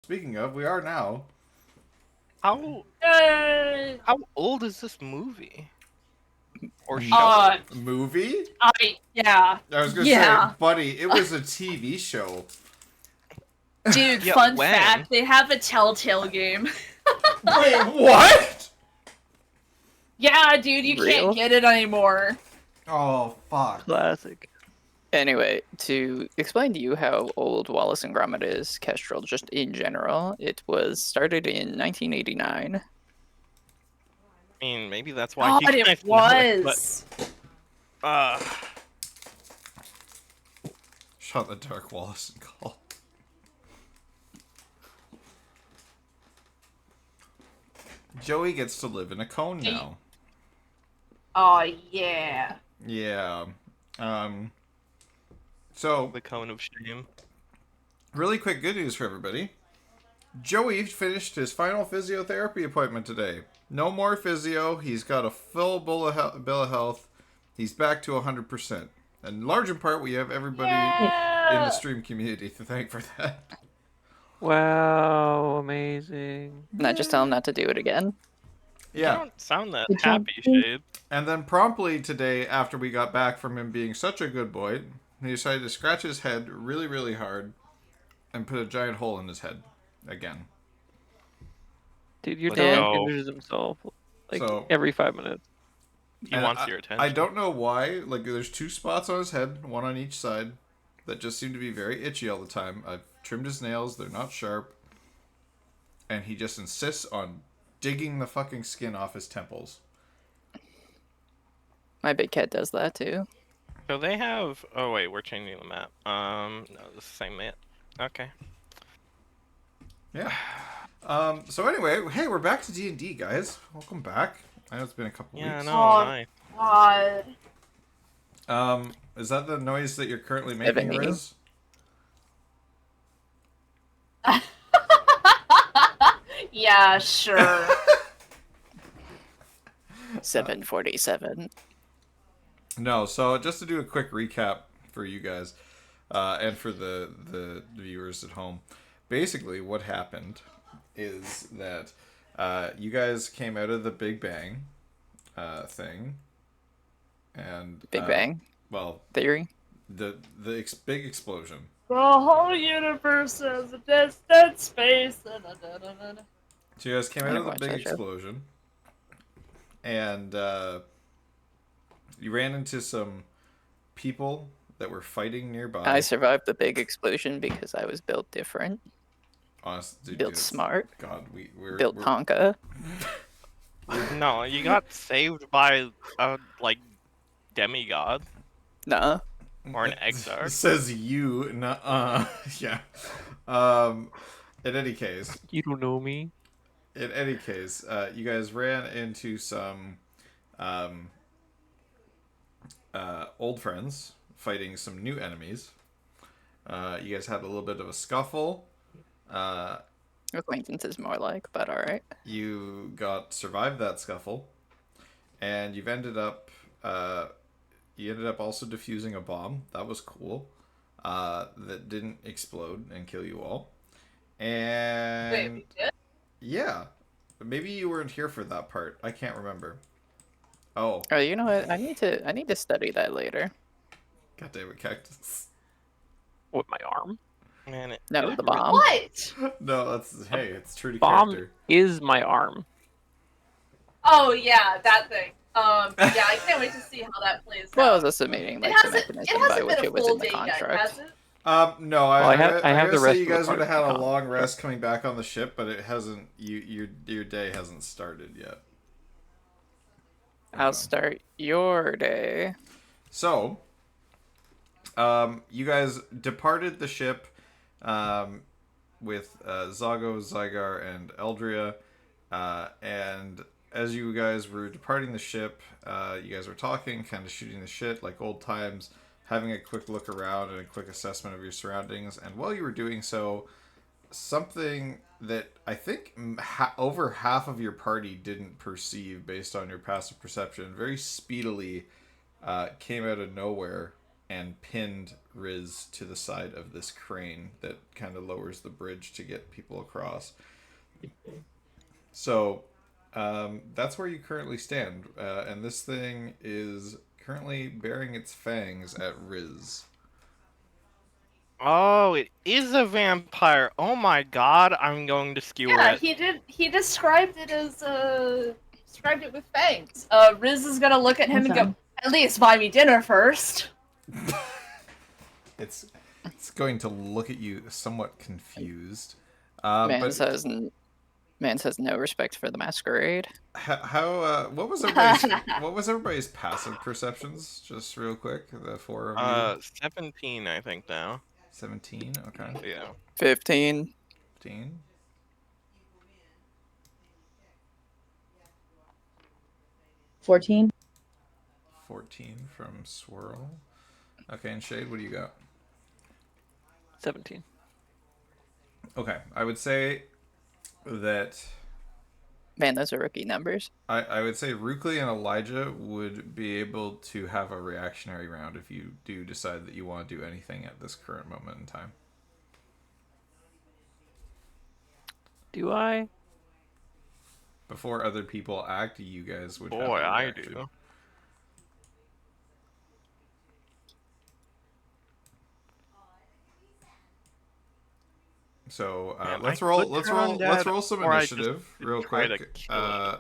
Speaking of, we are now. How Yay! how old is this movie or show? Uh, Movie? yeah. I was gonna say, Yeah. buddy, it was a TV show. Dude, Yeah, fun when? fact, they have a Telltale game. Wait, what? Yeah, dude, you Real? can't get it anymore. Oh, fuck. Classic. Anyway, to explain to you how old Wallace and Gromit is, Kestrel, just in general, it was started in 1989. I mean, maybe that's why God, you guys it know it, was. but Shot the dark Wallace and call. Joey gets to live in a cone now. Oh, yeah. Yeah. So, the cone of shame. really quick good news for everybody. Joey finished his final physiotherapy appointment today. No more physio. He's got a full bill of health. He's back to 100%. And large in part, we have everybody in the stream community to thank for that. Wow, amazing. Now just tell him not to do it again. You Yeah. don't sound that Good job. happy, Shade. And then promptly today, after we got back from him being such a good boy, he decided to scratch his head really, really hard and put a giant hole in his head again. Dude, your Let's dad go. injures himself like So- every 5 minutes. He And wants your attention. I don't know why. Like, there's 2 spots on his head, one on each side, that just seem to be very itchy all the time. I've trimmed his nails; they're not sharp, and he just insists on digging the fucking skin off his temples. My big cat does that too. So they have. Oh wait, we're changing the map. No, this is the same map. Okay. Yeah. So anyway, hey, we're back to D&D, guys. Welcome back. I know it's been a couple Yeah, weeks. no, Oh. nice. God. Is that the noise that you're currently making, Everything. Riz? Yeah, sure. 747. No, so just to do a quick recap for you guys, and for the viewers at home, basically what happened is that you guys came out of the Big Bang thing, and Big Bang well, Theory. the big explosion. The whole universe is a distant space. So you guys came I out never of the watched big that show. explosion, and you ran into some people that were fighting nearby. I survived the big explosion because I was built different. Honestly, Built dude, smart. God, we're Built we're, Tonka. No, you got saved by a like demigod Nuh-uh. or an It exarch. says you, yeah. In any case, You don't know me. you guys ran into some old friends fighting some new enemies. You guys had a little bit of a scuffle. Acquaintance is more like, but alright. You survived that scuffle, and you ended up also defusing a bomb. That was cool. That didn't explode and kill you all. And Wait, we did? yeah, maybe you weren't here for that part. I can't remember. Oh, Oh, you know what? I need to study that later. God damn it, Cactus. With my arm. Man, No, the bomb. What? No, hey, it's true to Bomb character. is my arm. Oh, yeah, that thing. Yeah, I can't wait to see how that plays Well, I out. was estimating It like the hasn't, mechanism by which been a it was full in the day yet, contract. has it? No, I have gotta the say rest you of the guys would have part had a of the long contract. rest coming back on the ship, but it hasn't. Your day hasn't started yet. I'll start your day. So, you guys departed the ship with Zago, Zygar, and Eldria. And as you guys were departing the ship, you guys were talking, kind of shooting the shit like old times, having a quick look around and a quick assessment of your surroundings. And while you were doing so, something that I think over half of your party didn't perceive based on your passive perception very speedily came out of nowhere and pinned Riz to the side of this crane that kind of lowers the bridge to get people across. So that's where you currently stand, and this thing is currently bearing its fangs at Riz. Oh, it is a vampire. Oh my god, I'm going to skewer Yeah, it. he did. He described it as described it with fangs. Riz is gonna look at him and go, "At least buy me dinner first." It's going to look at you somewhat confused. Man But says no respect for the masquerade. what was everybody's passive perceptions? Just real quick, the four of you. 17, I think now. 17. Okay. Yeah. 15. 15. 14. 14 from Swirl. Okay, and Shade, what do you got? 17. Okay, I would say that Man, those are rookie numbers. I would say Rukli and Elijah would be able to have a reactionary round if you do decide that you want to do anything at this current moment in time. Do I? Before other people act, you guys would have Boy, a I reaction. do. So Man, let's I roll. could Let's turn roll. undead, Let's roll some or I just initiative real try to quick. kill it.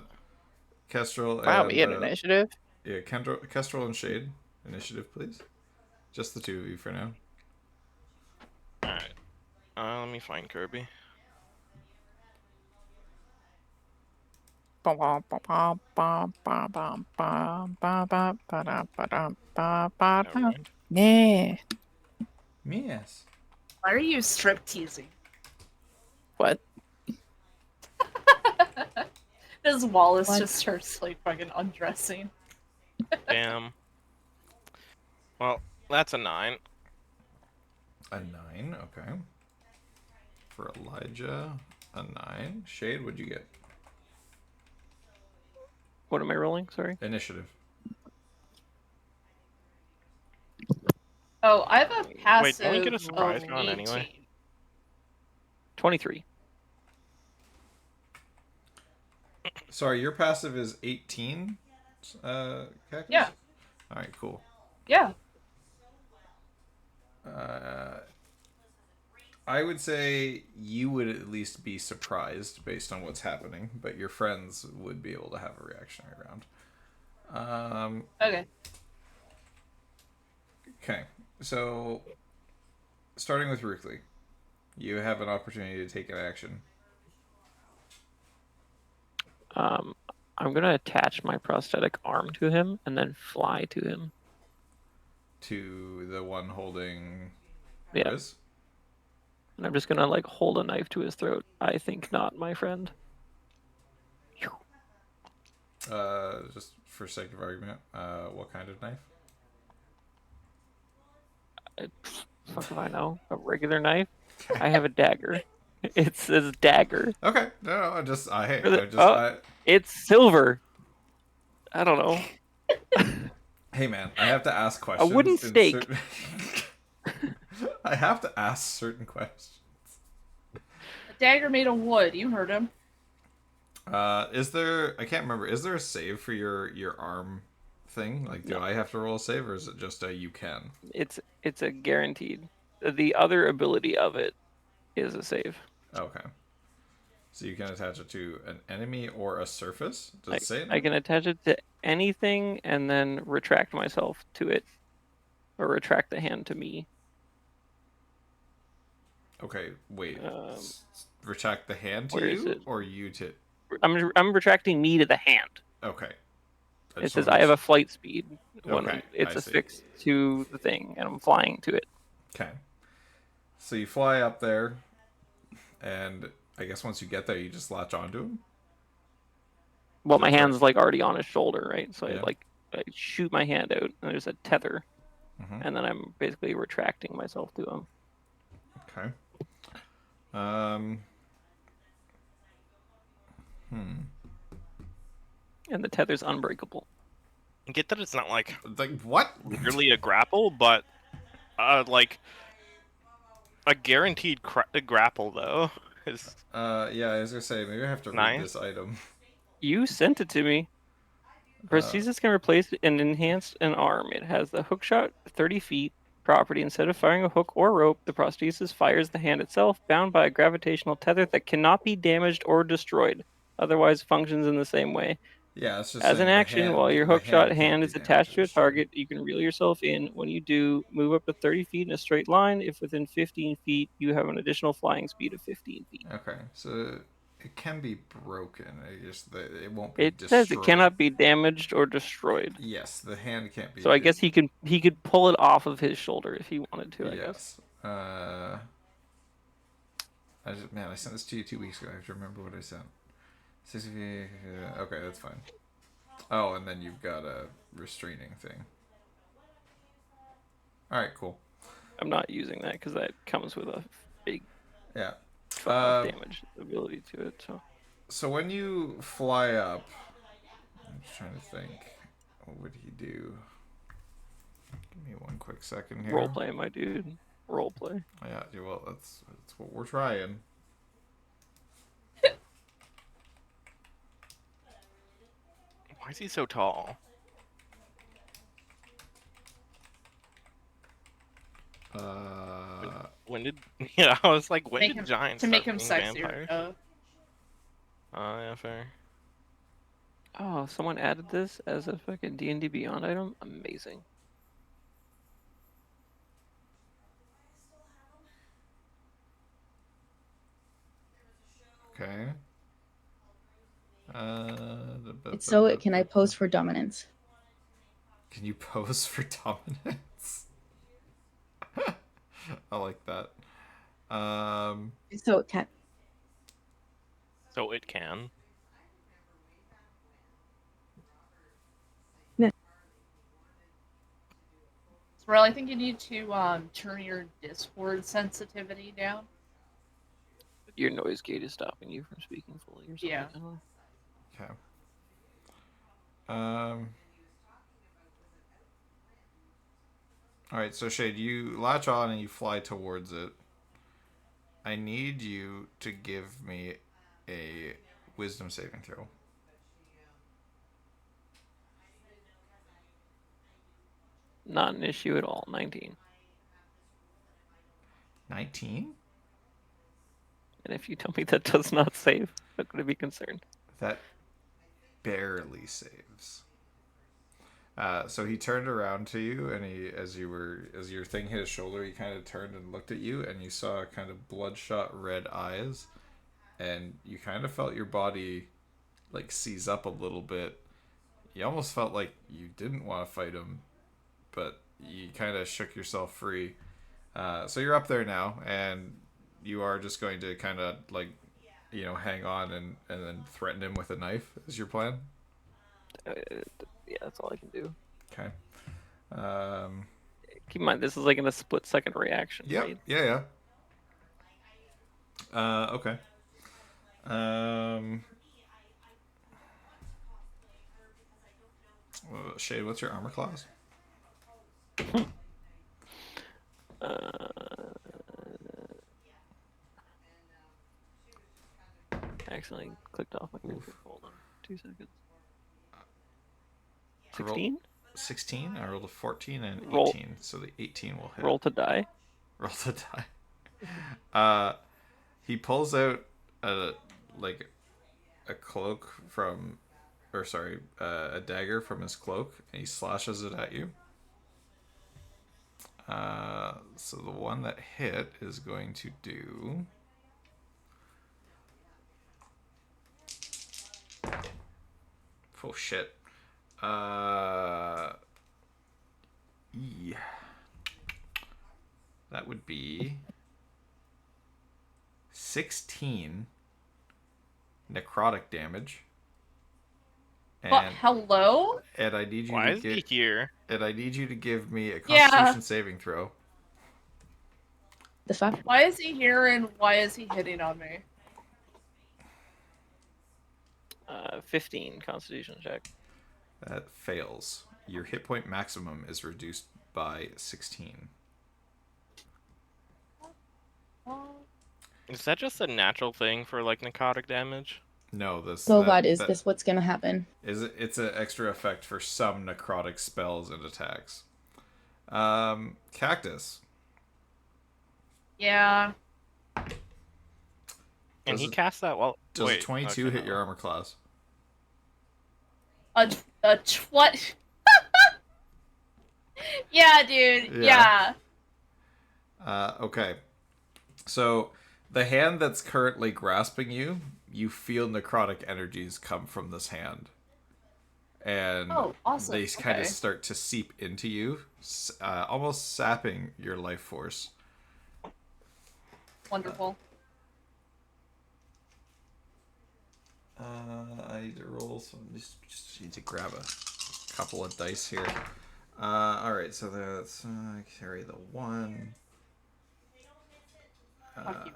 Kestrel Wow, and we had initiative. yeah, Kestrel and Shade, initiative, please. Just the two of you for now. Alright. Let me find Kirby. Alright. Yeah. Yes. Why are you strip teasing? What? As Wallace What? just starts like fucking undressing. Damn. Well, that's a 9. A 9. Okay. For Elijah, a 9. Shade, what'd you get? What am I rolling? Sorry. Initiative. Oh, I have a passive. Wait, don't we get a surprise of round anyway? 18. 23. Sorry, your passive is 18. Cactus? Yeah. All right, cool. Yeah. I would say you would at least be surprised based on what's happening, but your friends would be able to have a reactionary round. Okay. Okay, so starting with Rukli, you have an opportunity to take an action. I'm gonna attach my prosthetic arm to him and then fly to him. To the one holding Yeah. Riz? And I'm just gonna like hold a knife to his throat. I think not, my friend. Just for sake of argument, what kind of knife? Fuck if I know. A regular knife? I have a dagger. It says dagger. Okay, no, I It's silver. I don't know. hey man, I have to ask questions. wooden in stake. certain- I have to ask certain questions. A dagger made of wood. You heard him. Is there? I can't remember. Is there a save for your arm thing? Like, do I have to roll a save, or is it just a you can? It's a guaranteed. The other ability of it is a save. Okay. So you can attach it to an enemy or a surface. Does it say? I can attach it to anything and then retract myself to it, or retract the hand to me. Okay, wait. Retract the hand to where is you, it? or you to? I'm retracting me to the hand. Okay. It says I have a flight speed when Okay, it's I see. affixed to the thing, and I'm flying to it. Okay. So you fly up there, and I guess once you get there, you just latch onto him. Well, Is my that hand's correct? like already on his shoulder, right? So Yeah. I shoot my hand out, and there's a tether, Mhm. and then I'm basically retracting myself to him. Okay. And the tether's unbreakable. Get that it's not like Like what? literally a grapple, but like a guaranteed grapple though is Yeah, I was gonna say maybe I have to read nice. this item. You sent it to me. Prosthesis can replace and enhance an arm. It has the hookshot 30 feet property. Instead of firing a hook or rope, the prosthesis fires the hand itself, bound by a gravitational tether that cannot be damaged or destroyed. Otherwise, functions in the same way. Yeah, it's just As an saying action, while your the hookshot can't hand be is damaged attached or to a destroyed. target, you can reel yourself in. When you do, move up to 30 feet in a straight line. If within 15 feet, you have an additional flying speed of 15 feet. Okay, so it can be broken. I guess it won't be It says it destroyed. cannot be damaged or destroyed. Yes, the hand can't be. So I guess he could pull it off of his shoulder if he wanted to, I guess. Yes. Man, I sent this to you 2 weeks ago. I have to remember what I sent. 60 feet. Okay, that's fine. Oh, and then you've got a restraining thing. All right, cool. I'm not using that because that comes with a big Yeah. damage ability to it. So when you fly up, I'm just trying to think. What would he do? Give me one quick second here. Roleplay, my dude. Roleplay. Yeah, well, that's what we're trying. Why is he so tall? When did yeah? I was like, when Make did him- giants to make start him being sexier. vampires? Oh yeah, fair. Oh, someone added this as a fucking D&D Beyond item? Amazing. Okay. Can I pose for dominance? Can you pose for dominance? I like that. So it can. So it can. Well, I think you need to turn your Discord sensitivity down. Your noise gate is stopping you from speaking fully or something. Yeah. I don't know. Okay. All right, so Shade, you latch on and you fly towards it. I need you to give me a wisdom saving throw. Not an issue at all. 19. 19? And if you tell me that does not save, I'm going to be concerned. That barely saves. So he turned around to you, and as your thing hit his shoulder, he kind of turned and looked at you, and you saw kind of bloodshot red eyes, and you kind of felt your body like seize up a little bit. You almost felt like you didn't want to fight him, but you kind of shook yourself free. So you're up there now, and you are just going to kind of like, hang on and then threaten him with a knife. Is your plan? Yeah, that's all I can do. Okay. Keep in mind, this is like in a split-second reaction, Yep. right? Yeah. Okay. Shade, what's your armor class? I accidentally clicked off my computer. Hold on 2 seconds. I rolled 16? 16. I rolled a 14 and an Roll. 18, so the 18 will hit. Roll to die. Roll to die. He pulls out a cloak from, or sorry, a dagger from his cloak, and he slashes it at you. So the one that hit is going to do. Oh shit. That would be 16 necrotic damage. But hello? And I need you Why to is he here? And I need you to give me a Yeah. Constitution saving throw. The fuck? Why is he here and why is he hitting on me? 15 Constitution check. That fails. Your hit point maximum is reduced by 16. Is that just a natural thing for like necrotic damage? No, this So God, is that this what's gonna happen? it's an extra effect for some necrotic spells and attacks. Cactus. Yeah. And Does he it cast that while. does a Wait. 22 Okay, hit no. your armor class? What? Yeah, dude. Yeah. Yeah. Okay. So the hand that's currently grasping you, you feel necrotic energies come from this hand, and Oh, awesome. they kind of Okay. start to seep into you, almost sapping your life force. Wonderful. I need to roll some. Just need to grab a couple of dice here. All right, so that's carry the 1. Fuck you.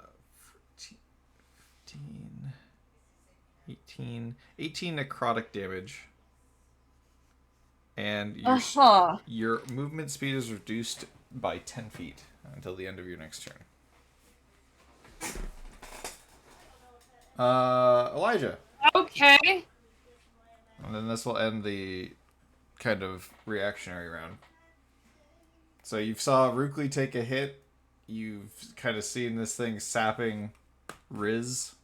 15, 18 necrotic damage, and Uh-huh. your movement speed is reduced by 10 feet until the end of your next turn. Elijah. Okay. And then this will end the kind of reactionary round. So you saw Rukli take a hit. You've kind of seen this thing sapping Riz.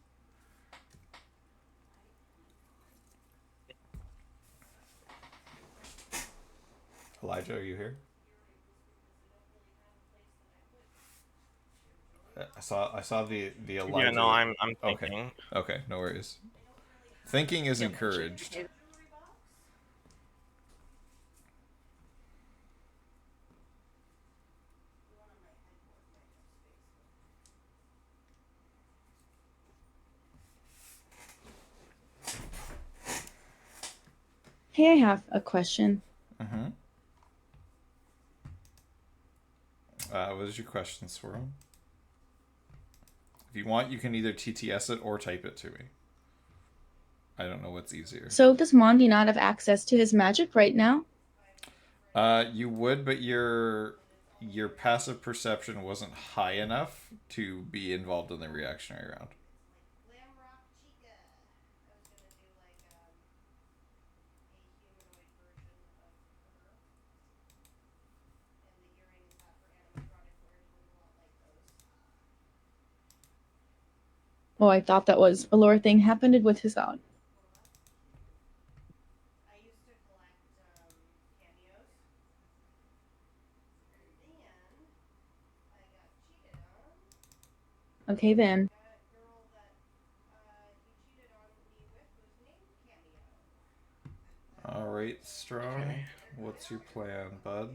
Elijah, are you here? I saw the Elijah. Yeah, no, I'm Okay. thinking. Okay, no worries. Thinking is encouraged. Hey, I have a question. Mm-hmm. What is your question, Swirl? If you want, you can either TTS it or type it to me. I don't know what's easier. So does Mondi not have access to his magic right now? You would, but your passive perception wasn't high enough to be involved in the reactionary round. Oh, I thought that was a lore thing happened with his own. Okay then. All right, Strong. Okay. What's your plan, bud?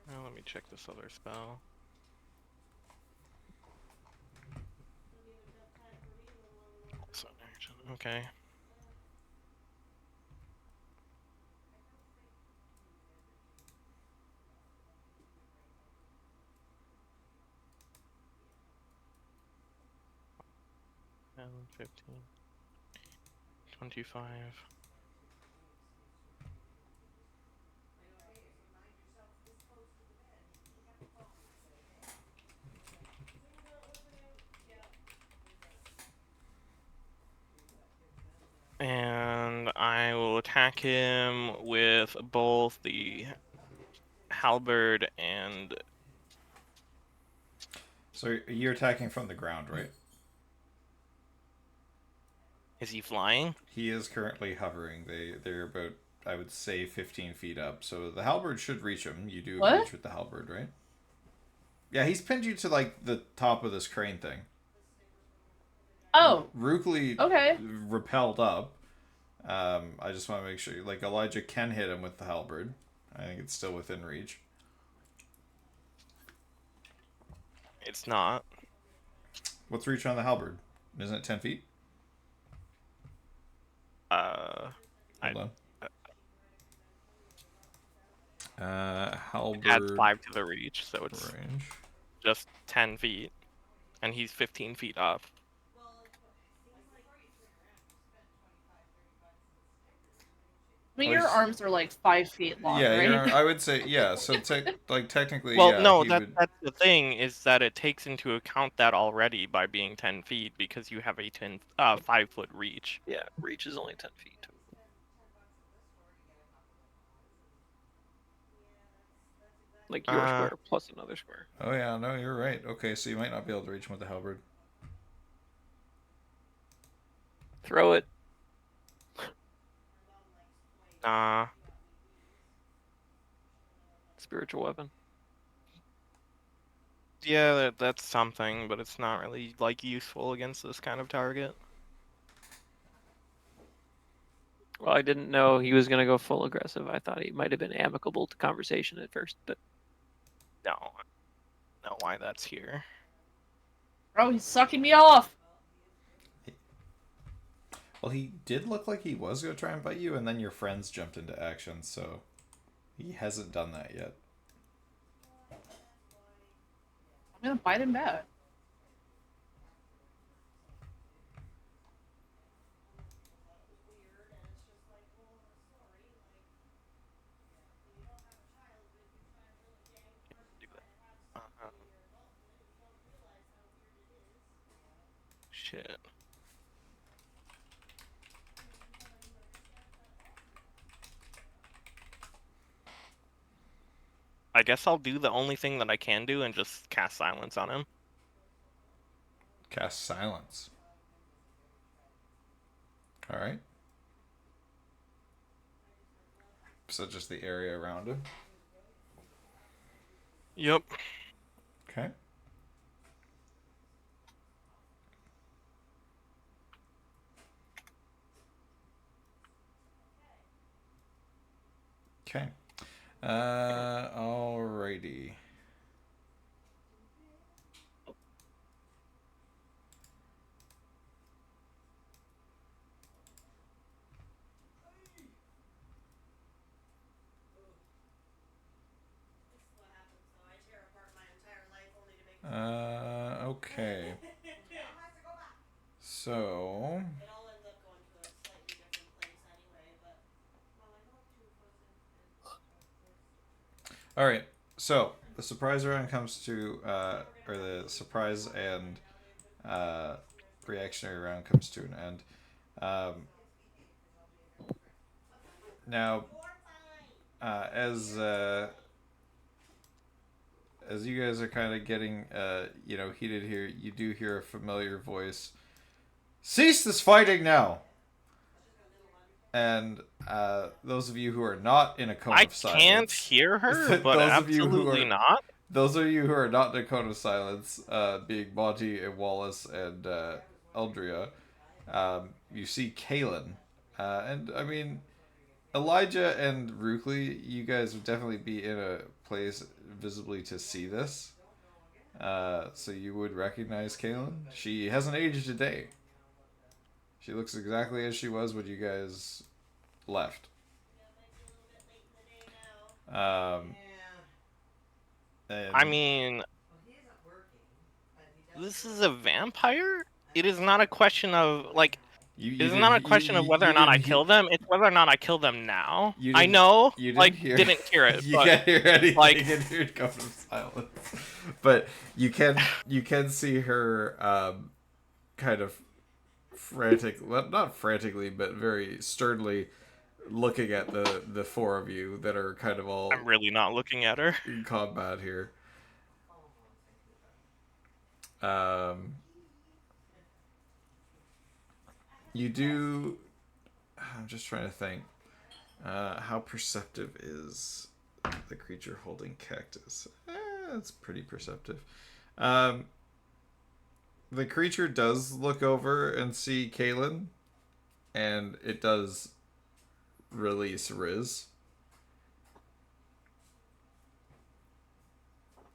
Now let me check this other spell. Also an action. Okay. And 15. 25. And I will attack him with both the halberd and. So you're attacking from the ground, right? Is he flying? He is currently hovering. They're about, I would say, 15 feet up. So the halberd should reach him. You do What? reach with the halberd, right? Yeah, he's pinned you to like the top of this crane thing. Oh. Rukli Okay. repelled up. I just want to make sure, like, Elijah can hit him with the halberd. I think it's still within reach. It's not. What's reach on the halberd? Isn't it 10 feet? Uh, Hold on. Halberd Adds 5 to the reach, so it's range. just 10 feet, and he's 15 feet up. I mean, Well, your he's- arms are like 5 feet long, Yeah, right? I would say yeah. So technically, Well, yeah, no, he that's would. that's the thing is that it takes into account that already by being 10 feet because you have a 5-foot reach. Yeah, reach is only 10 feet. Like your Uh, square plus another square. Oh yeah, no, you're right. Okay, so you might not be able to reach him with the halberd. Throw it. Nah. Spiritual weapon. Yeah, that's something, but it's not really like useful against this kind of target. Well, I didn't know he was gonna go full aggressive. I thought he might have been amicable to conversation at first, but No, I don't know why that's here. Bro, he's sucking me off. Well, he did look like he was gonna try and bite you, and then your friends jumped into action, so he hasn't done that yet. I'm gonna bite him back. Do that. Shit. I guess I'll do the only thing that I can do and just cast silence on him. Cast silence. All right. So just the area around him. Yep. Okay. Okay. Alrighty. Okay. So. All right. So the surprise round comes to, or the surprise and reactionary round comes to an end. Now, as you guys are kind of getting, heated here, you do hear a familiar voice. Cease this fighting now! And those of you who are not in a cone I of silence, can't hear her, but those of you who absolutely are not. those of you who are not in a cone of silence, being Monty and Wallace and Eldria, you see Kalen, and I mean Elijah and Rookley. You guys would definitely be in a place visibly to see this, so you would recognize Kalen. She hasn't aged a day. She looks exactly as she was when you guys left. And I mean, this is a vampire? It is not a question of, like, it's not a question of whether or not I kill them. It's whether or not I kill them now. I know, didn't hear it, you but can't hear anything like, in here come from silence. But you can see her kind of frantic, well, not frantically, but very sternly looking at the four of you that are kind of all I'm really not looking at her. in combat here. You do. I'm just trying to think. How perceptive is the creature holding cactus? It's pretty perceptive. The creature does look over and see Kalen, and it does release Riz.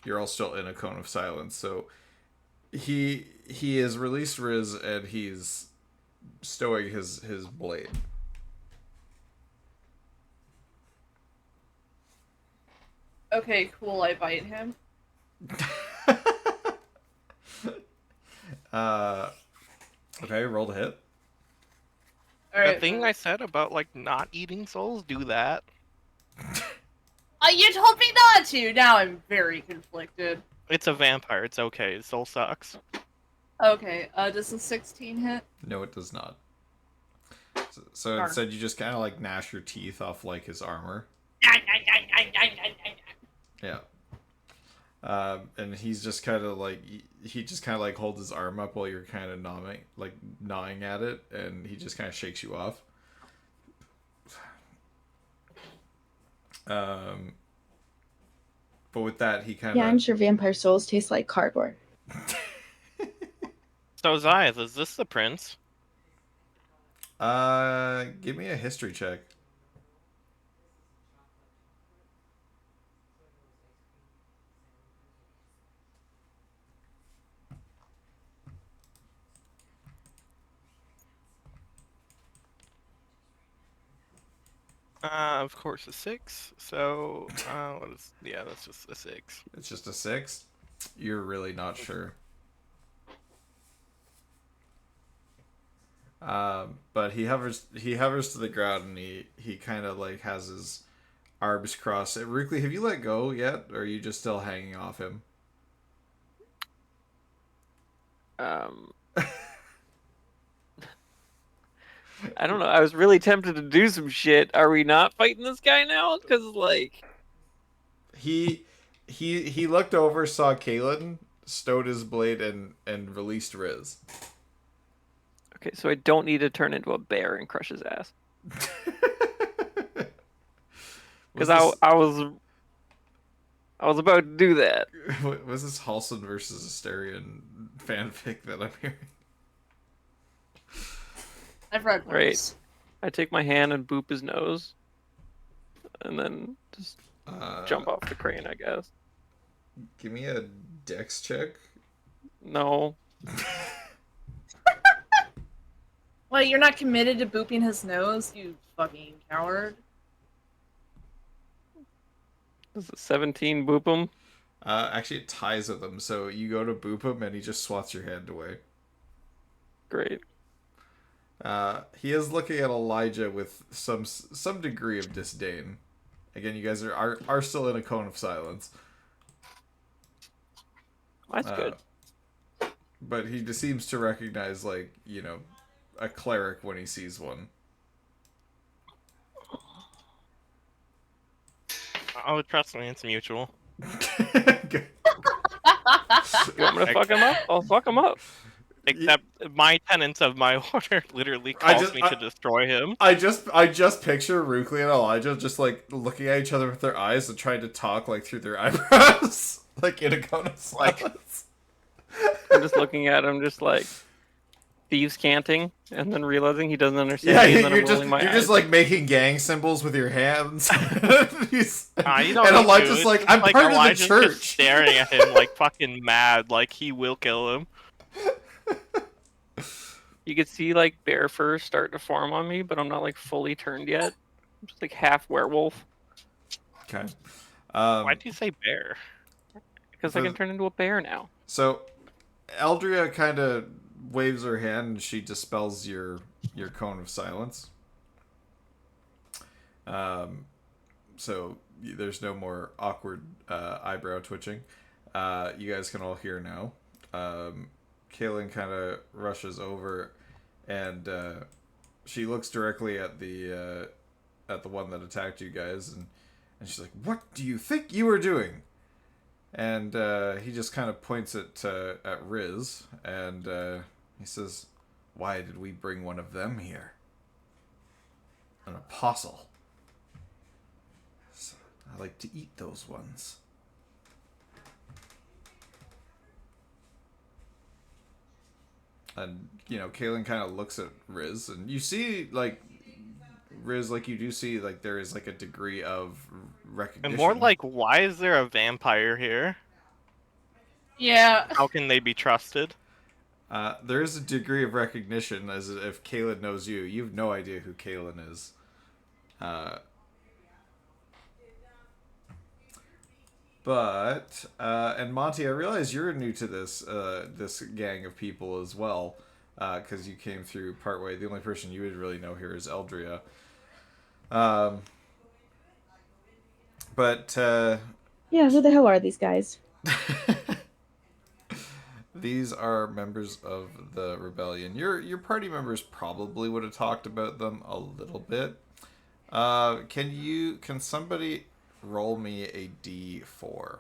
You're all still in a cone of silence, so he has released Riz and he's stowing his blade. Okay, cool. I bite him. Okay, roll to hit. All The right. thing I said about like not eating souls, do that. You told me not to. Now I'm very conflicted. It's a vampire. It's okay. Soul sucks. Okay. Does a 16 hit? No, it does not. So Darn. instead, you just kind of like gnash your teeth off like his armor. Yeah. And he's just kind of like he just kind of like holds his arm up while you're kind of gnawing at it, and he just kind of shakes you off. But with that, he kind of... Yeah, I'm sure vampire souls taste like cardboard. So Zayas, is this the prince? Give me a history check. Of course a 6. So, what is? Yeah, that's just a 6. It's just a 6. You're really not sure. But he hovers to the ground, and he kind of like has his arms crossed. Rukli, have you let go yet, or are you just still hanging off him? I don't know. I was really tempted to do some shit. Are we not fighting this guy now? Because like he looked over, saw Kalen, stowed his blade, and released Riz. Okay, so I don't need to turn into a bear and crush his ass. Because I was about to do that. Was this Halson versus Asterion fanfic that I'm hearing? I've read worse. Right. I take my hand and boop his nose, and then just jump off the crane, I guess. Give me a dex check. No. What, you're not committed to booping his nose, you fucking coward? Does a 17 boop him? Actually, it ties with him, so you go to boop him, and he just swats your hand away. Great. He is looking at Elijah with some degree of disdain. Again, you guys are still in a cone of silence. That's good. But he just seems to recognize, like, you know, a cleric when he sees one. Oh, trust me, it's mutual. Good. You want me to fuck him up? I'll fuck him up. Except my tenants of my order literally calls me to destroy him. I just picture Rukli and Elijah just like looking at each other with their eyes and trying to talk like through their eyebrows, like in a cone of silence. I'm just looking at him, just like thieves canting, and then realizing he doesn't understand. Yeah, me, and then you're just like making gang symbols with your hands. You don't and need Elijah's to. like, It's I'm like part Elijah's of the church. just staring at him like fucking mad, like he will kill him. You could see like bear fur start to form on me, but I'm not like fully turned yet. I'm just like half werewolf. Okay. Why'd you say bear? Because I can turn into a bear now. So, Eldria kind of waves her hand and she dispels your cone of silence. So there's no more awkward eyebrow twitching. You guys can all hear now. Kaylin kind of rushes over, and she looks directly at the one that attacked you guys, and she's like, "What do you think you were doing?" And he just kind of points at Riz, and he says, "Why did we bring one of them here? An apostle. I like to eat those ones." And, you know, Kaylin kind of looks at Riz, and you see, like, Riz, like, you do see, like, there is, like, a degree of recognition. And more like, why is there a vampire here? Yeah. How can they be trusted? There is a degree of recognition, as if Kaylin knows you. You have no idea who Kaylin is. But and Monty, I realize you're new to this gang of people as well, because you came through partway. The only person you would really know here is Eldria. But Yeah, who the hell are these guys? these are members of the rebellion. Your party members probably would have talked about them a little bit. Can somebody roll me a D4?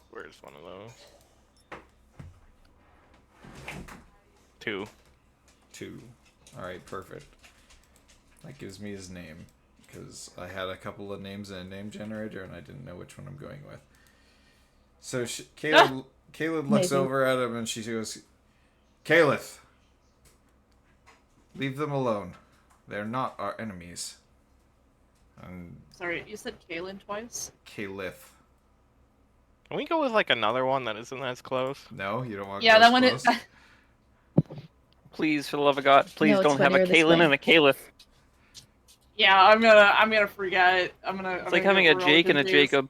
Where's one of those? 2. 2. All right, perfect. That gives me his name, because I had a couple of names in a name generator and I didn't know which one I'm going with. So Caleb looks over at him and she goes, Caleb, leave them alone. They're not our enemies. And Sorry, you said Kaylin twice? Caleb. Can we go with like another one that isn't as close? No, you don't want to Yeah, go that as one close? is. Please, for the love of God, please No, it's don't have a funnier this Kaylin way. and a Caliph. Yeah, I'm gonna forget. It's like having a Jake and a Jacob.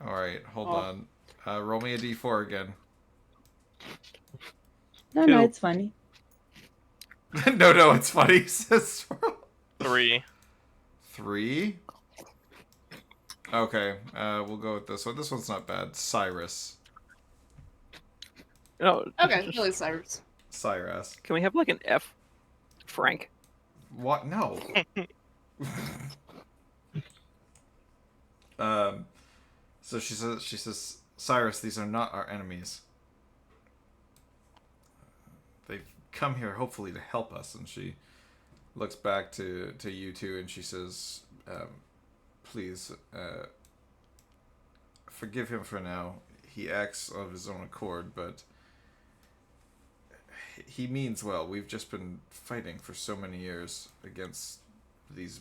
All right, hold on. Roll me a D4 again. No, 2. it's funny. no, it's funny. Says 3. 3. Okay, we'll go with this one. This one's not bad. Cyrus. No. Okay, really Cyrus. Cyrus. Can we have like an F? Frank. What? No. So she says, Cyrus, these are not our enemies. They've come here hopefully to help us. And she looks back to you two and she says, please, forgive him for now. He acts of his own accord, but he means well. We've just been fighting for so many years against these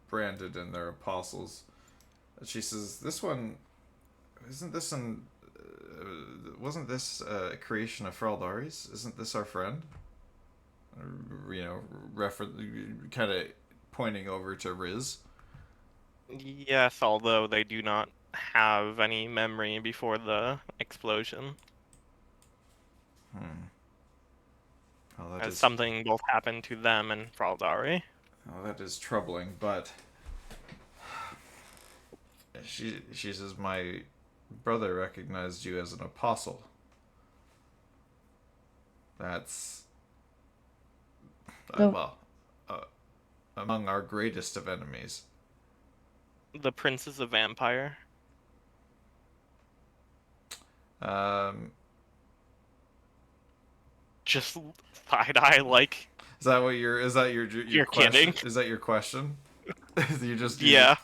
branded and their apostles. She says, this one, isn't this wasn't this a creation of Fraldari's? Isn't this our friend? Kind of pointing over to Riz. Yes, although they do not have any memory before the explosion. Well, As something both happened to them and Fraldari. Well, that is troubling, but she says, my brother recognized you as an apostle. That's among our greatest of enemies. The Prince is a vampire. Just side eye like. Is that what your You're question? kidding. Is that your question? Yeah,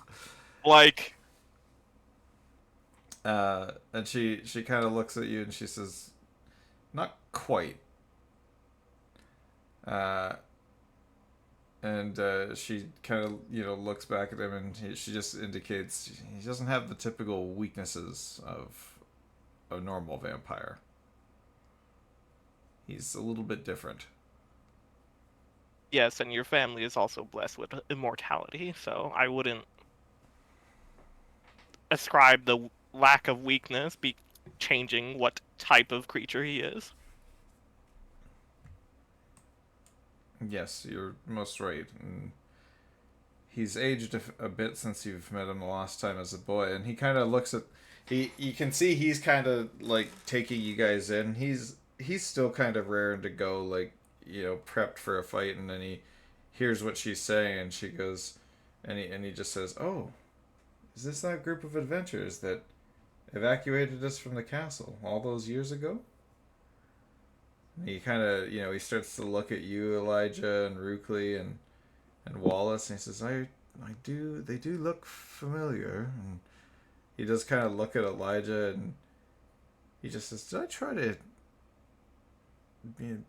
like. And she kind of looks at you and she says, not quite. And she kind of looks back at him and she just indicates he doesn't have the typical weaknesses of a normal vampire. He's a little bit different. Yes, and your family is also blessed with immortality, so I wouldn't ascribe the lack of weakness be changing what type of creature he is. Yes, you're most right. And he's aged a bit since you've met him the last time as a boy, and he kind of looks at you can see he's kind of like taking you guys in. He's still kind of raring to go, like, prepped for a fight, and then he hears what she's saying and she goes and he just says, oh, is this that group of adventurers that evacuated us from the castle all those years ago? And he kind of, he starts to look at you, Elijah, and Rookley, and Wallace, and he says, they do look familiar. And he does kind of look at Elijah, and he just says, did I try to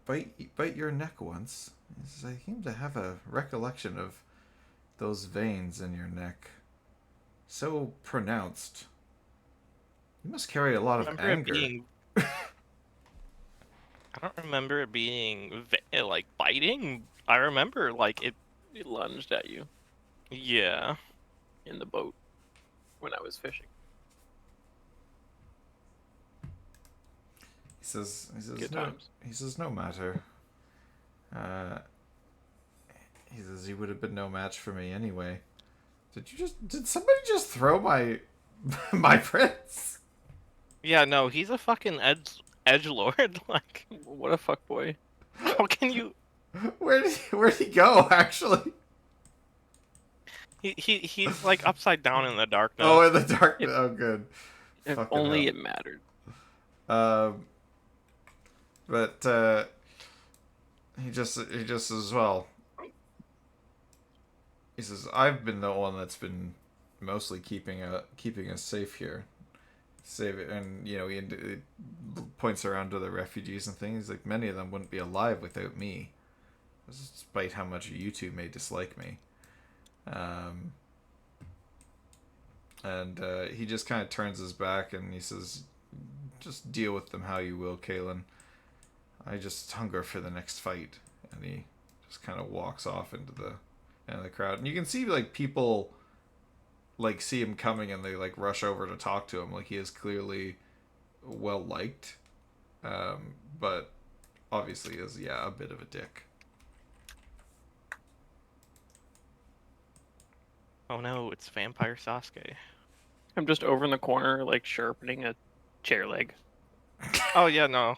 bite your neck once? He says, I seem to have a recollection of those veins in your neck. So pronounced. You must carry a lot of anger. I don't remember it being like biting. I remember like it lunged at you. Yeah. in the boat when I was fishing. He says Good no. times. He says no matter. He says he would have been no match for me anyway. Did somebody just throw my my prince? Yeah, no, he's a fucking edge lord. Like, What a fuck boy. how can you? Where'd he go? Actually. He's like upside down in the darkness. Oh, in the darkness. Oh, good. If Fucking only hell. it mattered. But he just says, well, he says, I've been the one that's been mostly keeping us safe here. Save it, and you know, he points around to the refugees and things. Like, many of them wouldn't be alive without me, despite how much you two may dislike me. And he just kind of turns his back and he says, just deal with them how you will, Kalen. I just hunger for the next fight. And he just kind of walks off into the crowd. And you can see, like, people, like, see him coming and they, like, rush over to talk to him. Like, he is clearly well-liked. But obviously is, yeah, a bit of a dick. Oh no, it's Vampire Sasuke. I'm just over in the corner, like, sharpening a chair leg. Oh yeah, no.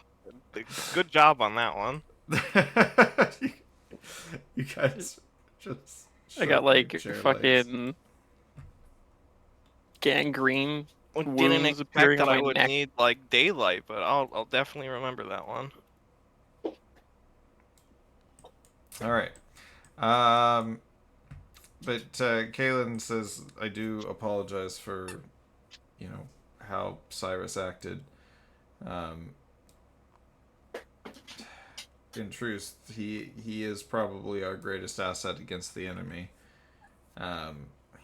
Good job on that one. You guys just... I got, like, chair fucking legs. gangrene I didn't wounds expect appearing that on I my would neck. need like daylight, but I'll definitely remember that one. All right. But Kalen says, I do apologize for, you know, how Cyrus acted. In truth, he is probably our greatest asset against the enemy.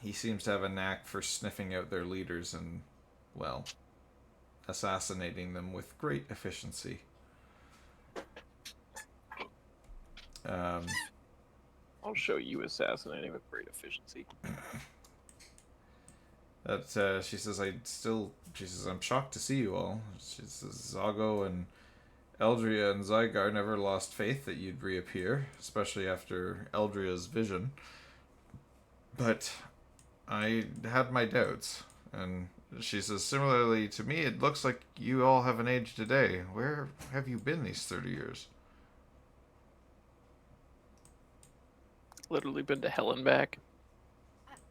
He seems to have a knack for sniffing out their leaders and, well, assassinating them with great efficiency. I'll show you assassinating with great efficiency. That she says, I'm shocked to see you all. She says, Zago and Eldria and Zygar never lost faith that you'd reappear, especially after Eldria's vision. But I had my doubts. And she says, similarly to me, it looks like you all haven't aged a day. Where have you been these 30 years? Literally been to hell and back.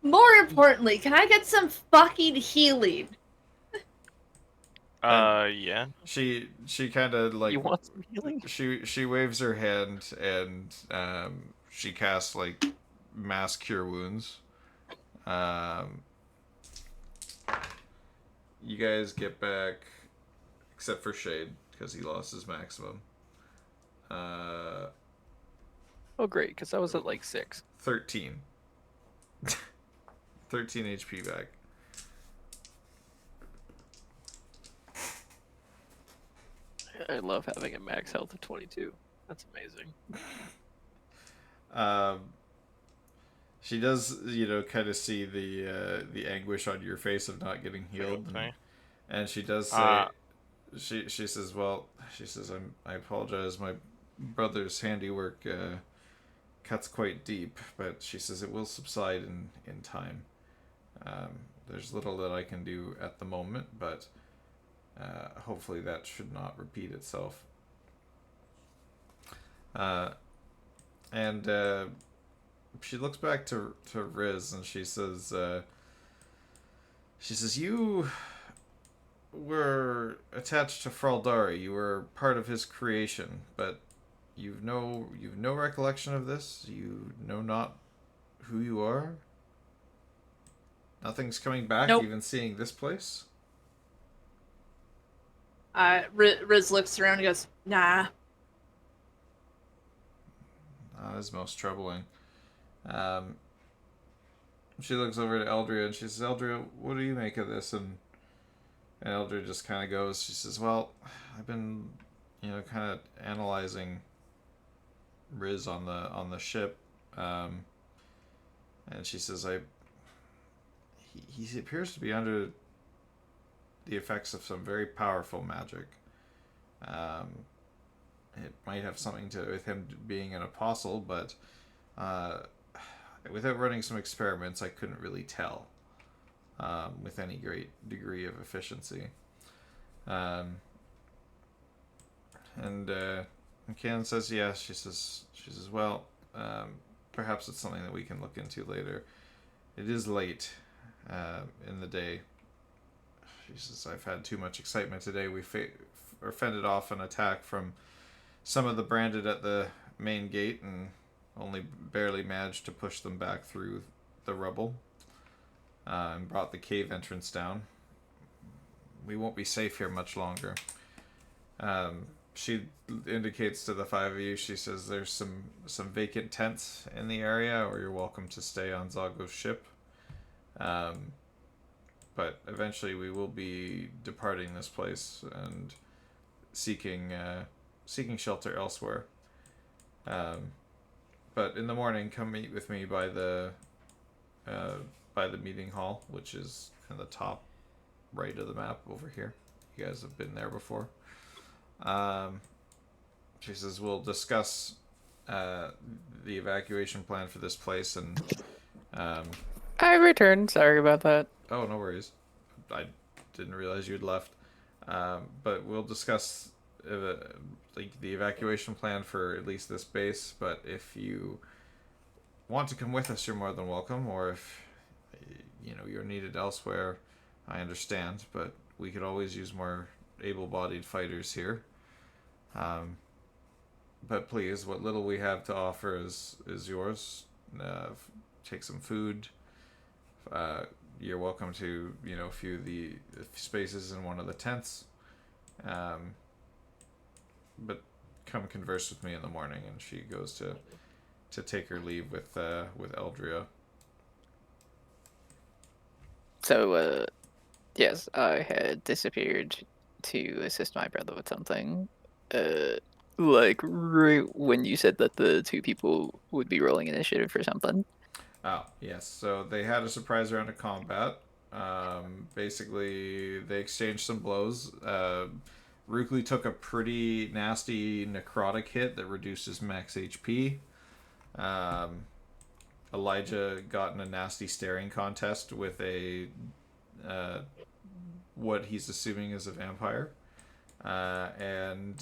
More importantly, can I get some fucking healing? Yeah. She kind of like You want some healing? she waves her hand and she casts like mass cure wounds. You guys get back, except for Shade because he lost his maximum. Oh great, because I was at like 6. 13. 13 HP back. I love having a max health of 22. That's amazing. She does, you know, kind of see the anguish on your face of not getting healed, and she does say, she says, well, she says, I apologize, my brother's handiwork cuts quite deep, but she says it will subside in time. There's little that I can do at the moment, but hopefully that should not repeat itself. And she looks back to Riz and she says, you were attached to Fraldari. You were part of his creation, but you've no recollection of this. You know not who you are. Nothing's coming back. Nope. Even seeing this place. Riz looks around and goes, nah. That is most troubling. She looks over to Eldria and she says, Eldria, what do you make of this? And Eldria just kind of goes, she says, well, I've been, you know, kind of analyzing Riz on the ship. And she says, he appears to be under the effects of some very powerful magic. It might have something to with him being an apostle, but without running some experiments, I couldn't really tell with any great degree of efficiency. And McCann says yes. She says, well, perhaps it's something that we can look into later. It is late in the day. She says, I've had too much excitement today. We fended off an attack from some of the branded at the main gate and only barely managed to push them back through the rubble and brought the cave entrance down. We won't be safe here much longer. She indicates to the five of you, she says there's some vacant tents in the area, or you're welcome to stay on Zago's ship. But eventually we will be departing this place and seeking shelter elsewhere. But in the morning, come meet with me by the meeting hall, which is in the top right of the map over here. You guys have been there before. She says we'll discuss the evacuation plan for this place, and I returned. Sorry about that. oh, no worries. I didn't realize you'd left. But we'll discuss like the evacuation plan for at least this base. But if you want to come with us, you're more than welcome. Or if you're needed elsewhere, I understand. But we could always use more able-bodied fighters here. But please, what little we have to offer is yours. Take some food. You're welcome to, a few of the spaces in one of the tents. But come converse with me in the morning. And she goes to take her leave with Eldria. So, yes, I had disappeared to assist my brother with something. Like right when you said that the two people would be rolling initiative for something. Oh, yes. So they had a surprise round of combat. Basically, they exchanged some blows. Rukli took a pretty nasty necrotic hit that reduced his max HP. Elijah got in a nasty staring contest with a what he's assuming is a vampire. And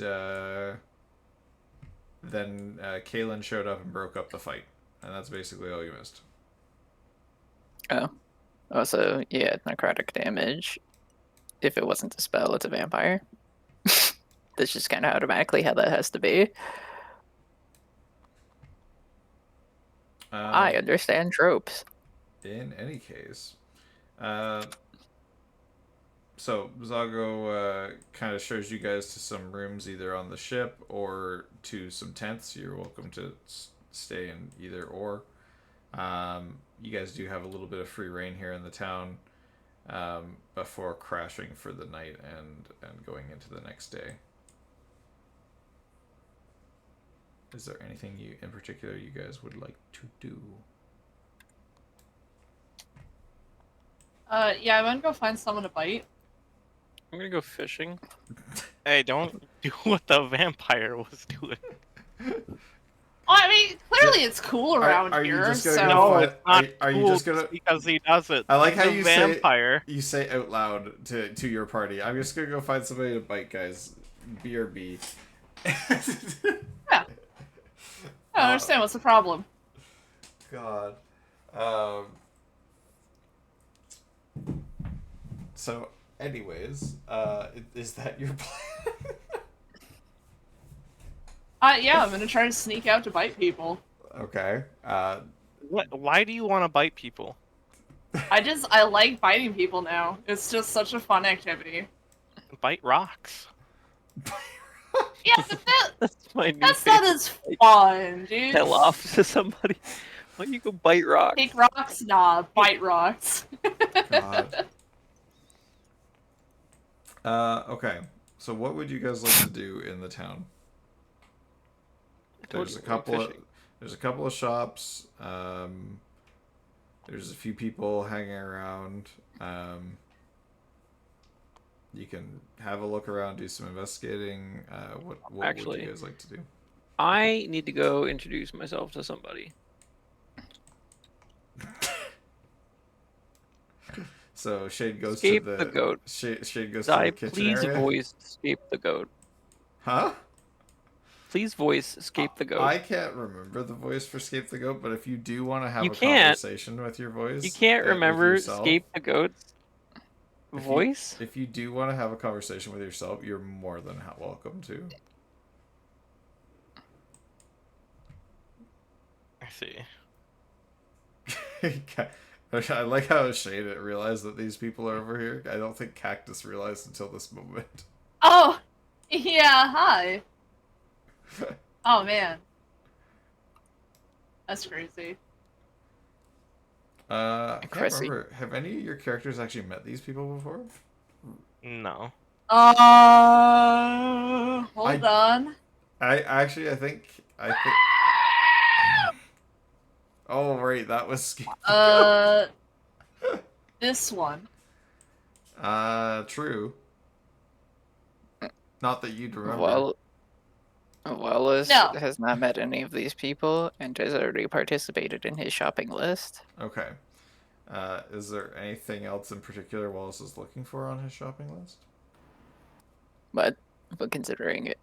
then Kaylin showed up and broke up the fight. And that's basically all you missed. Oh, so yeah, necrotic damage. If it wasn't a spell, it's a vampire. That's just kind of automatically how that has to be. I understand tropes. In any case, so Zago kind of shows you guys to some rooms either on the ship or to some tents. You're welcome to stay in either or. You guys do have a little bit of free reign here in the town before crashing for the night and going into the next day. Is there anything in particular you guys would like to do? Yeah, I'm gonna go find someone to bite. I'm gonna go fishing. Hey, don't do what the vampire was doing. I mean, clearly it's cool around are you here. just gonna So go No, it's not are you cool just gonna because he does it. I like He's how a you vampire. say out loud to your party. I'm just gonna go find somebody to bite, guys. BRB. yeah, I don't understand what's the problem. God. So, anyways, is that your plan? Yeah, I'm gonna try to sneak out to bite people. Okay. Why do you want to bite people? I like biting people now. It's just such a fun activity. Bite rocks. Yeah, but That's my new that's not as fun, dude. Tell off to somebody. Why don't you go bite rocks? Take rocks? Nah, bite rocks. God. Okay. So, what would you guys like to do in the town? There's a couple of shops. There's a few people hanging around. You can have a look around, do some investigating. What would you guys like to do? I need to go introduce myself to somebody. So Shade goes Escape to the goat. Shade goes to the kitchen please area. voice escape the goat. Huh? Please voice escape the goat. I can't remember the voice for escape the goat, but if you do want to have You a can't. conversation with your voice, You can't with remember yourself, escape the goat's voice? If you do want to have a conversation with yourself, you're more than welcome to. I see. I like how Shade realized that these people are over here. I don't think Cactus realized until this moment. Oh, yeah, hi. Oh, man. That's crazy. I can't remember. Have any of your characters actually met these people before? No. Hold on. I think. Oh, right, that was Skip. This one. True. Not that you'd remember. Well, Wallace has not met any of these people and has already participated in his shopping list. Okay. Is there anything else in particular Wallace is looking for on his shopping list? But considering it,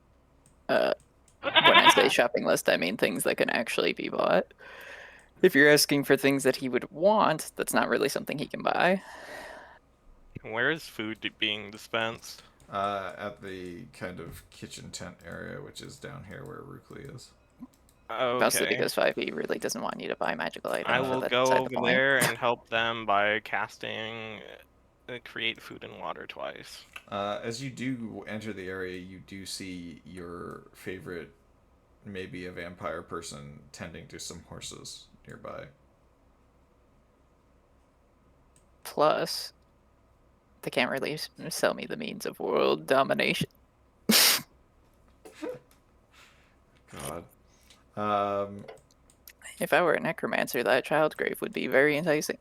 when I say shopping list, I mean things that can actually be bought. If you're asking for things that he would want, that's not really something he can buy. Where is food being dispensed? At the kind of kitchen tent area, which is down here where Rukli is. Okay. Mostly because 5e really doesn't want you to buy magical items. I will go over there and help them by casting create food and water twice. As you do enter the area, you do see your favorite, maybe a vampire person, tending to some horses nearby. Plus, they can't really sell me the means of world domination. God. If I were a necromancer, that child grave would be very enticing.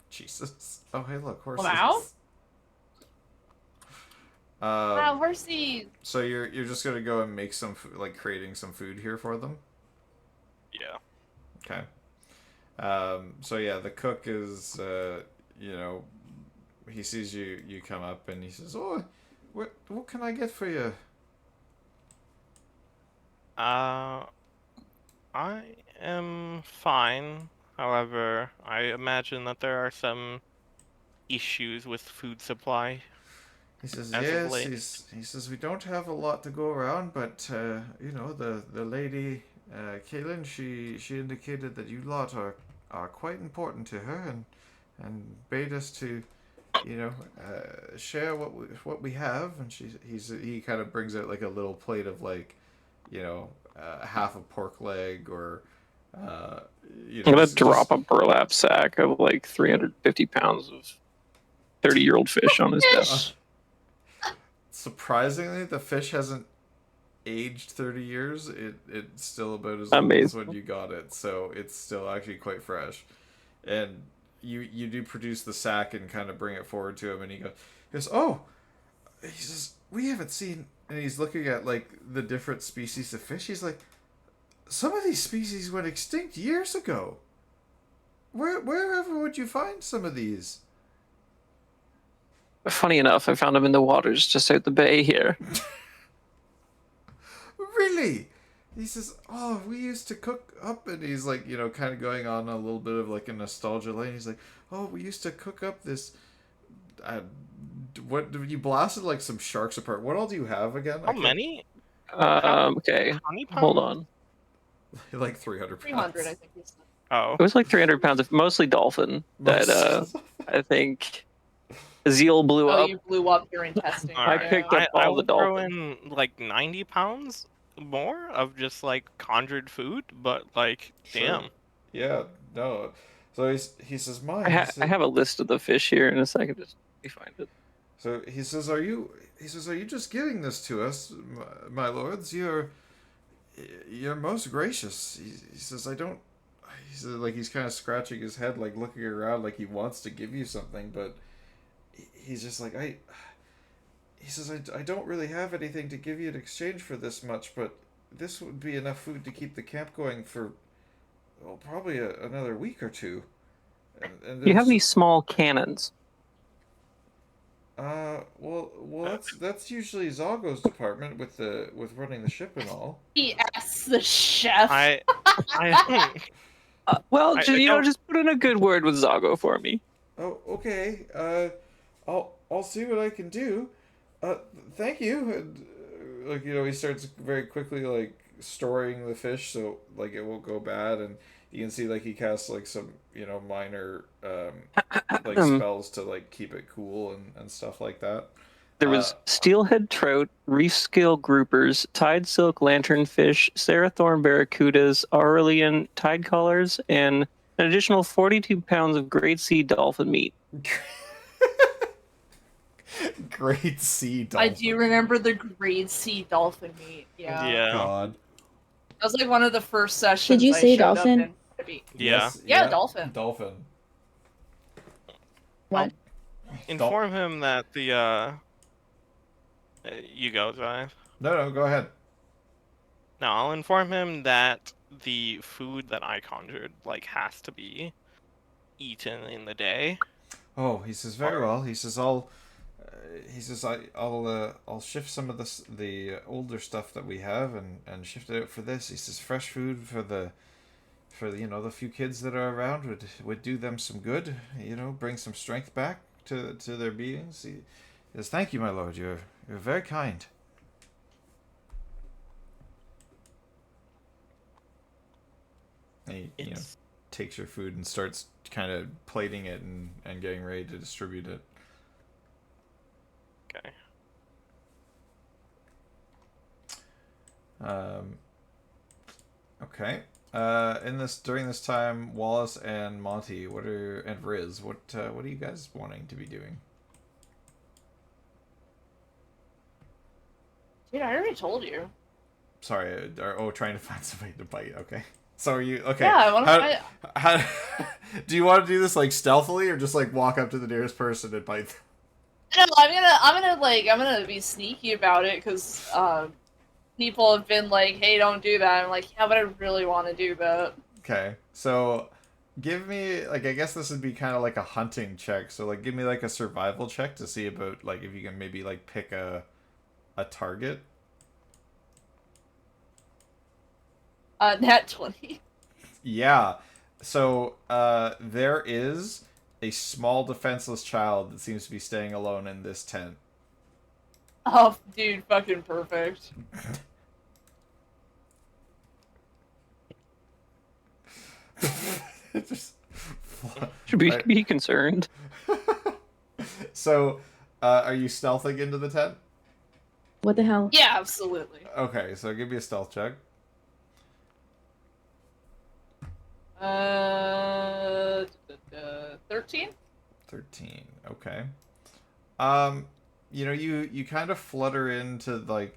Jesus. Oh, hey, look, horses. Wow. Wow, horsey. So you're just gonna go and make some food, like creating some food here for them? Yeah. Okay. So yeah, the cook is, he sees you come up and he says, "Oh, what can I get for you?" I am fine. However, I imagine that there are some issues with food supply. He says, yes, he says, we don't have a lot to go around, but, the lady, Kaylin, she indicated that you lot are quite important to her and bade us to, share what we have. And he kind of brings out like a little plate of like, half a pork leg or, I'm gonna drop a burlap sack of like 350 pounds of 30-year-old fish on his desk. Surprisingly, the fish hasn't aged 30 years. It's still about as old as when you got it, so it's still actually quite fresh. And you do produce the sack and kind of bring it forward to him, and he goes, "Oh," he says, "we haven't seen." And he's looking at like the different species of fish. He's like, "Some of these species went extinct years ago. Wherever would you find some of these?" Funny enough, I found them in the waters just out the bay here. Really? He says, "Oh, we used to cook up," and he's like, kind of going on a little bit of like a nostalgia lane. He's like, "Oh, we used to cook up this. What you blasted like some sharks apart? What all do you have again?" How many? Okay, hold on. Like 300 pounds. 300, I think you said. Oh. It was like 300 pounds of mostly dolphin that I think Zeal blew up. Oh, you blew up your intestine. I picked up I all the will throw dolphin. in like 90 pounds more of just like conjured food, but like, damn. Yeah, no. So he says, "Mine." I have a list of the fish here in a second. Just let me find it. So he says, "Are you just giving this to us, my lords? You're most gracious." He says, "I don't he's kind of scratching his head, like looking around, like he wants to give you something, but he's just like, he says, I don't really have anything to give you in exchange for this much, but this would be enough food to keep the camp going for, well, probably another week or two. And Do you have any small cannons? Well, that's usually Zago's department with running the ship and all. He asks the chef. Well, just put in a good word with Zago for me. Oh, okay. I'll see what I can do. Thank you. And he starts very quickly like storing the fish so like it won't go bad, and you can see like he casts like some minor like spells to like keep it cool and stuff like that. There was steelhead trout, reef scale groupers, tide silk lanternfish, serathorn barracudas, Aurelian tide collars, and an additional 42 pounds of great sea dolphin meat. Great sea dolphin. I do remember the great sea dolphin meat. Yeah. God. That was like one of the first sessions. Did you say dolphin? Yes, yeah, dolphin. Dolphin. What? Inform him that the you go, Zion. No, go ahead. No, I'll inform him that the food that I conjured has to be eaten in the day. Oh, he says very well. He says I'll shift some of the older stuff that we have and shift it out for this. He says fresh food for the the few kids that are around would do them some good. Bring some strength back to their beings. He says, "Thank you, my lord. You're very kind." And he takes your food and starts kind of plating it and getting ready to distribute it. Okay. Okay. During this time, Wallace and Monty, and Riz, what are you guys wanting to be doing? Dude, I already told you. Sorry, trying to find somebody to bite. Okay. So are you okay? Yeah, I want to. How do you want to do this like stealthily or just like walk up to the nearest person and bite them? No, I'm gonna be sneaky about it because people have been like, "Hey, don't do that." I'm like, "Yeah, but I really want to do that." Okay, so give me I guess this would be kind of like a hunting check. So give me a survival check to see about if you can maybe pick a target. Nat 20. Yeah. So there is a small defenseless child that seems to be staying alone in this tent. Oh, dude, fucking perfect. Should be concerned. So, are you stealthing into the tent? What the hell? Yeah, absolutely. Okay, so give me a stealth check. 13? 13. Okay. You kind of flutter into the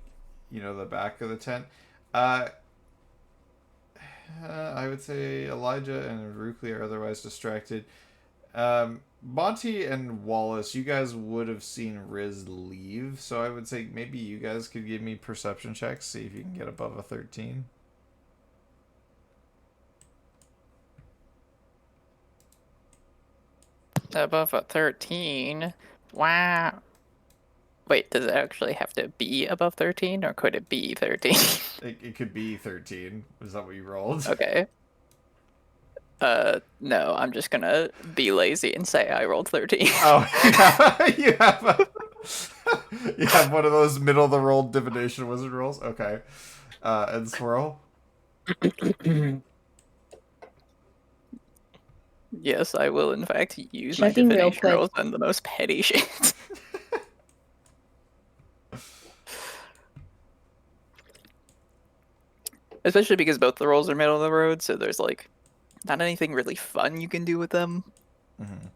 back of the tent. I would say Elijah and Rukli are otherwise distracted. Monty and Wallace, you guys would have seen Riz leave, so I would say maybe you guys could give me perception checks, see if you can get above a 13. Above a 13? Wow. Wait, does it actually have to be above 13, or could it be 13? It could be 13. Is that what you rolled? Okay. No, I'm just gonna be lazy and say I rolled 13. Oh, you have one of those middle of the roll divination wizard rolls? Okay. And swirl? Yes, I will in fact use Checking my real divination quick. rolls on the most petty shit. Especially because both the rolls are middle of the road, so there's not anything really fun you can do with them. Mm-hmm.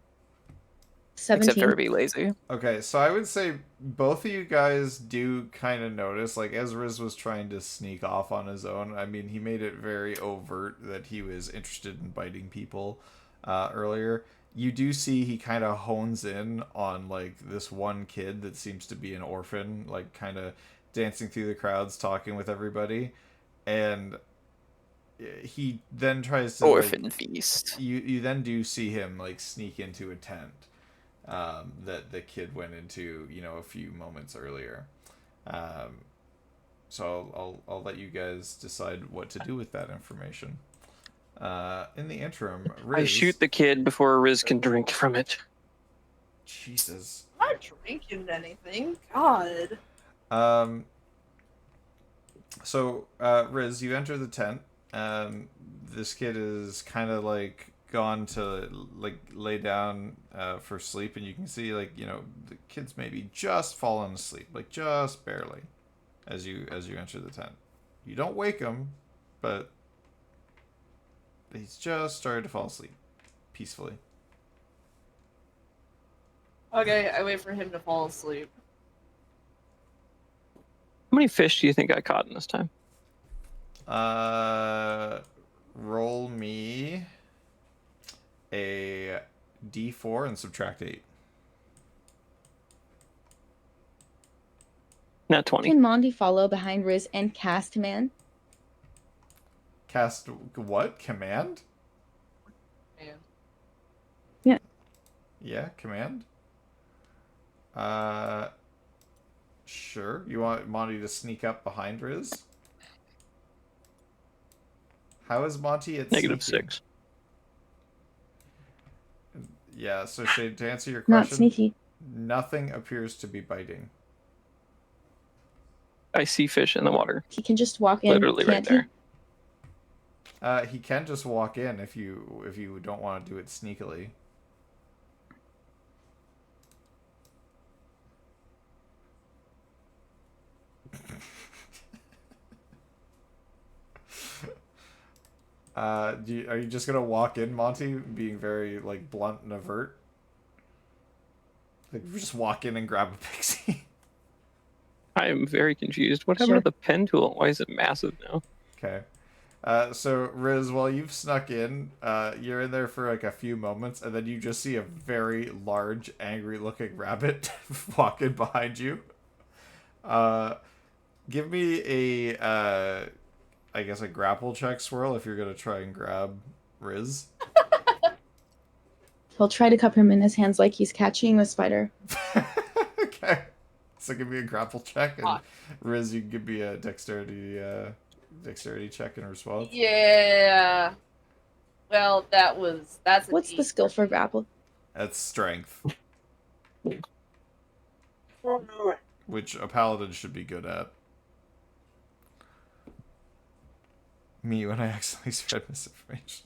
Except 17. for be lazy. Okay, so I would say both of you guys do kind of notice, like, as Riz was trying to sneak off on his own, I mean, he made it very overt that he was interested in biting people earlier. You do see he kind of hones in on, like, this one kid that seems to be an orphan, like, kind of dancing through the crowds, talking with everybody, and he then tries to, Orphan like, feast. you then do see him, like, sneak into a tent that the kid went into, you know, a few moments earlier. So I'll let you guys decide what to do with that information. In the interim, Riz... I shoot the kid before Riz can drink from it. Jesus. I'm not drinking anything. God. So, Riz, you enter the tent. This kid is kind of like gone to like lay down for sleep, and you can see, like, you know, the kid's maybe just fallen asleep, like just barely, as you enter the tent. You don't wake him, but he's just started to fall asleep peacefully. Okay, I wait for him to fall asleep. How many fish do you think I caught in this time? Roll me a d4 and subtract 8. Not 20. Can Monty follow behind Riz and cast command? Cast what? Command? Man. Yeah. Yeah, command. Sure. You want Monty to sneak up behind Riz? How is Monty at Negative sneaking? 6. Yeah, so Shade, to answer your question, Not sneaky. nothing appears to be biting. I see fish in the water. He can just walk in, Literally right can't there. He can just walk in if you don't want to do it sneakily. Are you just gonna walk in, Monty, being very like blunt and avert? Like, just walk in and grab a pixie. I am very confused. What happened Sure. to the pen tool? Why is it massive now? Okay. So Riz, while you've snuck in, you're in there for like a few moments, and then you just see a very large, angry-looking rabbit walk in behind you. Give me a, I guess, a grapple check, Swirl, if you're gonna try and grab Riz. He'll try to cup him in his hands like he's catching a spider. Okay. So give me a grapple check, and Riz, you can give me a dexterity check in response. Yeah. Well, that's a What's the skill for grapple? That's strength, which a paladin should be good at. Me when I accidentally spread misinformation.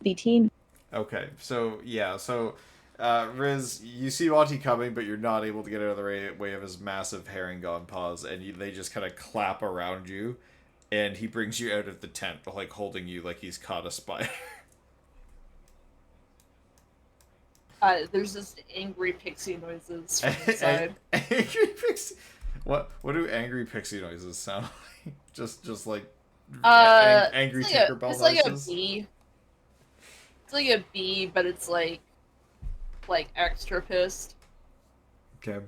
D18. Okay, so yeah, so Riz, you see Monty coming, but you're not able to get out of the way of his massive herringon paws, and they just kind of clap around you, and he brings you out of the tent, like holding you like he's caught a spider. There's just angry pixie noises from inside. Angry pixie. What do angry pixie noises sound like? Just like angry Tinkerbell it's like noises. A bee. It's like a bee, but it's like extra pissed. Okay.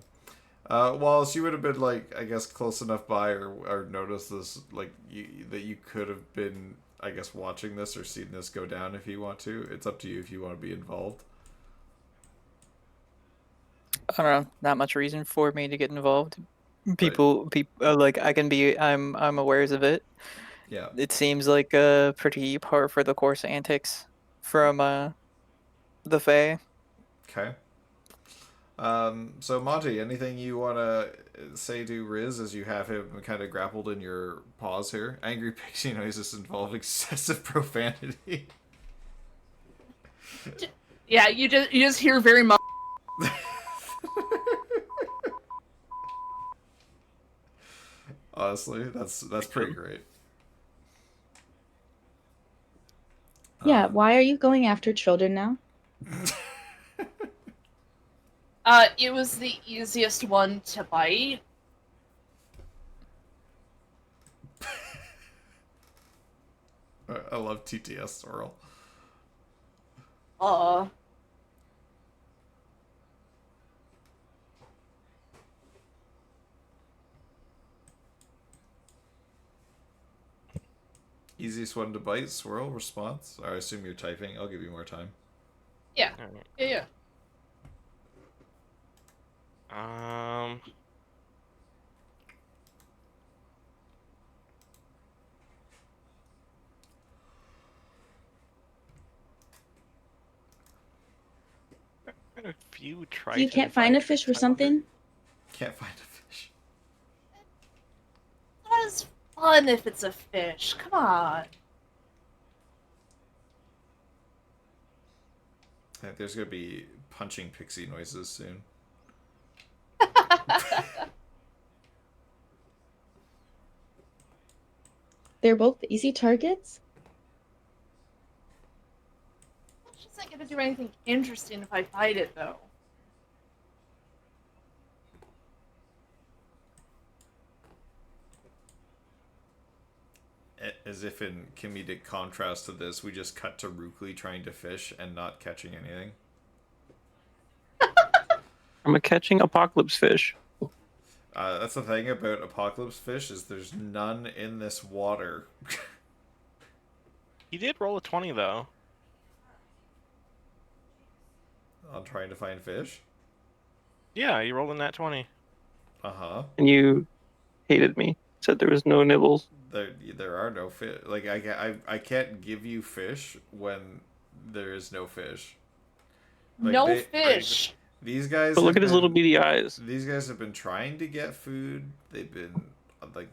Well, she would have been like, I guess, close enough by or noticed this, like that you could have been, I guess, watching this or seen this go down if you want to. It's up to you if you want to be involved. I don't know. Not much reason for me to get involved. People, like I'm aware of it. Yeah. It seems like a pretty par for the course antics from the Fae. Okay. So Monty, anything you want to say to Riz as you have him kind of grappled in your paws here? Angry pixie noises involve excessive profanity. Yeah, you just hear very much. honestly. That's pretty great. Yeah, why are you going after children now? It was the easiest one to bite. I love TTS Sorrel. Easiest one to bite, swirl, response. I assume you're typing. I'll give you more time. Yeah. Yeah. A few You can't find a fish or something? Can't find a fish. Not as fun if it's a fish. Come on. I think there's gonna be punching pixie noises soon. They're both easy targets? It's just not gonna do anything interesting if I fight it, though. As if in comedic contrast to this, we just cut to Rookly trying to fish and not catching anything. I'm catching apocalypse fish. That's the thing about apocalypse fish is there's none in this water. He did roll a 20 though. On trying to find fish? Yeah, you rolled in that 20. Uh-huh. And you hated me. Said there was no nibbles. There are no fish. Like, I can't give you fish when there is no fish. Like, no fish! These guys. But look at his little beady eyes. These guys have been trying to get food. They've been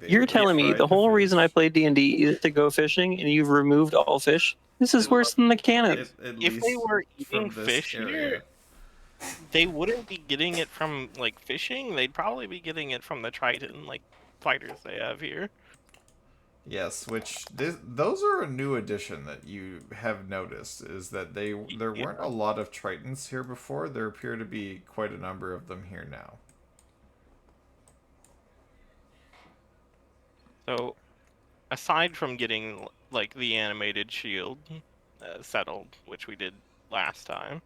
You're telling me the whole reason I play D&D is to go fishing, and you've removed all fish? This is worse than the canon. If they were eating fish here, they wouldn't be getting it from like fishing. They'd probably be getting it from the Triton like fighters they have here. Yes, which those are a new addition that you have noticed, is that there weren't a lot of Tritons here before. There appear to be quite a number of them here now. So, aside from getting like the animated shield settled, which we did last time,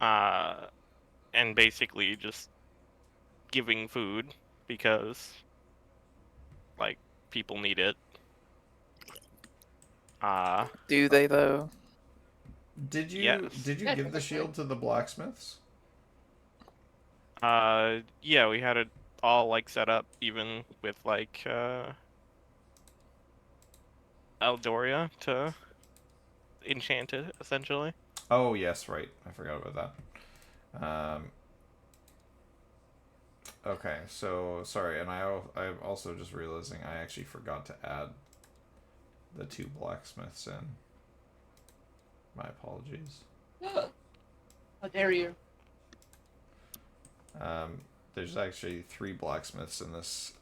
and basically just giving food because like people need it. Do they though? Did you Yes. give the shield to the blacksmiths? Yeah, we had it all like set up, even with like Eldoria to enchant it, essentially. Oh yes, right. I forgot about that. Okay, so sorry, and I'm also just realizing I actually forgot to add the 2 blacksmiths in. My apologies. How dare you? There's actually 3 blacksmiths in this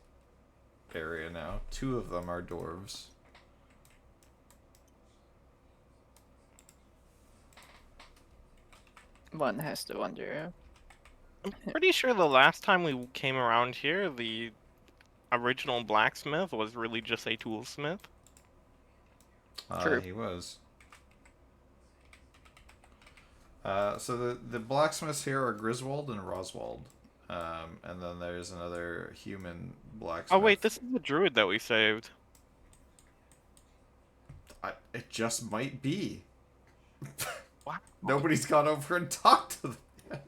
area now. 2 of them are dwarves. One has to wonder. I'm pretty sure the last time we came around here, the original blacksmith was really just a toolsmith. True. He was. So the blacksmiths here are Griswold and Roswald. And then there's another human blacksmith. Oh wait, this is the druid that we saved. It just might be. Wow. Nobody's gone over and talked to them yet.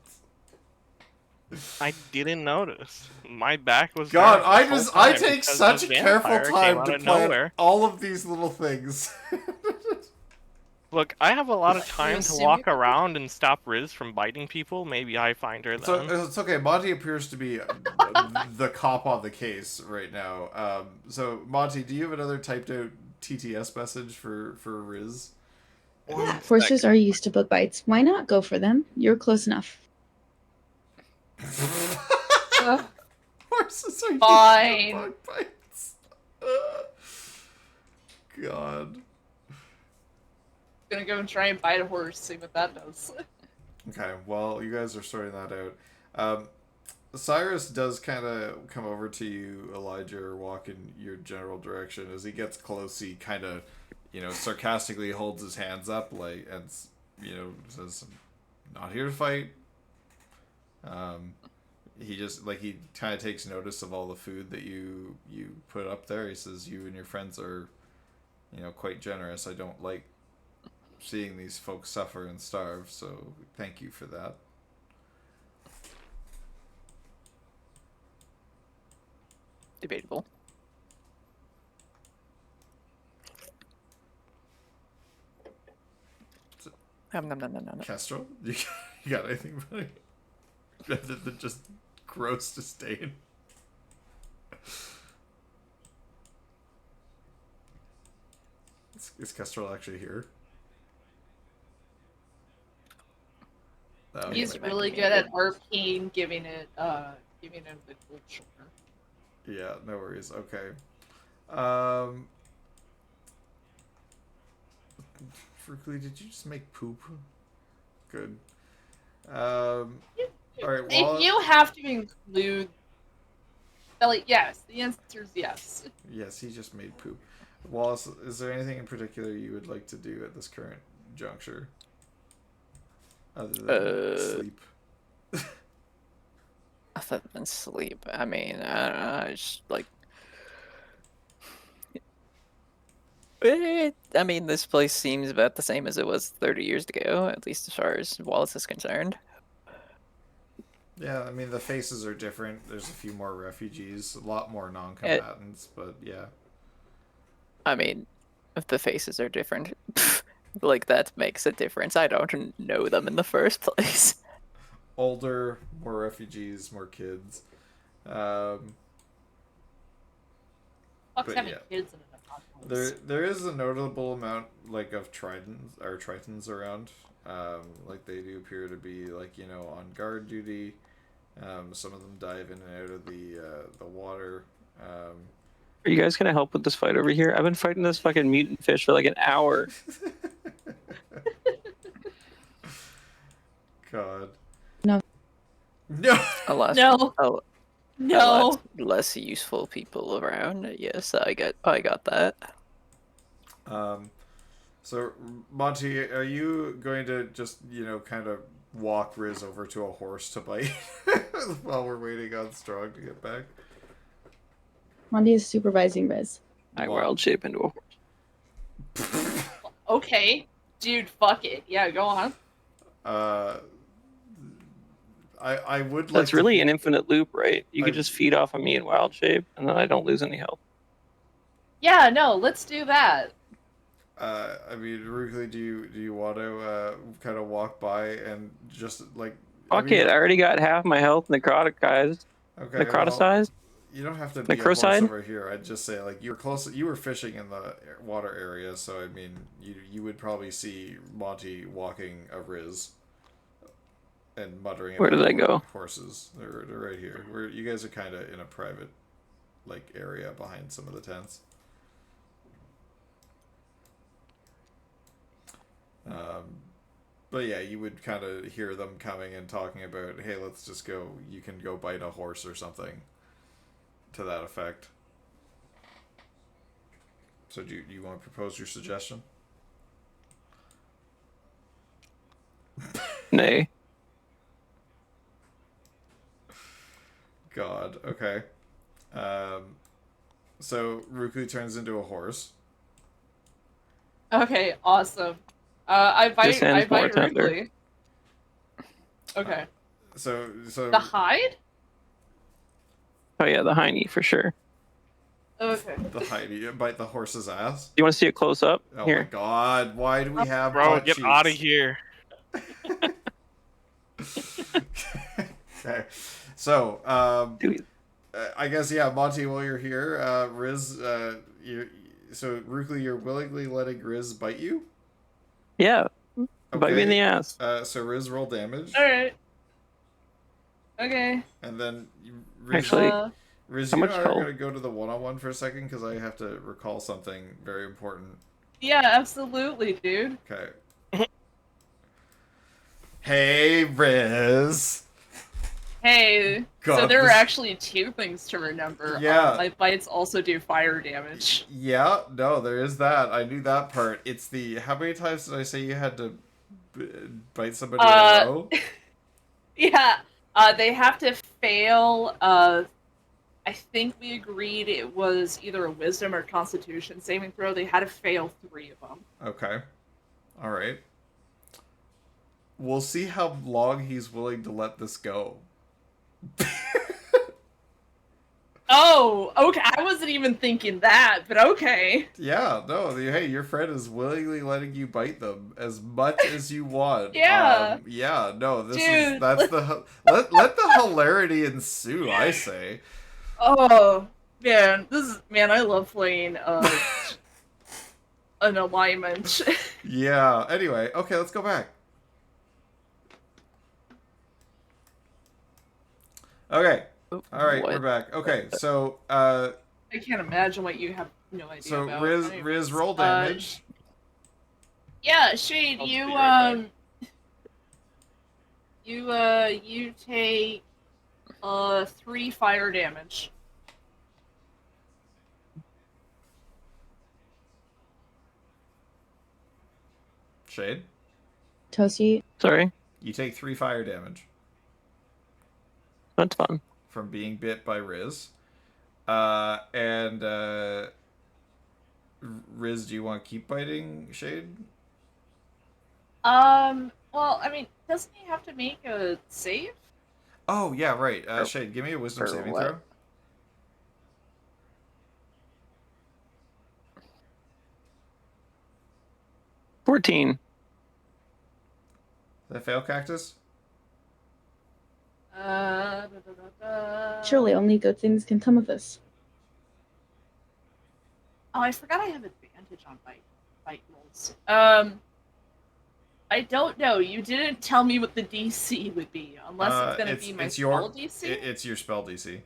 I didn't notice. My back was. God, dark I take such careful time to plan nowhere. all of these little things. Look, I have a lot of time to walk around and stop Riz from biting people. Maybe I find her then. So it's okay. Monty appears to be the cop on the case right now. So Monty, do you have another typed out TTS message for Riz? Horses are used to bug bites. Why not go for them? You're close enough. Horses horses are Fine. used for bug bites. God. Gonna go and try and bite a horse, see what that does. Okay, well, you guys are sorting that out. Cyrus does kind of come over to you, Elijah, or walk in your general direction. As he gets close, he kind of, sarcastically holds his hands up, like, and, says, "I'm not here to fight." He just, like, he kind of takes notice of all the food that you put up there. He says, "You and your friends are, quite generous. I don't like seeing these folks suffer and starve, so thank you for that." Debatable. No. Kestrel, you got anything funny? Rather than just gross disdain. Is Kestrel actually here? He's really good at arcane giving him the cold shoulder. Yeah, no worries. Okay. Fruckley, did you just make poop? Good. All right. If you have to include, yes, the answer is yes. Yes, he just made poop. Wallace, is there anything in particular you would like to do at this current juncture, other than sleep? Other than sleep, I mean, I don't know. It's like, I mean, this place seems about the same as it was 30 years ago, at least as far as Wallace is concerned. Yeah, I mean, the faces are different. There's a few more refugees, a lot more non-combatants, but yeah. I mean, if the faces are different, like, that makes a difference. I don't know them in the first place. Older, more refugees, more kids. Fuck's having kids in an apocalypse. There is a notable amount, like, of Tritons around. Like, they do appear to be, like, on guard duty. Some of them dive in and out of the water. Are you guys gonna help with this fight over here? I've been fighting this fucking mutant fish for like an hour. God. No. No. No. Less useful people around. Yes, I got that. So, Monty, are you going to just, kind of walk Riz over to a horse to bite while we're waiting on Strong to get back? Monty is supervising Riz. I wild shape into a horse. Okay. Dude, fuck it. Yeah, go on. I would like That's really an infinite loop, right? You could just feed off of me in wild shape, and then I don't lose any health. Yeah, no, let's do that. I mean, Rukli, do you want to kind of walk by and just like? Fuck it! I already got half my health necroticized. Okay. Necroticized. Well, you don't have to be a horse over here. I'd just say, like, you're close. You were fishing in the water area, so I mean, you would probably see Monty walking a Riz and muttering. Where did I go? Horses. They're right here. Where you guys are kind of in a private, like, area behind some of the tents. But yeah, you would kind of hear them coming and talking about, hey, let's just go. You can go bite a horse or something. To that effect. So do you want to propose your suggestion? Nay. God. Okay. So Ruku turns into a horse. Okay, awesome. I bite Ruku. Okay. So the hide? Oh yeah, the hiney for sure. Okay. The hide. You bite the horse's ass. You want to see it close up? Oh Here. My God! Why do we have? Bro, get out of here. Okay. So I guess Monty, while you're here, Riz, so Rukli, you're willingly letting Riz bite you? Yeah. Okay. Bite me in the ass. So Riz, roll damage. All right. Okay. And then Actually, Riz, How you much and I are health? going to go to the one-on-one for a second because I have to recall something very important. Yeah, absolutely, dude. Okay. Hey, Riz. Hey, so God, there are this... actually 2 things to remember. Yeah. My bites also do fire damage. Yeah, no, there is that. I knew that part. It's the... How many times did I say you had to bite somebody in a row? Yeah, they have to fail, I think we agreed it was either a wisdom or constitution saving throw. They had to fail 3 of them. Okay. Alright. We'll see how long he's willing to let this go. Oh, okay. I wasn't even thinking that, but okay. Yeah, no, hey, your friend is willingly letting you bite them as much as you want. Yeah. Yeah, no, Dude, that's the let the hilarity ensue, I say. Oh, man, I love playing an alignment. Yeah. Anyway, okay, let's go back. Okay. All right, we're back. Okay, so I can't imagine what you have no idea so about. Riz roll damage. Yeah, Shade, I'll you be right you take 3 fire damage. Shade. Toasty. Sorry, You take 3 fire damage that's fun. from being bit by Riz. And Riz, do you want to keep biting Shade? Well, I mean, doesn't he have to make a save? Oh, yeah, right. Shade, give me a wisdom for saving what? throw. $14. Did I fail, Cactus? Surely only good things can come of this. Oh, I forgot I have advantage on bite rolls. I don't know. You didn't tell me what the DC would be, unless it's gonna be my spell DC. It's your spell DC.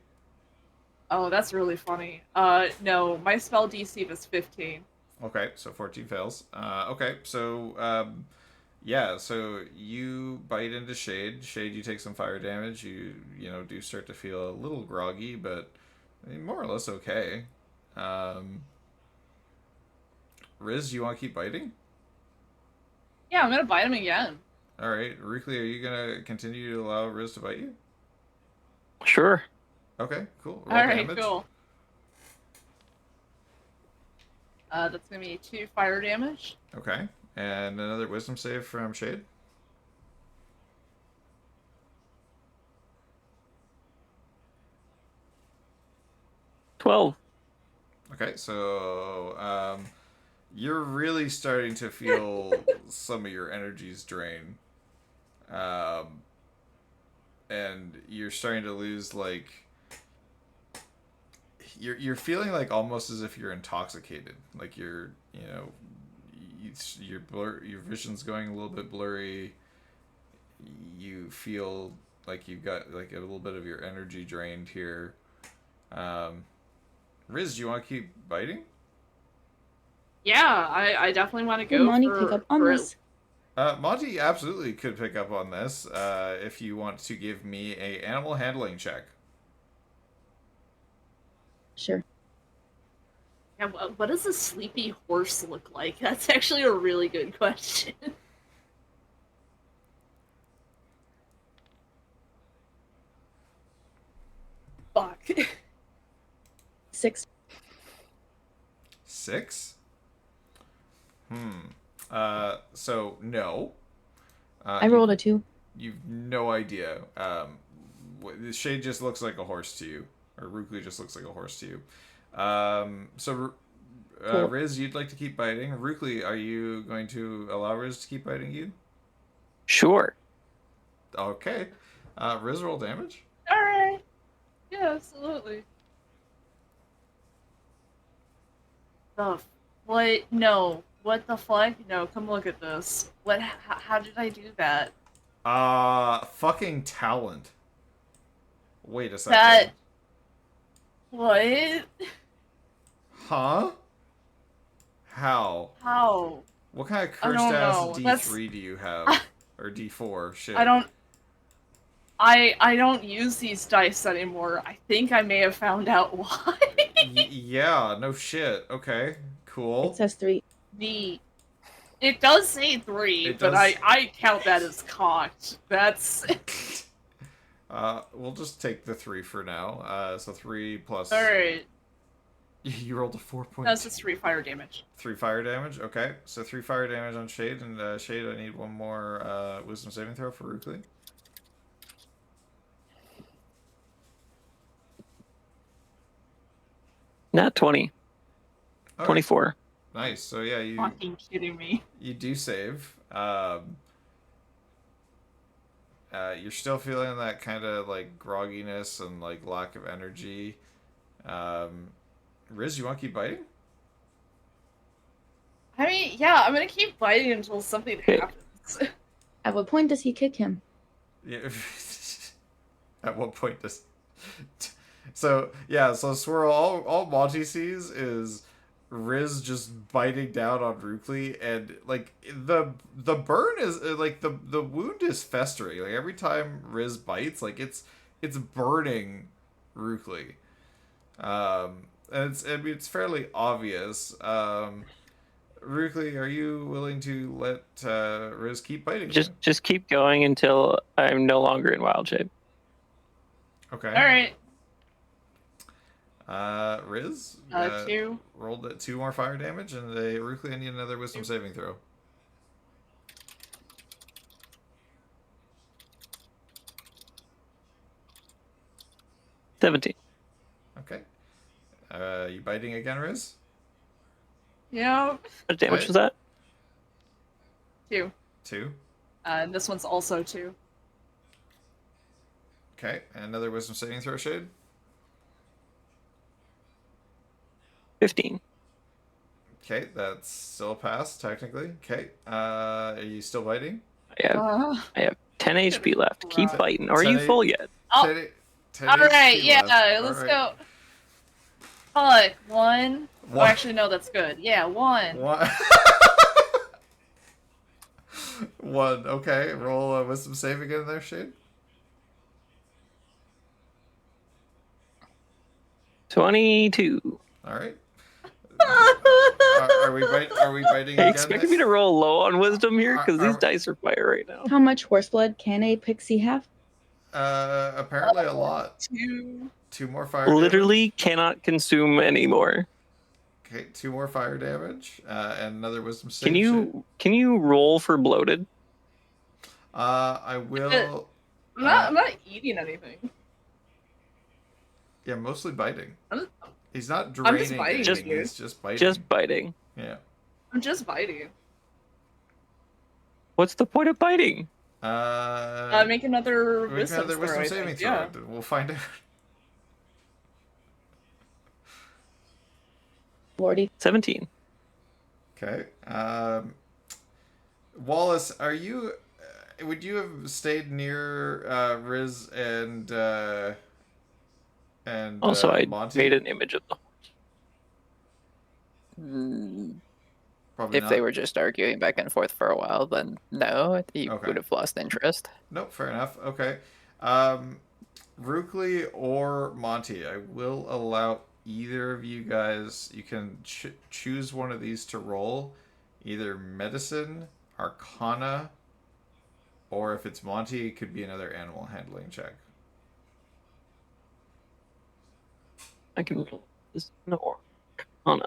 Oh, that's really funny. No, my spell DC was 15. Okay, so 14 fails. Okay, so yeah, so you bite into Shade. Shade, you take some fire damage. You do start to feel a little groggy, but I mean, more or less okay. Riz, you want to keep biting? Yeah, I'm gonna bite him again. All right, Rukli, are you gonna continue to allow Riz to bite you? Sure. Okay, cool. Roll All right, damage. cool. That's gonna be 2 fire damage. Okay, and another wisdom save from Shade. $12. Okay, so you're really starting to feel some of your energies drain, and you're starting to lose you're feeling like almost as if you're intoxicated, like your vision's going a little bit blurry. You feel like you've got like a little bit of your energy drained here. Riz, do you want to keep biting? Yeah, I definitely want to go Will Monty for, pick up on for this? Monty absolutely could pick up on this if you want to give me a animal handling check. Sure. Yeah, what does a sleepy horse look like? That's actually a really good question. Fuck. 6. 6? So no. I rolled a 2. You've no idea. Shade just looks like a horse to you, or Rukli just looks like a horse to you. So Cool. Riz, you'd like to keep biting. Rukli, are you going to allow Riz to keep biting you? Sure. Okay. Riz, roll damage. Alright. Yeah, absolutely. What? No. What the fuck? No, come look at this. What? How did I do that? Fucking talent. Wait a second. What? Huh? How? How? What kind of I cursed don't ass know. D3 do you have? Or D4? Shit. I don't. I don't use these dice anymore. I think I may have found out why. Yeah, no shit. Okay, cool. It says 3. It does say 3, It but does. I count that as cocked. That's We'll just take the 3 for now. So 3 plus. alright. You rolled a 4.2. That's just 3 fire damage. 3 fire damage. Okay, so 3 fire damage on Shade, and Shade, I need one more Wisdom saving throw for Rukli. Not 20. All right. 24. Nice. So yeah, you Fucking kidding me. you do save. You're still feeling that kind of like grogginess and like lack of energy. Riz, you want to keep biting? I mean, yeah, I'm gonna keep biting until something happens. At what point does he kick him? Yeah. At what point does? So yeah, so Swirl. All Monty sees is Riz just biting down on Rukli, and like the burn is like the wound is festering. Like every time Riz bites, like it's burning Rukli. And it's fairly obvious. Rukli, are you willing to let Riz keep biting? Just keep going until I'm no longer in wild shape. Okay. Alright. Riz? 2. Rolled at 2 more fire damage, and Rukli, I need another wisdom saving throw. $17. Okay. You biting again, Riz? Yeah. What damage was that? 2. 2. And this one's also 2. Okay, and another wisdom saving throw, Shade. 15. Okay, that's still a pass, technically. Okay, are you still biting? I have 10 HP left. Keep biting. Or are 10 you full yet? Oh. 10 Alright, HP yeah, left. let's Alright. go. Fuck, 1. Oh, One. actually, no, that's good. Yeah, 1. 1. 1. Okay, roll a wisdom save again there, Shade. 22. Alright. Are we biting Hey, again? expecting me to roll low on wisdom here? Because Are- these dice are fire right now. How much horse blood can a pixie have? Apparently a lot. 2. 2 more fire Literally cannot consume anymore. damage. Okay, 2 more fire damage. And another wisdom save. Can you roll for bloated? I will. I'm not eating anything. Yeah, mostly biting. He's not I'm draining just biting, anything, dude. he's just biting. Just biting. Yeah. I'm just biting. What's the point of biting? Make another Make wisdom another wisdom throw, I saving think. throw. Yeah. We'll find out. Lordy. 17. Okay. Wallace, are you? Would you have stayed near Riz and Also, I Monty? made an image of the Probably If not. they were just arguing back and forth for a while, then no, he Okay. would have lost interest. Nope, fair enough. Okay. Rukli or Monty, I will allow either of you guys, you can choose one of these to roll. Either Medicine, Arcana, or if it's Monty, it could be another animal handling check. I can roll this. No. Oh, no.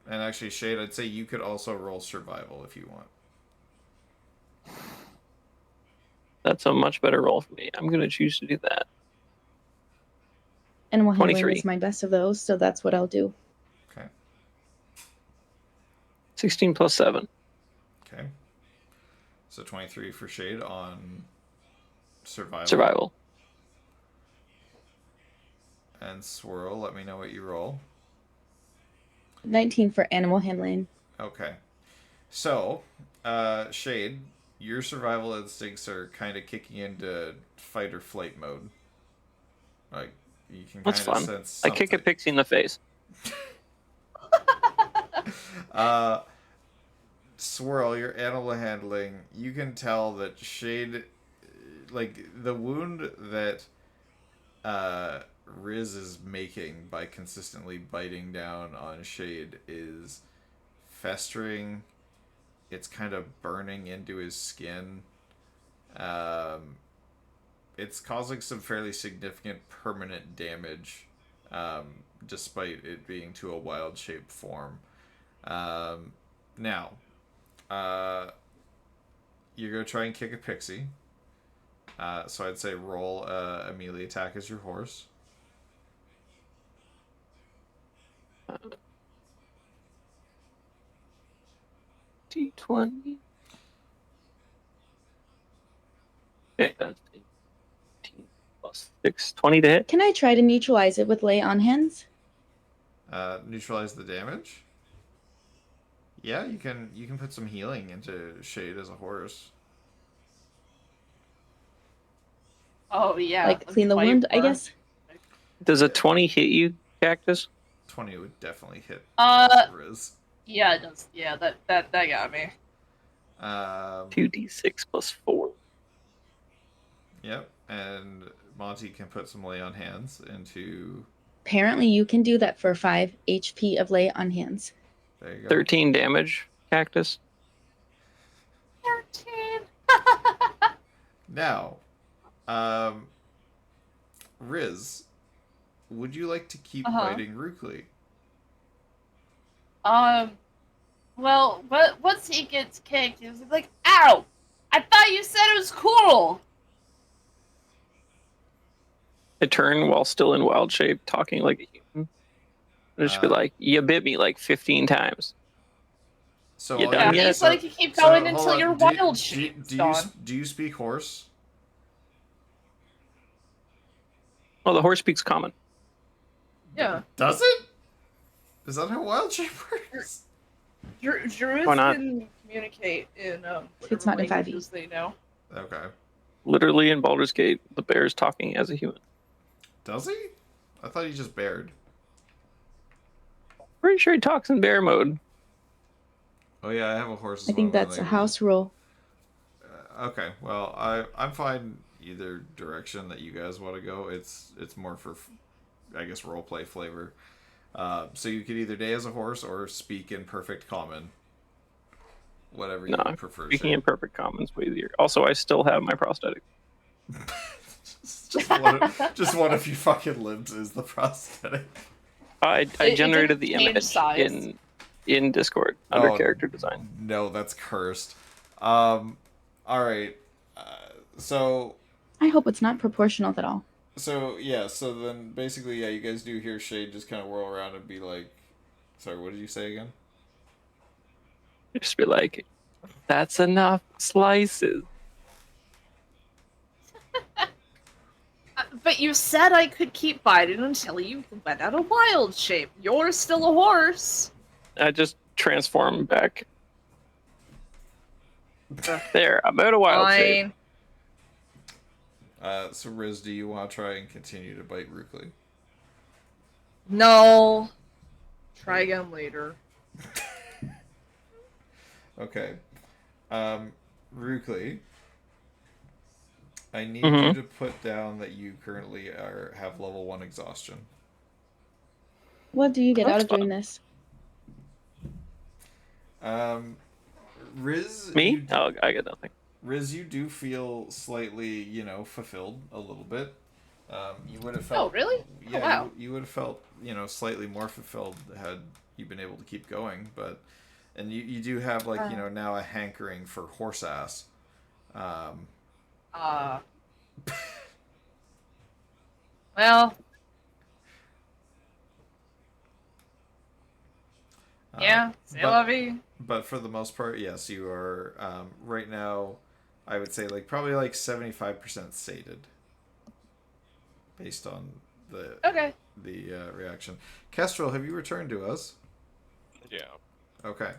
And actually, Shade, I'd say you could also roll Survival if you want. That's a much better roll for me. I'm going to choose to do that. Animal handling 23. is my best of those, so that's what I'll do. Okay. 16 plus 7. Okay. So 23 for Shade on Survival. Survival. And Swirl, let me know what you roll. 19 for animal handling. Okay. So, Shade, your survival instincts are kind of kicking into fight or flight mode. Like, You can That's kind of fun. sense I something. kick a pixie in the face. Swirl, your animal handling, you can tell that Shade, like, the wound that Riz is making by consistently biting down on Shade is festering. It's kind of burning into his skin. It's causing some fairly significant permanent damage, despite it being to a wild shape form. Now, you're going to try and kick a pixie. So I'd say roll a melee attack as your horse. D20. Okay, that's 18 plus 6, 20 to hit. Can I try to neutralize it with lay on hands? Neutralize the damage. Yeah, you can put some healing into Shade as a horse. Oh yeah. Like clean the Fight wound, I war. guess. Does a 20 hit you, Cactus? 20 would definitely hit Riz. Yeah, it does. Yeah, that got me. 2d6 plus 4. Yep, and Monty can put some lay on hands into. Apparently, you can do that for 5 HP of lay on hands. There you go. 13 damage, Cactus. 13. Now, Riz, would you like to keep biting Rukli? Well, once he gets kicked, he's like, "Ow! I thought you said it was cool." I turn while still in wild shape, talking like a human. I just be like, "You bit me like 15 times." So You done yet? He's like, you keep going hold until on. your wild shape is gone. Do you speak horse? Well, the horse speaks common. Yeah. Does it? Is that how wild shape works? Druids Why not? can communicate in It's not in 5e. languages they know. Okay. Literally in Baldur's Gate, the bear is talking as a human. Does he? I thought he just bared. Pretty sure he talks in bear mode. Oh yeah, I have a horse. I think that's a house rule. Okay, well, I'm fine either direction that you guys want to go. It's more for, I guess, roleplay flavor. So you could either day as a horse or speak in perfect common. Whatever you prefer. Speaking in perfect common's way easier. Also, I still have my prosthetic. just one of you fucking limbs is the prosthetic. I generated the image in Discord under character design. No, that's cursed. All right. So. I hope it's not proportional at all. So yeah. So then basically, yeah, you guys do hear Shade just kind of whirl around and be like, "Sorry, what did you say again?" Just be like, "That's enough slices." But you said I could keep biting until you went out of wild shape. You're still a horse. I just transform back. There, I'm out of wild shape. So Riz, do you want to try and continue to bite Rukli? No. Try again later. Okay. Rukli, I need you to put down that you currently have level 1 exhaustion. What do you get out of doing this? Riz... Me? I get nothing. Riz, you do feel slightly, fulfilled a little bit. You would have felt... Oh, really? Yeah, oh, wow. you would have felt, slightly more fulfilled had you been able to keep going, but... And you do have, now a hankering for horse ass. Well... yeah, c'est la vie. But for the most part, yes, you are, right now, I would say, probably 75% sated. Based on the reaction. Kestrel, have you returned to us? Yeah. Okay.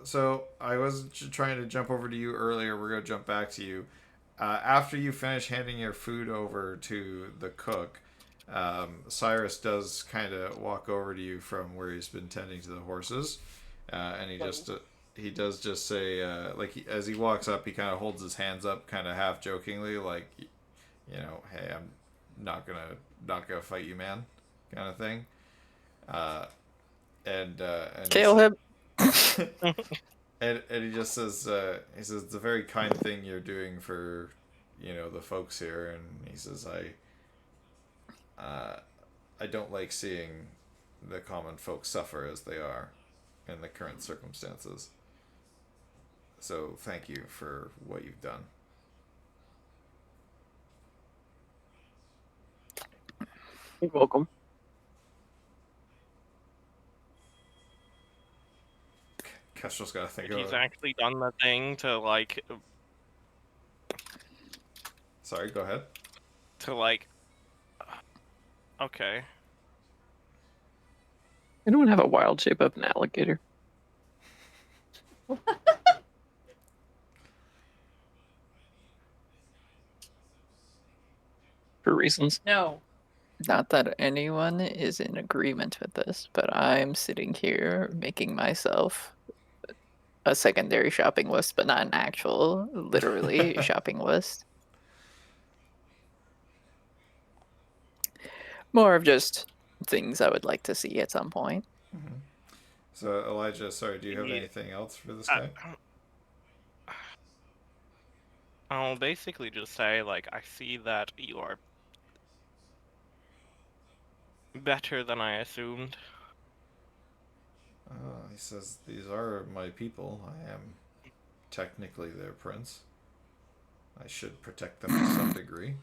So I was trying to jump over to you earlier. We're going to jump back to you. After you finish handing your food over to the cook, Cyrus does kind of walk over to you from where he's been tending to the horses, and he does just say, as he walks up, he kind of holds his hands up, kind of half jokingly, like, hey, I'm not gonna fight you, man, kind of thing. And Kill him. and he just says, it's a very kind thing you're doing for, the folks here, and he says, I don't like seeing the common folk suffer as they are in the current circumstances. So thank you for what you've done. You're welcome. Kestrel's got to think He's of it. actually done the thing to, like... Sorry, go ahead. To, like... Okay. Anyone have a wild shape of an alligator? For reasons. No. Not that anyone is in agreement with this, but I'm sitting here making myself a secondary shopping list, but not an actual, literally shopping list. More of just things I would like to see at some point. Mm-hmm. So, Elijah, sorry, do you have anything else for this guy? I'll basically just say, like, I see that you are better than I assumed. He says, these are my people. I am technically their prince. I should protect them to some degree.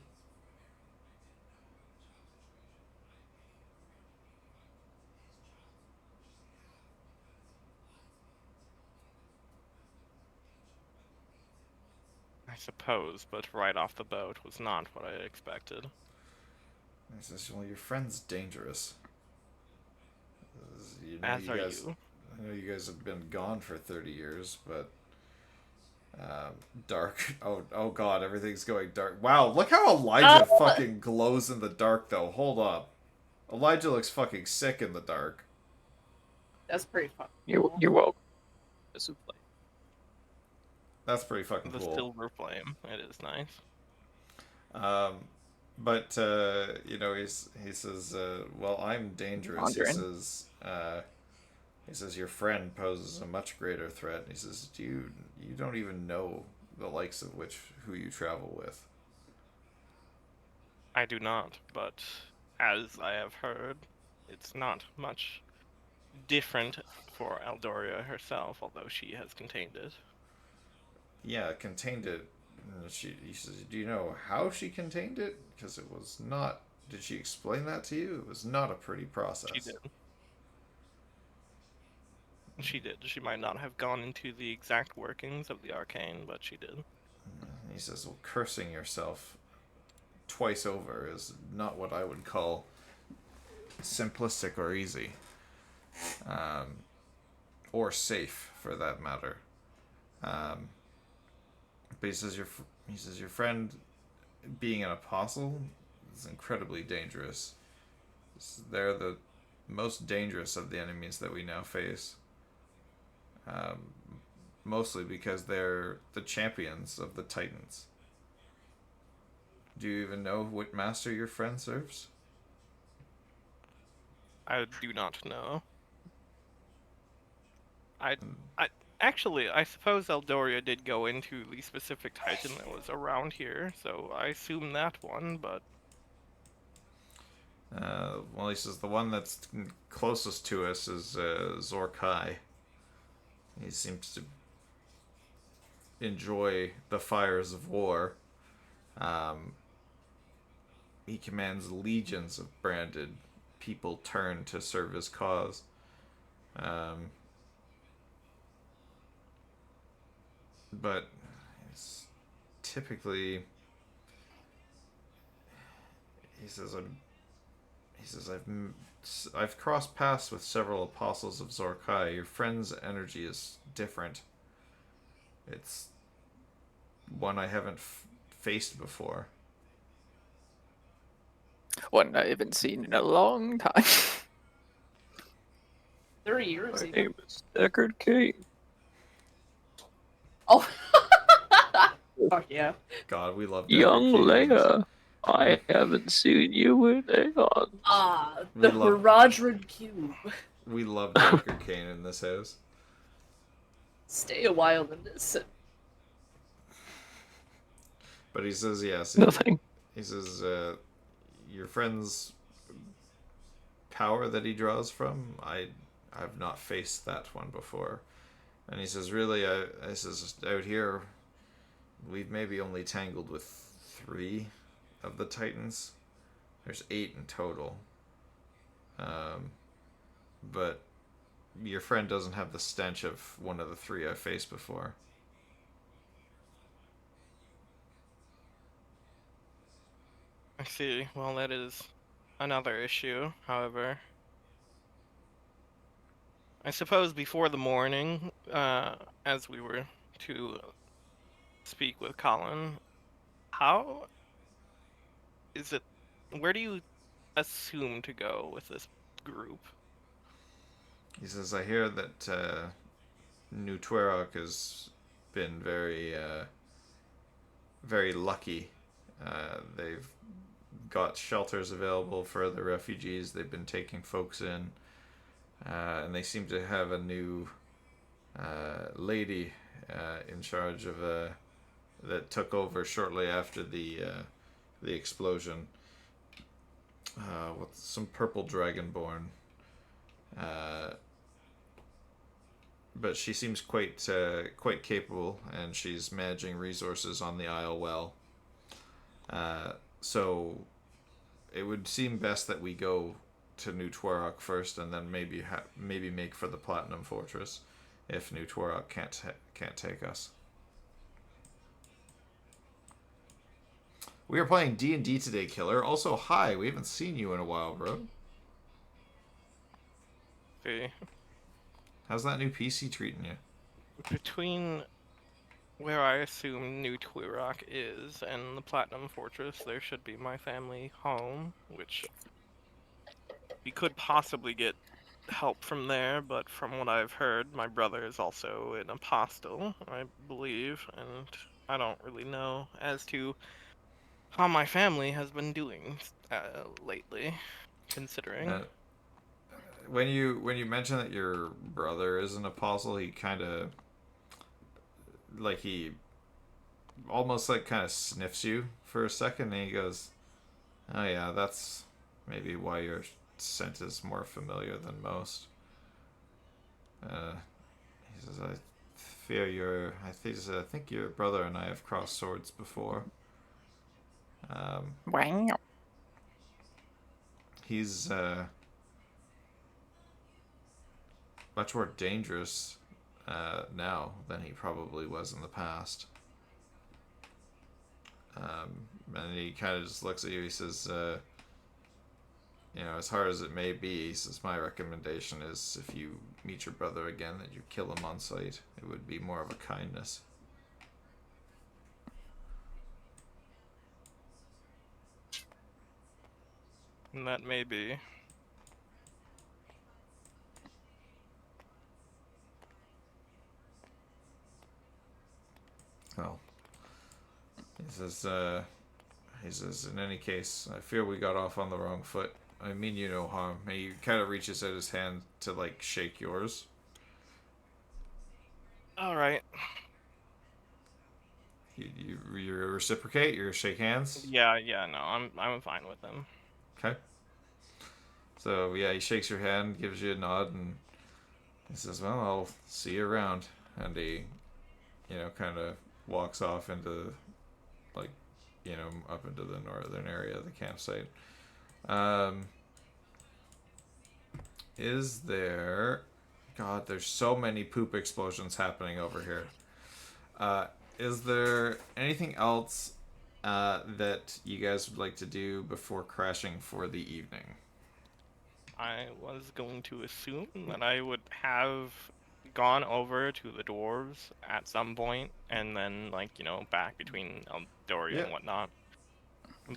I suppose, but right off the boat was not what I expected. He says, well, your friend's dangerous. As are you. I know you guys have been gone for 30 years, but... dark. Oh god, everything's going dark. Wow, look how Elijah fucking glows in the dark, though. Hold up. Elijah looks fucking sick in the dark. That's pretty fun. You're welcome. That's pretty fucking cool. The silver flame. It is nice. But he says, well, I'm dangerous. He says your friend poses a much greater threat. He says, you don't even know the likes of who you travel with. I do not, but as I have heard, it's not much different for Eldoria herself, although she has contained it. Yeah, contained it. He says, do you know how she contained it? Because it was not... Did she explain that to you? It was not a pretty process. She did. She did. She might not have gone into the exact workings of the arcane, but she did. He says, well, cursing yourself twice over is not what I would call simplistic or easy. Or safe, for that matter. But he says your friend being an apostle is incredibly dangerous. They're the most dangerous of the enemies that we now face. Mostly because they're the champions of the Titans. Do you even know what master your friend serves? I do not know. Actually, I suppose Eldoria did go into the specific Titan that was around here, so I assume that one, but... Well, he says the one that's closest to us is Zorkai. He seems to enjoy the fires of war. He commands legions of branded people turned to serve his cause. But it's typically, he says I've crossed paths with several apostles of Zorkai. Your friend's energy is different. It's one I haven't faced before. One I haven't seen in a long time. 30 years My even. name is Deckard Kane. Oh. Fuck yeah. God, we love Young Deckard Kane memes. Leia, I haven't seen you in aeons. Ah, We the love- Harajran Cube. We love Deckard Kane in this house. Stay a while in this. But he says yes. Nothing. He says your friend's power that he draws from, I've not faced that one before. And he says, really, I says, out here, we've maybe only tangled with 3 of the Titans. There's 8 in total. But your friend doesn't have the stench of one of the 3 I faced before. I see. Well, that is another issue, however. I suppose before the morning, as we were to speak with Colin, how is it, where do you assume to go with this group? He says, I hear that New Twerok has been very, very lucky. They've got shelters available for the refugees. They've been taking folks in. And they seem to have a new lady in charge of that took over shortly after the explosion. With some purple dragonborn. But she seems quite capable, and she's managing resources on the Isle well. So it would seem best that we go to New Twerok first, and then maybe make for the Platinum Fortress, if New Twerok can't take us. We are playing D&D today, Killer. Also, hi, we haven't seen you in a while, bro. See, How's that new PC treating you? between where I assume New Twerok is and the Platinum Fortress, there should be my family home, which we could possibly get help from there, but from what I've heard, my brother is also an apostle, I believe, and I don't really know as to how my family has been doing lately, considering. When you mention that your brother is an apostle, he kind of he almost kind of sniffs you for a second, and he goes, "Oh yeah, that's maybe why your scent is more familiar than most." He says, I think your brother and I have crossed swords before. Wow. He's much more dangerous now than he probably was in the past. And he kind of just looks at you. He says, as hard as it may be, he says, my recommendation is if you meet your brother again, that you kill him on sight. It would be more of a kindness. And that may be. Well, he says, in any case, I fear we got off on the wrong foot. I mean you no harm. And he kind of reaches out his hand to, shake yours. Alright. You reciprocate? You shake hands? Yeah, no, I'm fine with them. Okay. So, yeah, he shakes your hand, gives you a nod, and he says, well, I'll see you around. And he, kind of walks off into, up into the northern area of the campsite. Is there... God, there's so many poop explosions happening over here. Is there anything else that you guys would like to do before crashing for the evening? I was going to assume that I would have gone over to the dwarves at some point, and then, back between Eldoria and whatnot.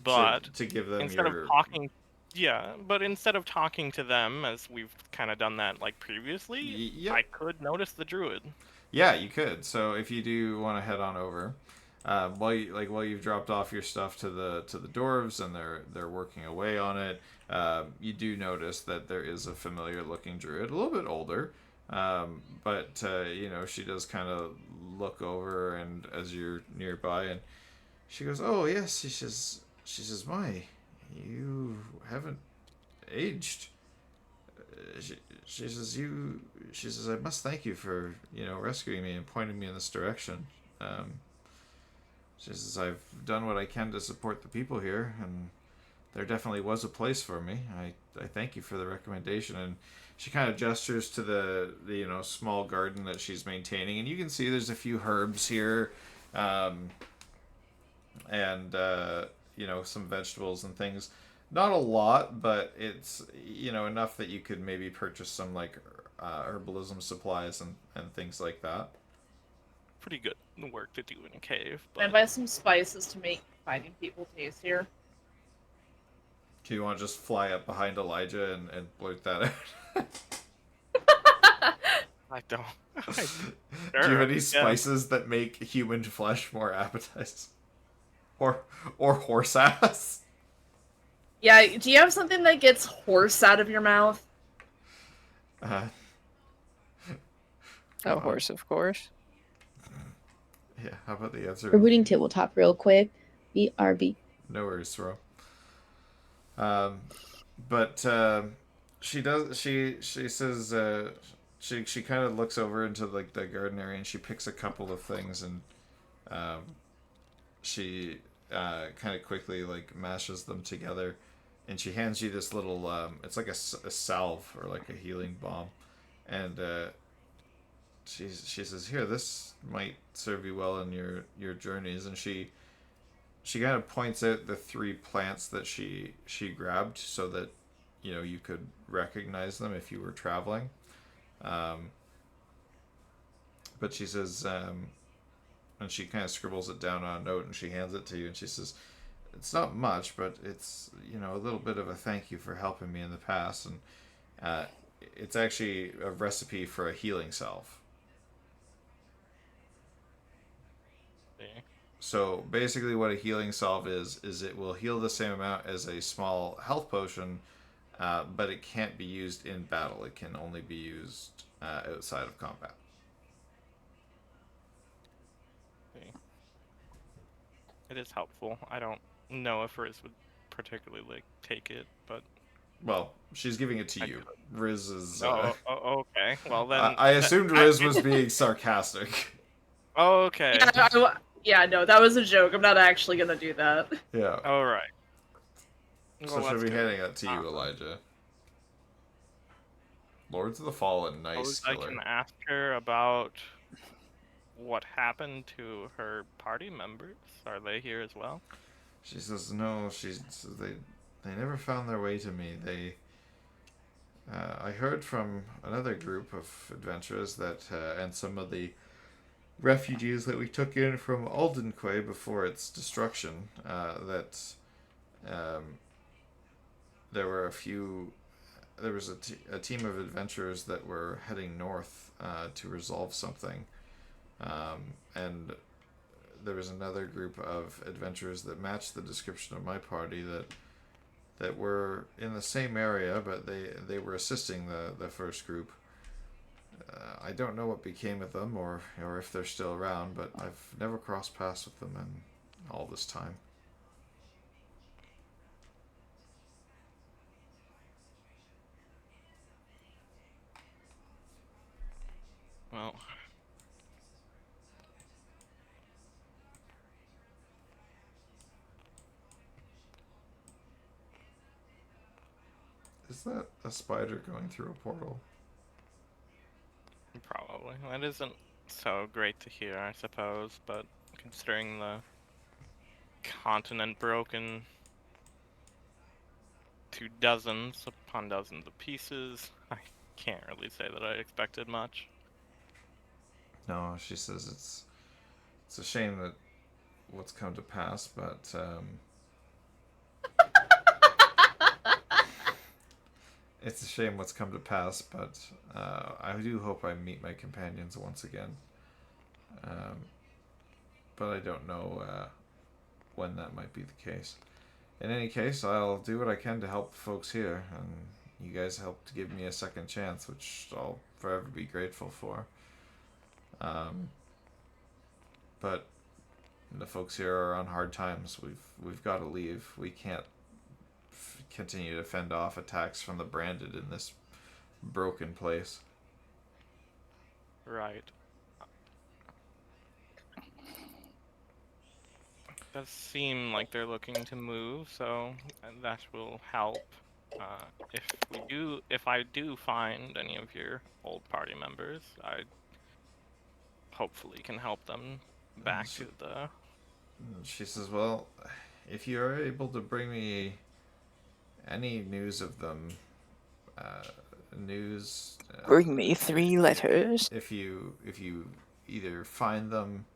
But to give them instead of your talking, yeah, but instead of talking to them as we've kind of done that like previously, yep. I could notice the druid. Yeah, you could. So if you do want to head on over, while you've dropped off your stuff to the dwarves and they're working away on it, you do notice that there is a familiar looking druid, a little bit older, but she does kind of look over and as you're nearby, and she goes, "Oh yes," she says, "My, you haven't aged." She says you. She says I must thank you for rescuing me and pointing me in this direction. Um, she says I've done what I can to support the people here, and there definitely was a place for me. I thank you for the recommendation. And she kind of gestures to the small garden that she's maintaining, and you can see there's a few herbs here, and some vegetables and things. Not a lot, but it's enough that you could maybe purchase some like herbalism supplies and things like that. Pretty good work to do in a cave, Can I but buy some spices to make fighting people tastier? Do you want to just fly up behind Elijah and blurt that out? I don't. Do you Sure, have any yeah. spices that make human flesh more appetizing? Or horse ass? Yeah, do you have something that gets horse out of your mouth? Uh, A horse, of course. yeah, how about the answer? Rebooting tabletop real quick. BRB. No worries, bro. But she does. She says she kind of looks over into like the garden area and she picks a couple of things and she kind of quickly like mashes them together, and she hands you this little. It's like a salve or like a healing balm, and she says, "Here, this might serve you well in your journeys." And she kind of points out the 3 plants that she grabbed so that you could recognize them if you were traveling. But she says, and she kind of scribbles it down on a note and she hands it to you and she says, "It's not much, but it's a little bit of a thank you for helping me in the past." And it's actually a recipe for a healing salve. Yeah. So basically what a healing salve is it will heal the same amount as a small health potion, but it can't be used in battle. It can only be used outside of combat. Okay. It is helpful. I don't know if Riz would particularly like take it, but Well, she's giving it to I you. could. Riz is... Okay. Well then, I assumed Riz was being sarcastic. Okay. Yeah, no, that was a joke. I'm not actually gonna do that. Yeah. All right. So Well, she'll that's be good. handing that to you, Elijah. Lords of the Fallen, nice Suppose I killer. can ask her about what happened to her party members. Are they here as well? She says no. They never found their way to me. I heard from another group of adventurers that and some of the refugees that we took in from Aldenquay before its destruction, that there were there was a team of adventurers that were heading north to resolve something, and there was another group of adventurers that matched the description of my party that were in the same area, but they were assisting the first group. I don't know what became of them or if they're still around, but I've never crossed paths with them in all this time. Well, Is that a spider going through a portal? probably. That isn't so great to hear, I suppose, but considering the continent broken to dozens upon dozens of pieces, I can't really say that I expected much. No, she says it's a shame that what's come to pass, but it's a shame what's come to pass, but I do hope I meet my companions once again. But I don't know when that might be the case. In any case, I'll do what I can to help the folks here, and you guys helped to give me a second chance, which I'll forever be grateful for. But the folks here are on hard times. We've got to leave. We can't continue to fend off attacks from the branded in this broken place. Right. Does seem like they're looking to move, so that will help. If I do find any of your old party members, I hopefully can help them back to the. She says, "Well, if you are able to bring me any news of them, news. Bring me 3 letters. If you either find them,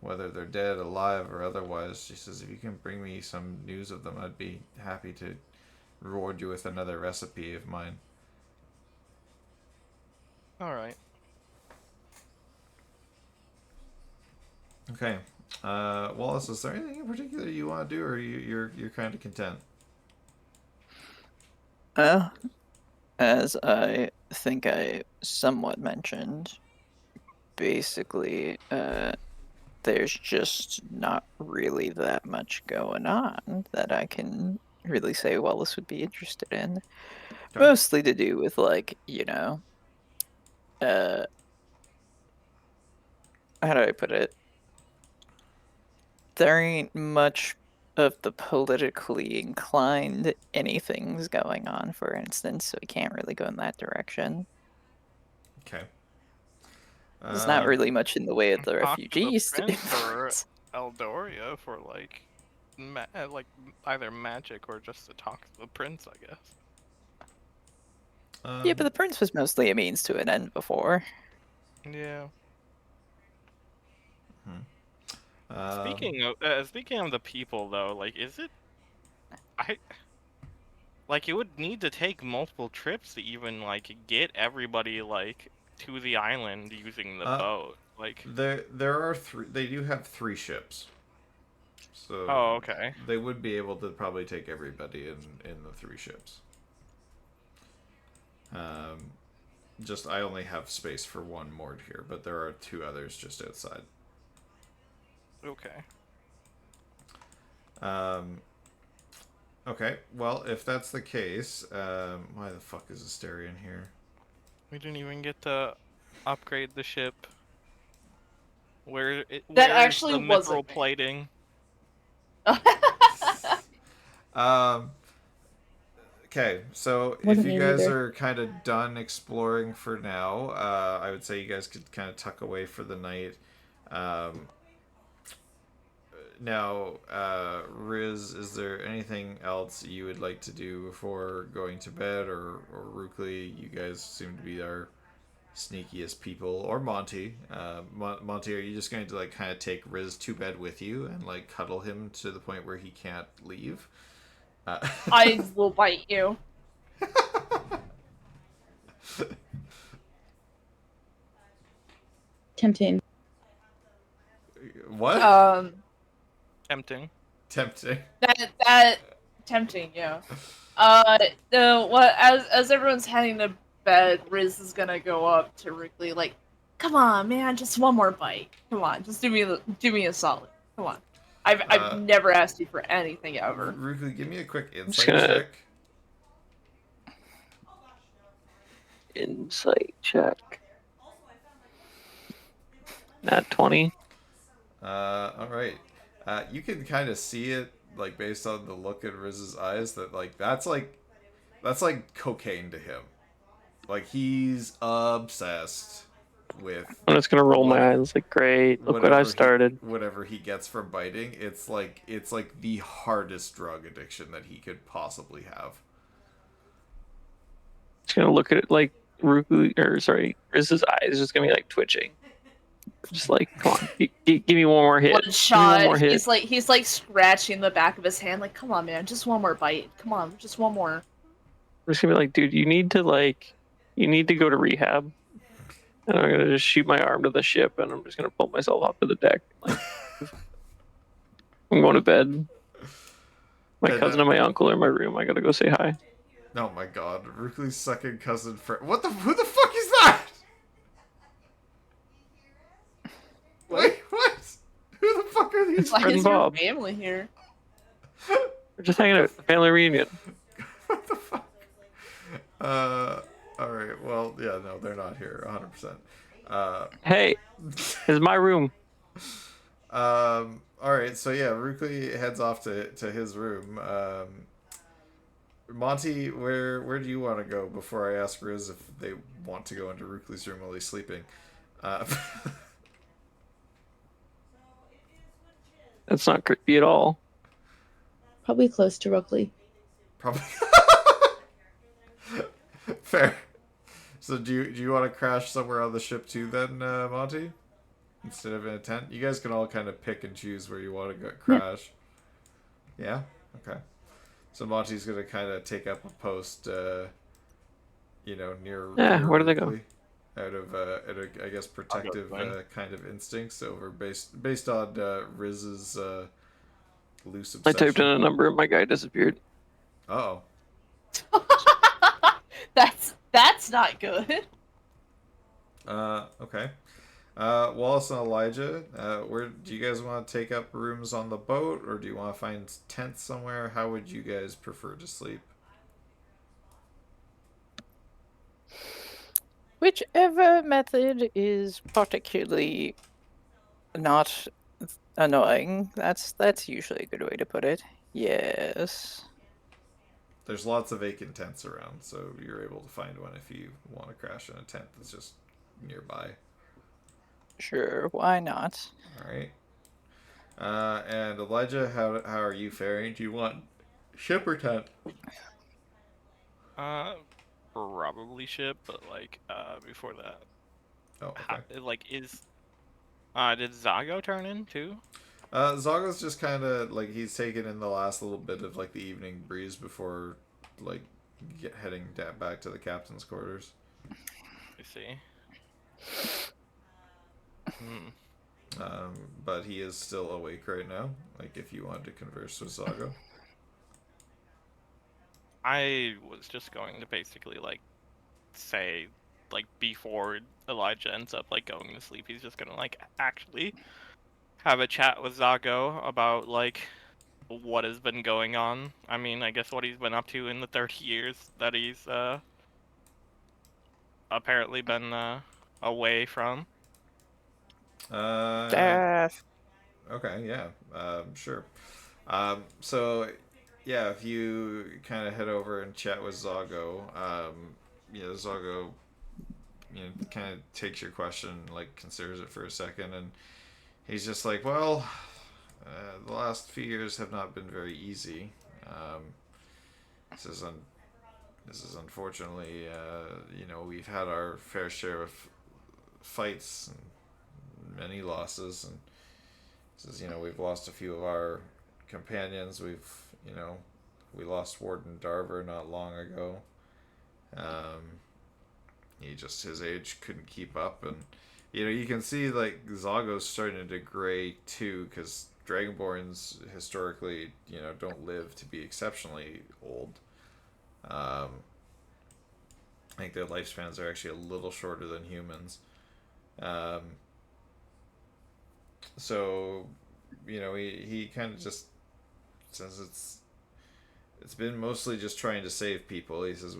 whether they're dead, alive, or otherwise," she says, "if you can bring me some news of them, I'd be happy to reward you with another recipe of mine." All right. Okay. Wallace, is there anything in particular you want to do, or you're kind of content? As I think I somewhat mentioned, basically, there's just not really that much going on that I can really say Wallace would be interested in. Okay. Mostly to do with, like, you know, how do I put it? There ain't much of the politically inclined anything's going on, for instance, so we can't really go in that direction. Okay. There's not really much in the way of the Talk to refugees the to prince or influence. Eldoria for like either magic or just to talk to the prince, I guess. Yeah, but the prince was mostly a means to an end before. Yeah. Speaking Speaking of the people though, like, is it? Like, it would need to take multiple trips to even like get everybody like to the island using the boat. Like, there are 3. They do have 3 ships, so oh, okay. they would be able to probably take everybody in the 3 ships. Just I only have space for 1 moored here, but there are 2 others just outside. Okay. Okay, well, if that's the case, why the fuck is Asterion here? We didn't even get to upgrade the ship. Where's actually the wasn't mithril plating? Okay, so Wasn't if you me guys either. are kind of done exploring for now, I would say you guys could kind of tuck away for the night. Now, Riz, is there anything else you would like to do before going to bed, or Rukli? You guys seem to be our sneakiest people, or Monty. Monty, are you just going to like kind of take Riz to bed with you and like cuddle him to the point where he can't leave? I will bite you. Tempting. What? Tempting. Tempting. That tempting, yeah. As everyone's heading to bed, Riz is gonna go up to Rickley like, "Come on, man, just one more bite. Come on, just do me a solid. Come on. I've never asked you for anything ever." Rukli, give me a quick just insight gonna- check. Insight check. Not 20. All right. You can kind of see it, like based on the look in Riz's eyes, that like that's like cocaine to him. Like he's obsessed with. I'm just gonna roll my eyes like, great, look what I've started. Whatever he gets from biting, it's like the hardest drug addiction that he could possibly have. Just gonna look at it like Riz's eyes just gonna be like twitching. Just like, come on, give me one more hit. One Give me shot. one more hit. He's like scratching the back of his hand, like, "Come on, man, just one more bite. Come on, just one more." I'm just gonna be like, dude, you need to go to rehab. And I'm gonna just shoot my arm to the ship, and I'm just gonna pull myself up to the deck. Like, I'm going to bed. My And, cousin and my uncle are in my room. I gotta go say hi. oh my god, Rukli's second cousin friend. What the? Who the fuck is that? What? Wait, what? Who the fuck are these? Why Fred is and your Bob. family here? We're just hanging out. Family reunion. What the fuck? Alright, well, yeah, no, they're not here, 100%. Hey, this is my room. Alright, so yeah, Rukli heads off to his room. Monty, where do you want to go before I ask Riz if they want to go into Rukli's room while he's sleeping? That's not creepy at all. Probably close to Rookley. Probably. Fair. So do you want to crash somewhere on the ship too then, Monty? Instead of in a tent? You guys can all kind of pick and choose where you want to go crash. Yeah? Okay. So Monty's going to kind of take up a post, near Yeah, near where do they go? Rukli, out of, I guess, protective kind of instincts over based on Riz's loose I obsession. typed in a number and my guy disappeared. Uh-oh. That's not good. Okay. Wallace and Elijah, where do you guys want to take up rooms on the boat, or do you want to find tents somewhere? How would you guys prefer to sleep? Whichever method is particularly not annoying. That's usually a good way to put it. Yes. There's lots of vacant tents around, so you're able to find one if you want to crash in a tent that's just nearby. Sure, why not? All right. And Elijah, how are you faring? Do you want ship or tent? Probably ship, but before that, Oh, okay. did Zago turn in too? Zaga's just kind of like he's taken in the last little bit of like the evening breeze before heading back to the captain's quarters. I see. But he is still awake right now. Like if you wanted to converse with Zago. I was just going to basically say before Elijah ends up going to sleep, he's just gonna actually have a chat with Zago about what has been going on. I mean, I guess what he's been up to in the 30 years that he's apparently been away from. Death. Okay, yeah, sure. So, yeah, if you kind of head over and chat with Zago, Zago, kind of takes your question, considers it for a second, and he's just like, well, the last few years have not been very easy. This is unfortunately, we've had our fair share of fights and many losses, and says, we've lost a few of our companions. We lost Warden Darver not long ago. His age couldn't keep up, and you can see Zago's starting to gray too, because Dragonborns historically don't live to be exceptionally old. I think their lifespans are actually a little shorter than humans. So, he kind of just says it's been mostly just trying to save people. He says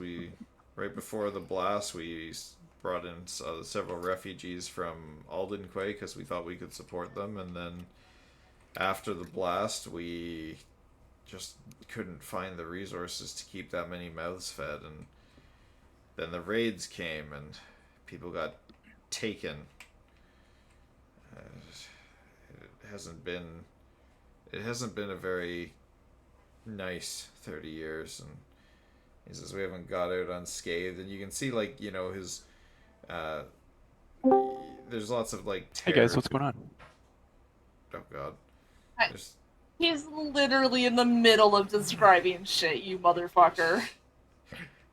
right before the blast, we brought in several refugees from Aldenquay because we thought we could support them, and then after the blast, we just couldn't find the resources to keep that many mouths fed, and then the raids came and people got taken. It hasn't been a very nice 30 years, and he says we haven't got out unscathed, and you can see his there's lots of terror. Hey guys, what's going on? Oh god. He's literally in the middle of describing shit, you motherfucker.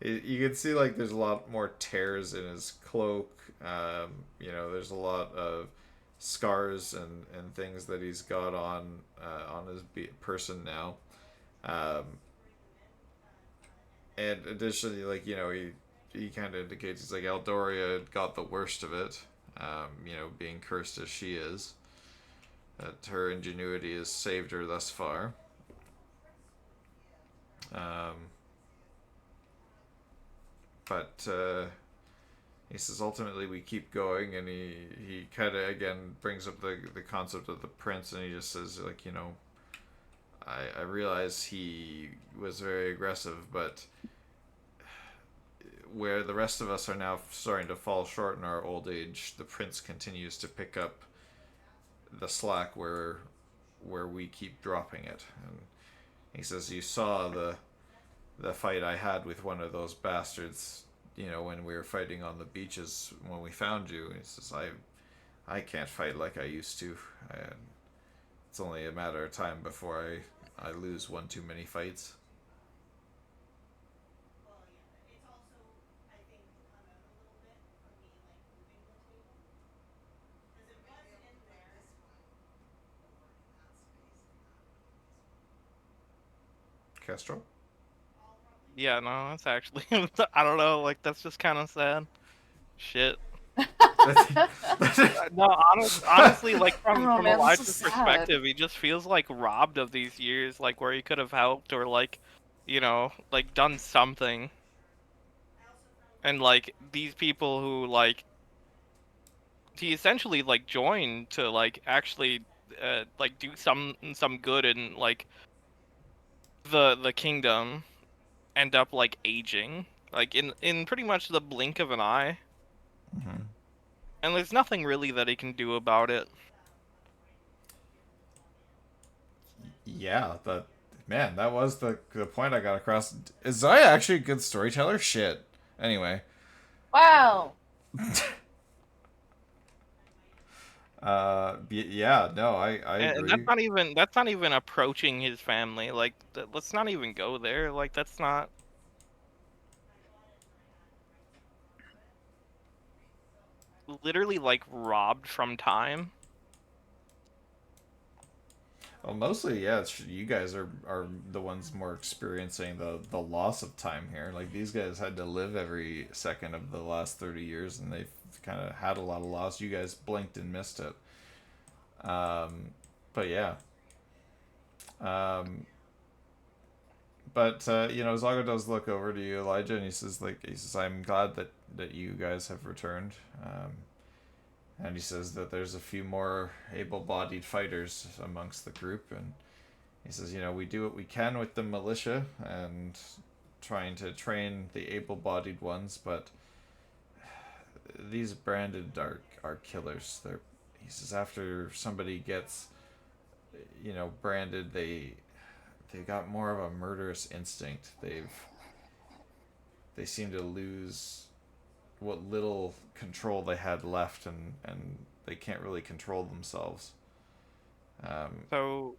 You can see like there's a lot more tears in his cloak. There's a lot of scars and things that he's got on his person now. Um, and additionally, like he kind of indicates he's like Eldoria got the worst of it. Being cursed as she is, that her ingenuity has saved her thus far. Um, but he says ultimately we keep going, and he kind of again brings up the concept of the prince, and he just says like I realize he was very aggressive, but where the rest of us are now starting to fall short in our old age, the prince continues to pick up the slack where we keep dropping it. And he says you saw the fight I had with one of those bastards, when we were fighting on the beaches when we found you. He says I can't fight like I used to. It's only a matter of time before I lose one too many fights. Castro? Yeah, no, that's actually I don't know, like that's just kind of sad. Shit. No, honestly, like Oh from man, this Elijah's is sad. perspective, he just feels like robbed of these years, like where he could have helped or like, like done something. And like these people who like he essentially like joined to like actually like do some good in like the kingdom end up like aging like in pretty much the blink of an eye. Mm-hmm. And there's nothing really that he can do about it. Yeah, that was the point I got across. Is Zaya actually a good storyteller? Shit. Anyway. Wow. Yeah, no, I And agree. that's not even approaching his family. Like let's not even go there. Like that's not literally like robbed from time. Well, mostly, yeah, you guys are the ones more experiencing the loss of time here. Like these guys had to live every second of the last 30 years, and they've kind of had a lot of loss. You guys blinked and missed it. But yeah. Um, but Zago does look over to you, Elijah, and he says, I'm glad that you guys have returned. And he says that there's a few more able-bodied fighters amongst the group, and he says, we do what we can with the militia and trying to train the able-bodied ones, but these branded are killers. He says after somebody gets branded, they got more of a murderous instinct. They seem to lose what little control they had left, and they can't really control themselves. So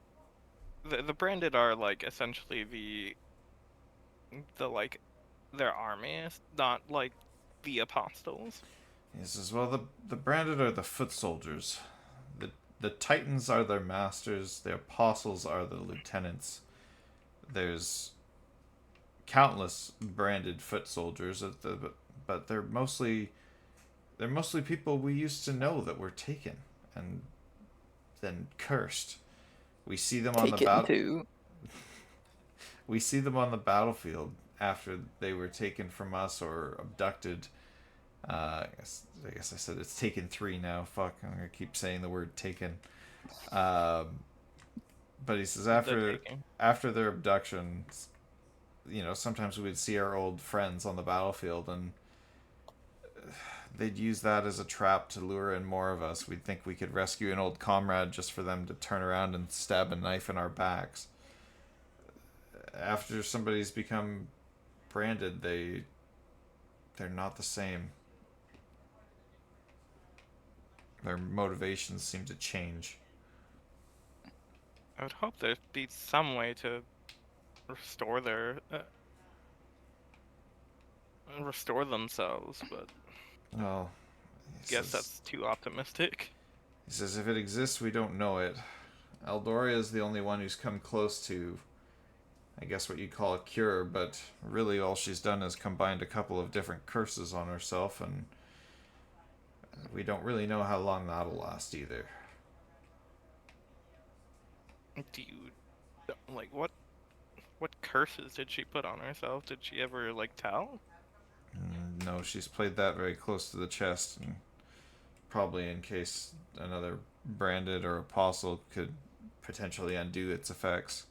the branded are like essentially the like their armies, not like the apostles. He says, well, the branded are the foot soldiers. The titans are their masters. The apostles are the lieutenants. There's countless branded foot soldiers, but they're mostly people we used to know that were taken and then cursed. We see them on the Taken battle. to. We see them on the battlefield after they were taken from us or abducted. I guess I said it's taken 3 now. Fuck, I'm gonna keep saying the word taken. Um, but he says after their abductions, sometimes we'd see our old friends on the battlefield, and they'd use that as a trap to lure in more of us. We'd think we could rescue an old comrade just for them to turn around and stab a knife in our backs. After somebody's become branded, they're not the same. Their motivations seem to change. I would hope there'd be some way to restore their restore themselves, but Well, I guess that's too optimistic. he says if it exists, we don't know it. Eldoria is the only one who's come close to, I guess, what you'd call a cure, but really all she's done is combined a couple of different curses on herself, and we don't really know how long that'll last either. Do you like what curses did she put on herself? Did she ever like tell? No, she's played that very close to the chest, and probably in case another branded or apostle could potentially undo its effects.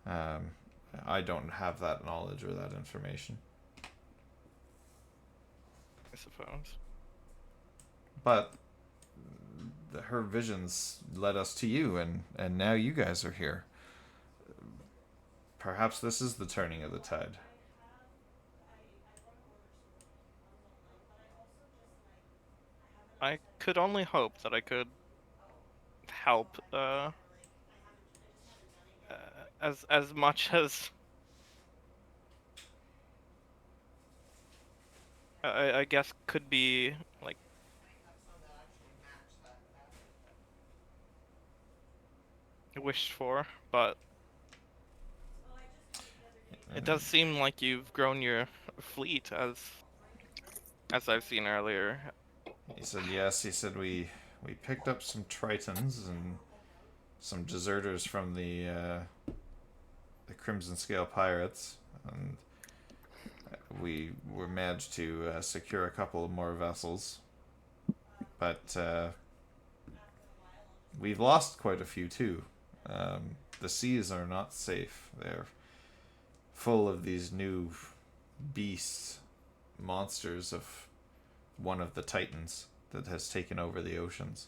I don't have that knowledge or that information. I suppose. But her visions led us to you, and now you guys are here. Perhaps this is the turning of the tide. I could only hope that I could help as much as I guess could be like wished for, but it does seem like you've grown your fleet as I've seen earlier. He said yes. He said we picked up some Tritons and some deserters from the Crimson Scale Pirates, and we were managed to secure a couple of more vessels. But we've lost quite a few too. The seas are not safe. They're full of these new beasts, monsters of one of the titans that has taken over the oceans.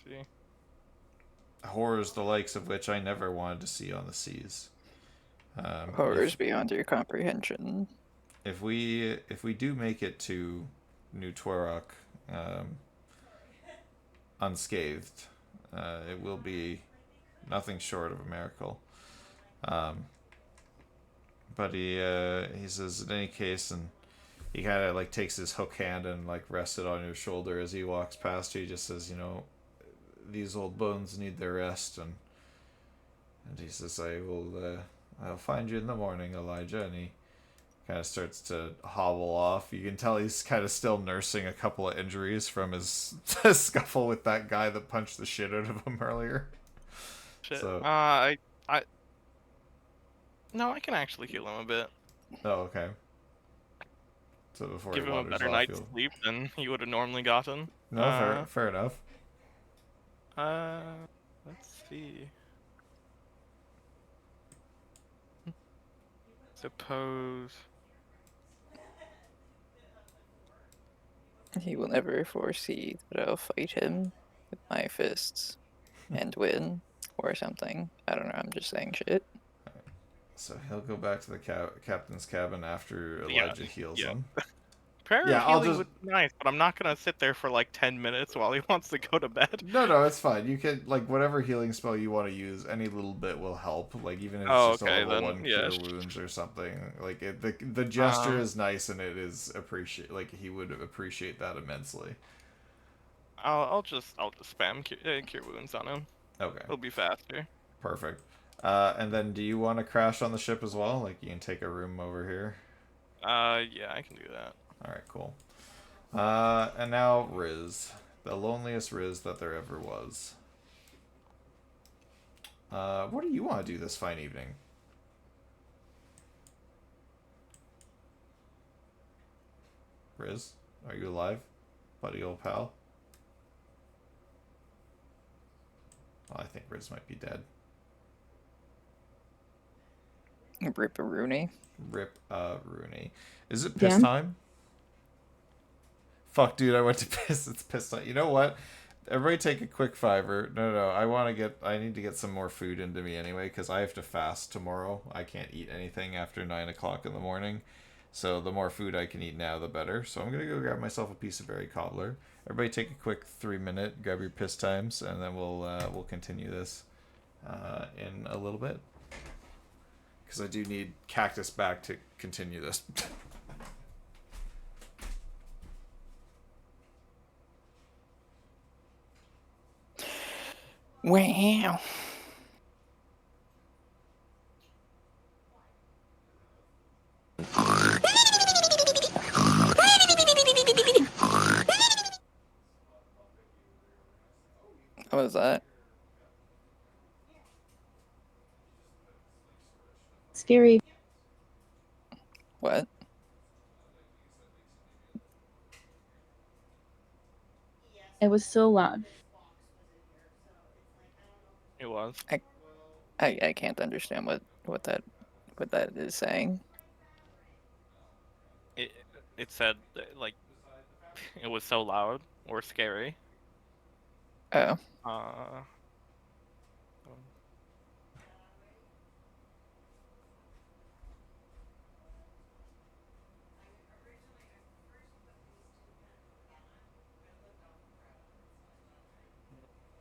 See. Horrors the likes of which I never wanted to see on the seas. Horrors beyond your comprehension. If we do make it to New Twerok unscathed, it will be nothing short of a miracle. But he says in any case, and he kind of like takes his hook hand and like rests it on your shoulder as he walks past you. He just says, you know, these old bones need their rest, and he says, I'll find you in the morning, Elijah. And he kind of starts to hobble off. You can tell he's kind of still nursing a couple of injuries from his scuffle with that guy that punched the shit out of him earlier. Shit. So, No, I can actually heal him a bit. oh, okay. So before Give he him a wanders better off, night's you'll... sleep than he would have normally gotten. No, fair enough. Let's see. Suppose. He will never foresee that I'll fight him with my fists and win, or something. I don't know, I'm just saying shit. So he'll go back to the captain's cabin after Elijah heals him. Prayer Yeah, of I'll healing just... would be nice, but I'm not gonna sit there for like 10 minutes while he wants to go to bed. No, it's fine. You can, like, whatever healing spell you want to use, any little bit will help. Like, even if it's just a level 1 cure wounds or something. Like, the gesture is nice, and it is like, he would appreciate that immensely. I'll just spam cure wounds on him. Okay. It'll be faster. Perfect. And then do you want to crash on the ship as well? Like, you can take a room over here. Yeah, I can do that. Alright, cool. And now Riz. The loneliest Riz that there ever was. What do you want to do this fine evening? Riz, are you alive? Buddy old pal? Well, I think Riz might be dead. Rip a Rooney. Rip Rooney. Is it piss Damn. time? Fuck, dude, I went to piss. It's piss time. You know what? Everybody take a quick fiver. No, I need to get some more food into me anyway, because I have to fast tomorrow. I can't eat anything after 9 o'clock in the morning. So the more food I can eat now, the better. So I'm going to go grab myself a piece of berry cobbler. Everybody take a quick 3-minute, grab your piss times, and then we'll continue this in a little bit. because I do need Cactus back to continue this. Wow. What was that? Scary. What? It was so loud. It was. I can't understand what that is saying. It said that, like, it was so loud or scary. Oh.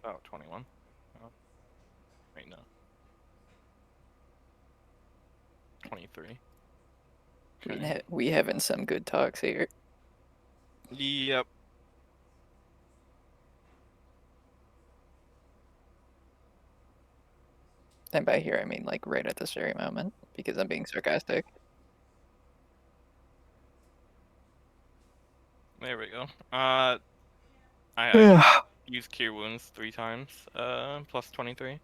About 21. Oh. Wait, no. 23. Okay. We having some good talks here. Yep. And by here I mean like right at this very moment, because I'm being sarcastic. There we go. I used Cure Wounds 3 times. Plus 23.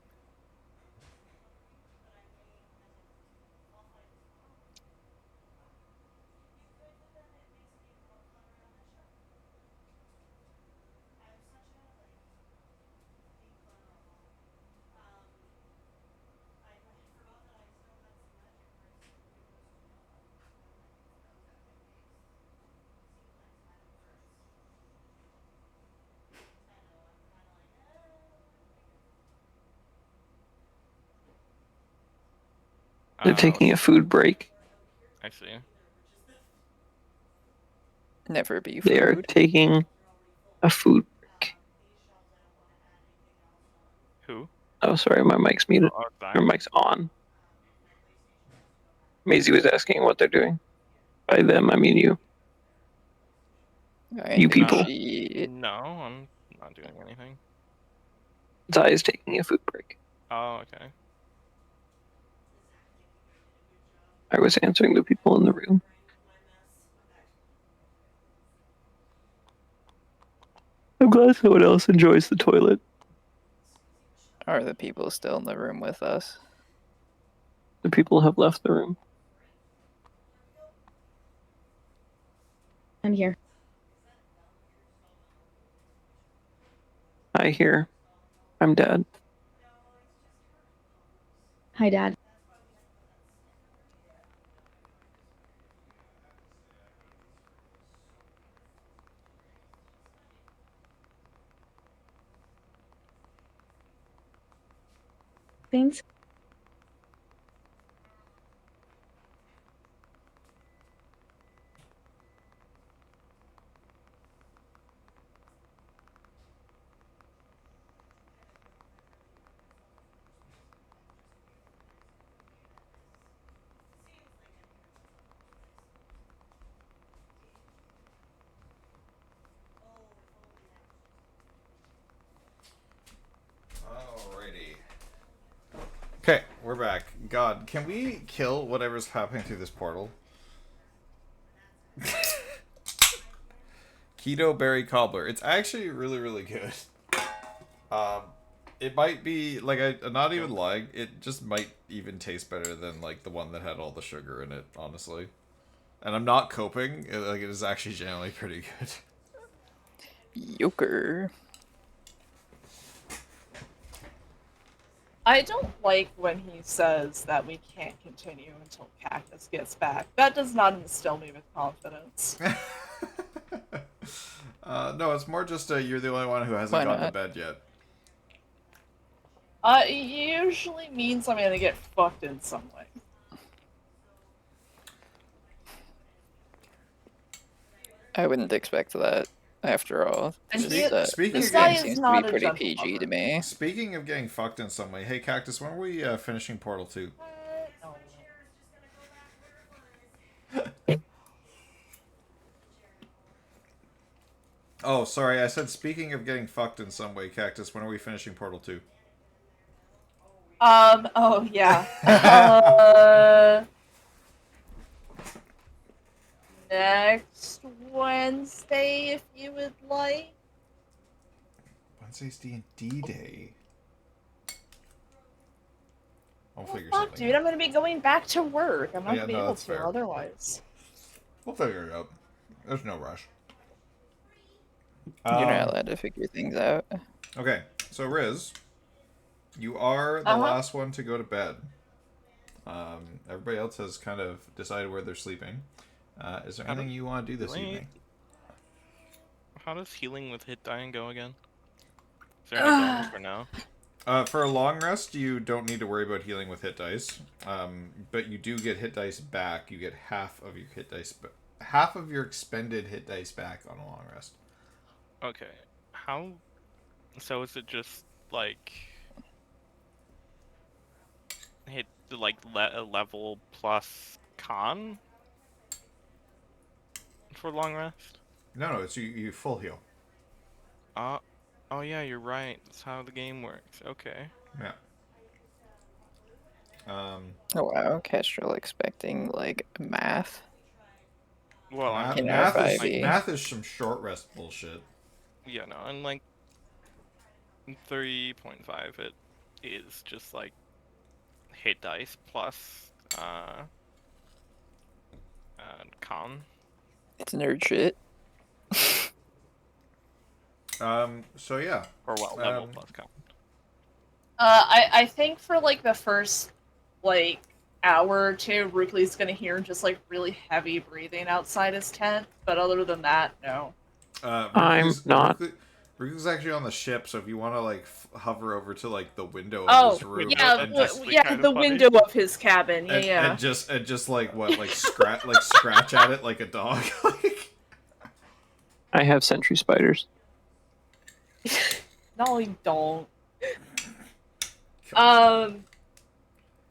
They're taking a food break. I see. Never be They are food. taking a food break. Who? Oh, sorry, my mic's muted. Oh, Your mic's on. Maisie was asking what they're doing. By them, I mean you. I You think people. No, I'm not doing anything. Zai is taking a food break. Oh, okay. I was answering the people in the room. I'm glad someone else enjoys the toilet. Are the people still in the room with us? The people have left the room. I'm here. I hear. I'm Dad. Hi, Dad. Thanks. Alrighty. Okay, we're back. God, can we kill whatever's happening through this portal? Keto berry cobbler. It's actually really, really good. It might be like I'm not even lying. It just might even taste better than like the one that had all the sugar in it, honestly. And I'm not coping. Like it is actually generally pretty good. Yoker. I don't like when he says that we can't continue until Cactus gets back. That does not instill me with confidence. No, it's more just you're the only one who hasn't Why gone to not? bed yet. It usually means I'm gonna get fucked in some way. I wouldn't expect that. After all, And Speaking this of guy getting, is seems to not be a pretty gentle PG to lover. me. speaking of getting fucked in some way, hey Cactus, when are we finishing Portal 2? No. Oh, sorry. I said speaking of getting fucked in some way, Cactus. When are we finishing Portal 2? Oh yeah. Uh, next Wednesday, if you would like. Wednesday's D&D day. I'll Well, figure fuck, something dude, out. I'm gonna be going back to work. I'm Oh, not yeah, gonna be no, able that's to fair. otherwise. We'll figure it out. There's no rush. You're not allowed to figure things out. Okay, so Riz, you are the Uh-huh. last one to go to bed. Everybody else has kind of decided where they're sleeping. Is there How anything does you want to do this healing- evening? How does healing with hit dying go again? Is there any bonus for now? For a long rest, you don't need to worry about healing with hit dice, but you do get hit dice back. You get half of your hit dice, half of your expended hit dice back on a long rest. Okay. How? So is it just like hit like a level plus con for long rest? No, it's you full heal. Oh yeah, you're right. That's how the game works. Okay. Yeah. Oh wow, Kestrel expecting like math. Well, I Math, mean, In our math is 5e. math is some short rest bullshit. yeah, no, and like 3.5, it is just like hit dice plus con It's nerd shit. So yeah. or well level plus con. I think for like the first like hour or two, Rookley's gonna hear just like really heavy breathing outside his tent, but other than that, no. I'm not. Ryu's actually on the ship, so if you want to like hover over to like the window of Oh, his room, yeah, That'd just be yeah, kinda the funny. window of his cabin. Yeah, yeah. and just like what like scratch at it like a dog. Like, I have sentry spiders. No, you don't. Come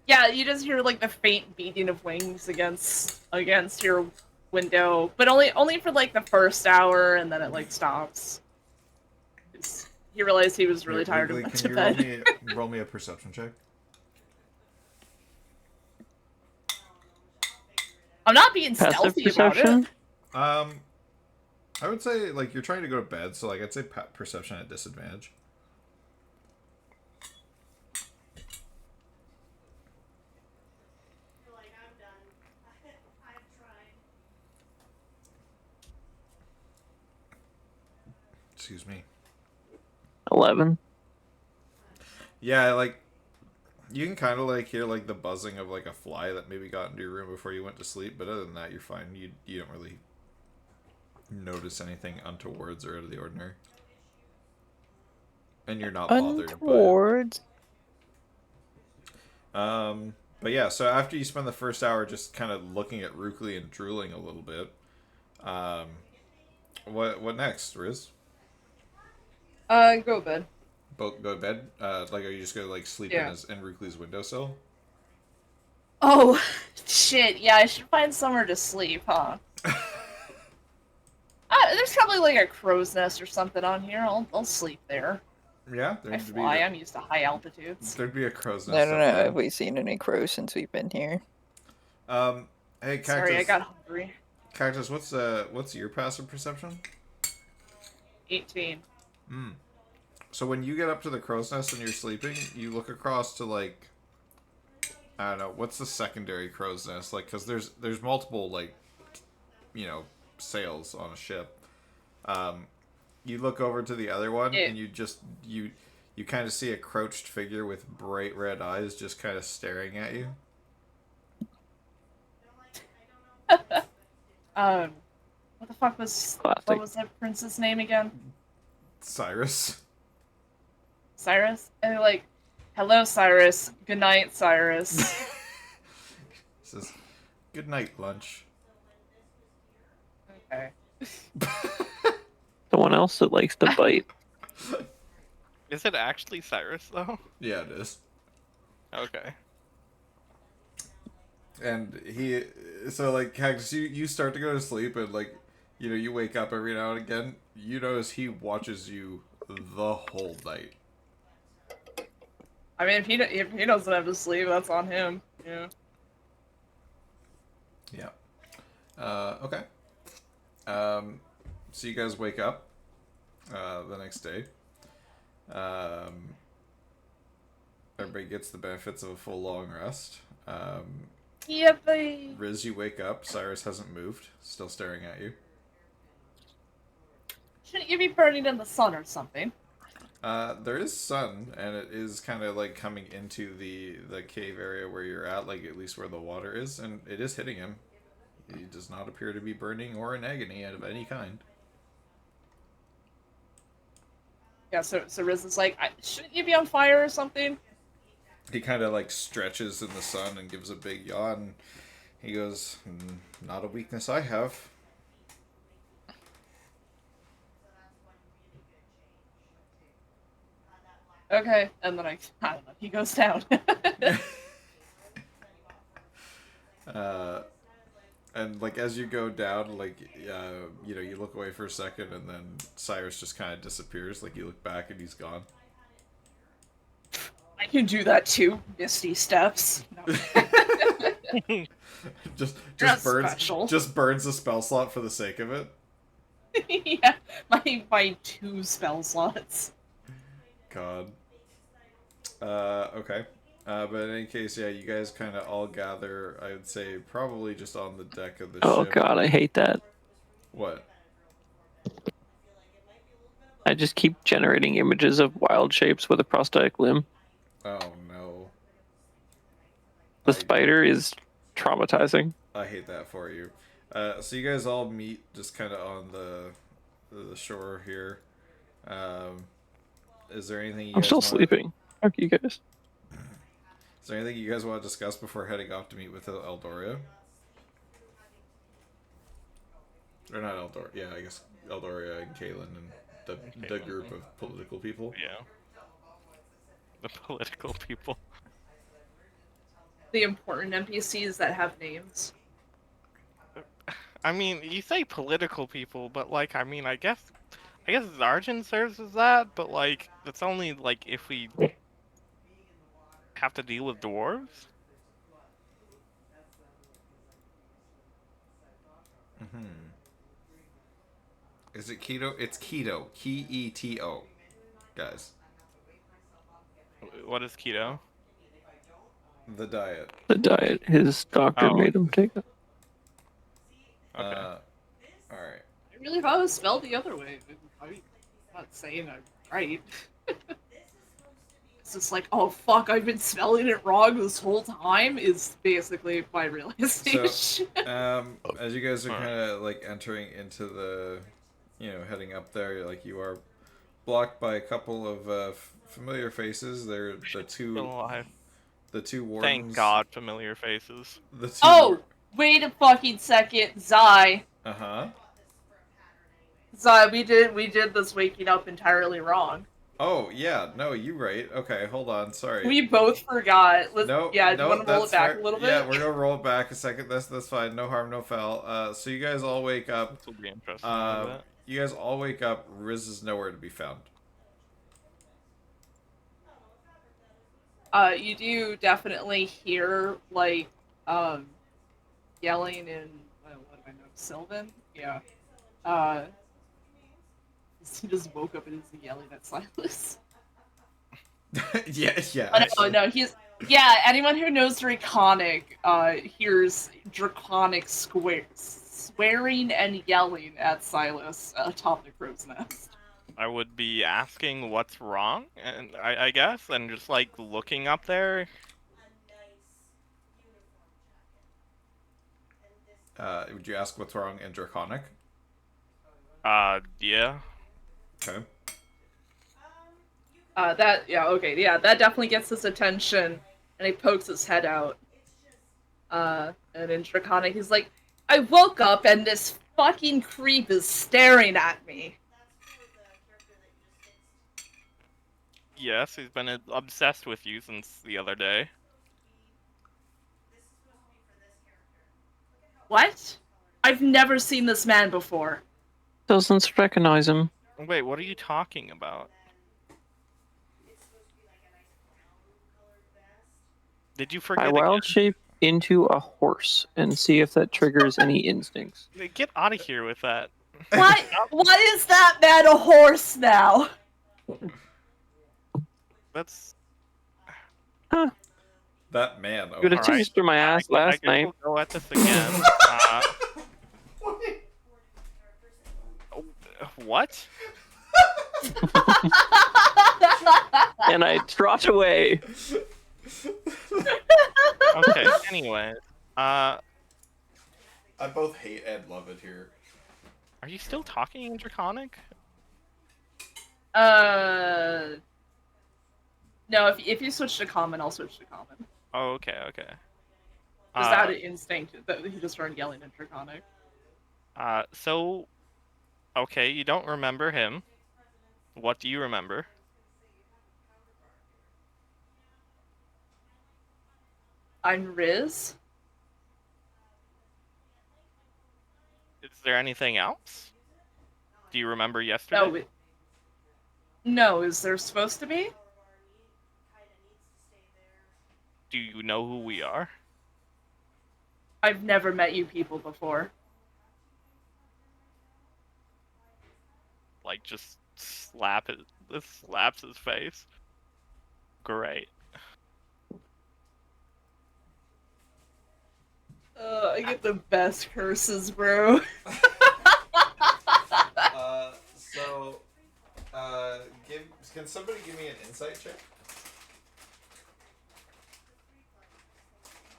Yeah, you just hear like the faint beating of wings against your window, but only for like the first hour, and then it like stops. He realized he was really tired and Wrigley, went can to you bed. roll me a perception check? I'm not being Passive stealthy about perception? it. I would say like you're trying to go to bed, so like I'd say perception at disadvantage. Excuse me. 11. Yeah, like you can kind of like hear like the buzzing of like a fly that maybe got into your room before you went to sleep, but other than that, you're fine. You don't really notice anything untowards or out of the ordinary, and you're not bothered. Untoward. But yeah. So after you spend the first hour just kind of looking at Rookley and drooling a little bit, what next, Riz? Go to bed. Both go to bed. Like, are you just gonna like sleep Yeah. in Rookley's windowsill? Oh, shit. Yeah, I should find somewhere to sleep, huh? There's probably like a crow's nest or something on here. I'll sleep there. Yeah, I fly. I'm used to high altitudes. there'd be a crow's No, nest. no, up no. there. Have we seen any crows since we've been here? Hey, Cactus. Sorry, I got hungry. Cactus, what's your passive perception? 18. So when you get up to the crow's nest and you're sleeping, you look across to like, I don't know, what's the secondary crow's nest like? Because there's multiple like, sails on a ship. You look over to the other one and you kind of see a crouched figure with bright red eyes just kind of staring at you. What the fuck was Classic. what was that prince's name again? Cyrus. Cyrus? And they're like, hello, Cyrus. Good night, Cyrus. Says, "Good night, lunch." Okay. Someone else that likes to bite. Is it actually Cyrus though? Yeah, it is. Okay. And so like Cactus, you start to go to sleep and like you wake up every now and again. You notice he watches you the whole night. I mean, if he doesn't have to sleep, that's on him. Yeah. Yeah. Okay. So you guys wake up the next day. Everybody gets the benefits of a full long rest. Yippee! Riz, you wake up. Cyrus hasn't moved, still staring at you. Shouldn't you be burning in the sun or something? There is sun, and it is kind of like coming into the cave area where you're at, like at least where the water is, and it is hitting him. He does not appear to be burning or in agony of any kind. Yeah, so Riz is like, shouldn't you be on fire or something? He kind of like stretches in the sun and gives a big yawn. He goes, "Not a weakness I have." Okay, and then I don't know, he goes down. And like as you go down, like you look away for a second, and then Cyrus just kind of disappears. Like you look back and he's gone. I can do that too. Misty steps. No. just That's burns special. just burns the spell slot for the sake of it. Yeah, my 2 spell slots. God. Okay. But in any case, yeah, you guys kind of all gather. I would say probably just on the deck of the Oh ship. god, I hate that. What? I just keep generating images of wild shapes with a prosthetic limb. Oh no. The spider is traumatizing. I hate that for you. So you guys all meet just kind of on the shore here. Is there anything you I'm guys still wanna, sleeping. Fuck you guys. Is there anything you guys want to discuss before heading off to meet with Eldoria? Or not Eldoria? Yeah, I guess Eldoria and Kaylin and the group of political people. Yeah. The political people. The important NPCs that have names. I mean, you say political people, but like, I mean, I guess Zarjan serves as that, but like, that's only like if we have to deal with dwarves. Is it keto? It's keto. Keto, guys. What is keto? The diet. The diet his doctor Oh. made him take. Okay. All right. I really thought it was spelled the other way. I'm not saying I'm right. It's just like, oh fuck, I've been spelling it wrong this whole time, is basically my realization. As you guys are kind of like entering into the, heading up there, like you are blocked by a couple of familiar faces. They're the Still alive. two wardens. Thank God, familiar faces. The two. Oh, wait a fucking second, Zai. Zai, we did this waking up entirely wrong. Oh yeah, no, you right. Okay, hold on. Sorry. We both forgot. No, do you want to roll it back a little bit? Yeah, we're gonna roll it back a second. That's fine. No harm, no foul. So you guys all wake up. This will be interesting. You guys all wake up. Riz is nowhere to be found. You do definitely hear like yelling in what do I know, Sylvan? Yeah. He just woke up and is yelling at Silas. yeah. No, he's anyone who knows Draconic hears Draconic swearing and yelling at Silas atop the crow's nest. I would be asking what's wrong, and I guess, and just like looking up there. Would you ask what's wrong in Draconic? Yeah. Okay. That definitely gets his attention, and he pokes his head out. And in Draconic, he's like, I woke up and this fucking creep is staring at me. Yes, he's been obsessed with you since the other day. What? I've never seen this man before. Doesn't recognize him. Wait, what are you talking about? Did you I forget wild shape into a horse and see if that triggers any instincts. again? Get out of here with that. What? What is that man a horse now? That's Huh. That man. Good All right. teased through my ass last I guess night. we'll go at this again. What? And I trot away. Okay. Anyways, I both hate and love it here. are you still talking in Draconic? No. If you switch to common, I'll switch to common. Oh, okay, okay. Just out of instinct, that he just started yelling in Draconic. So, okay, you don't remember him. What do you remember? I'm Riz. Is there anything else? Do you remember yesterday? No, is there supposed to be? Do you know who we are? I've never met you people before. Like, just slaps his face. Great. I get the best curses, bro. Can somebody give me an insight check?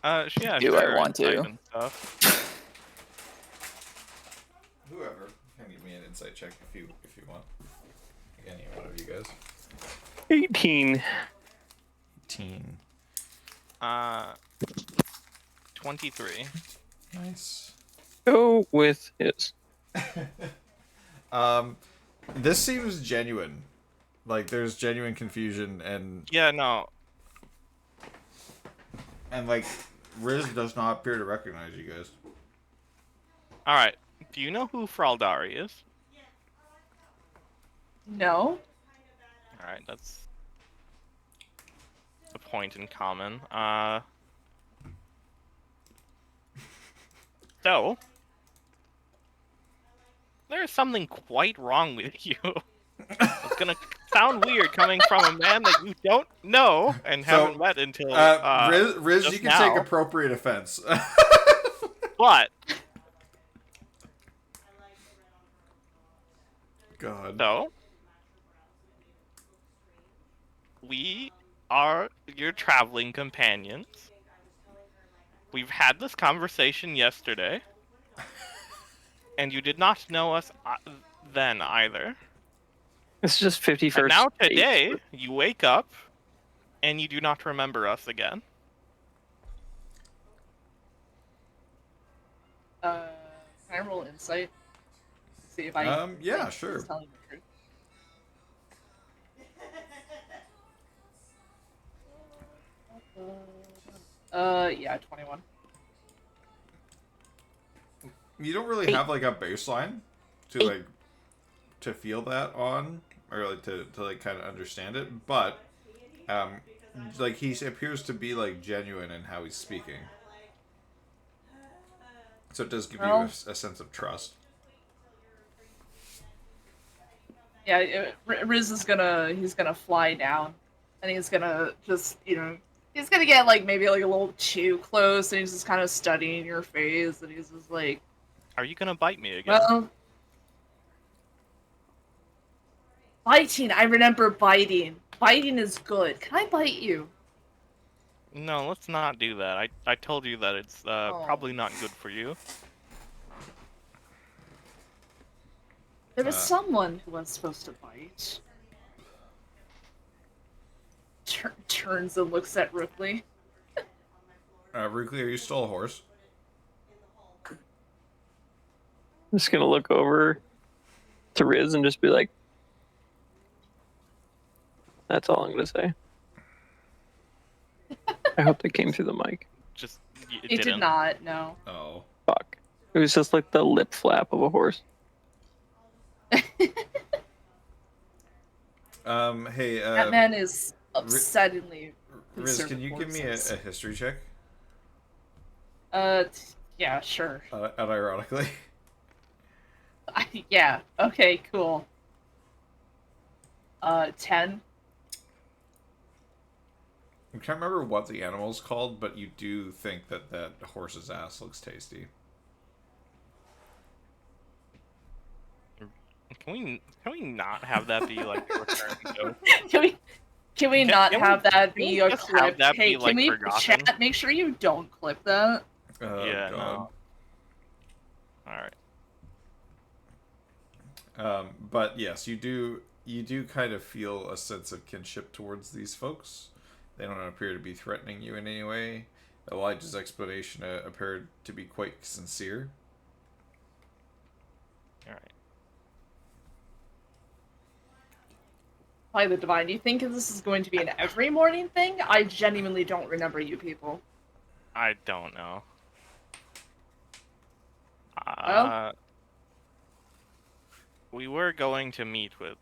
Yeah, Do sure, I want to? insight and stuff. Whoever can give me an insight check if you want. Any one of you guys. 18. 18. 23. Nice. Go with his. This seems genuine. Like there's genuine confusion and Yeah, no. like Riz does not appear to recognize you guys. Alright. Do you know who Fraldari is? No. Alright, that's a point in common. So, there's something quite wrong with you. It's gonna sound weird coming from a man that you don't know and haven't met until Riz, just you can now. take appropriate offense. But God. so we are your traveling companions. We've had this conversation yesterday, and you did not know us then either. It's just 51st. And now today, you wake up, and you do not remember us again. Can I roll insight? See if I. Yeah, think sure. he's telling the truth. Yeah, 21. You don't really have like a baseline to feel that on, or like to like kind of understand it, but like he appears to be like genuine in how he's speaking, so it does give you a sense of trust. Yeah, Riz is he's gonna fly down, and he's gonna just, he's gonna get like maybe like a little too close, and he's just kind of studying your face, and he's just like, Are you gonna bite me again? well, biting. I remember biting. Biting is good. Can I bite you? No, let's not do that. I told you that it's probably not good for you. There was someone who was supposed to bite. Turns and looks at Ripley. Rookley, are you still a horse? I'm just gonna look over to Riz and just be like, that's all I'm gonna say. I hope that came through the mic. Just It did not, no. Oh. Fuck. It was just like the lip flap of a horse. Hey, That man is upsettingly Riz, concerned can with you give me horses. a history check? Yeah, sure. Unironically. Yeah, okay, cool. 10. I can't remember what the animal's called, but you do think that that horse's ass looks tasty. Can we not have that be like a recurring joke? Can we not Can have that can we be a just have clip? that Hey, be can like we forgotten? chat? Make sure you don't clip that. Oh, Yeah, God. no. All right. But yes, you do kind of feel a sense of kinship towards these folks. They don't appear to be threatening you in any way. Elijah's explanation appeared to be quite sincere. All right. By the divine, do you think this is going to be an every morning thing? I genuinely don't remember you people. I don't know. Oh? We were going to meet with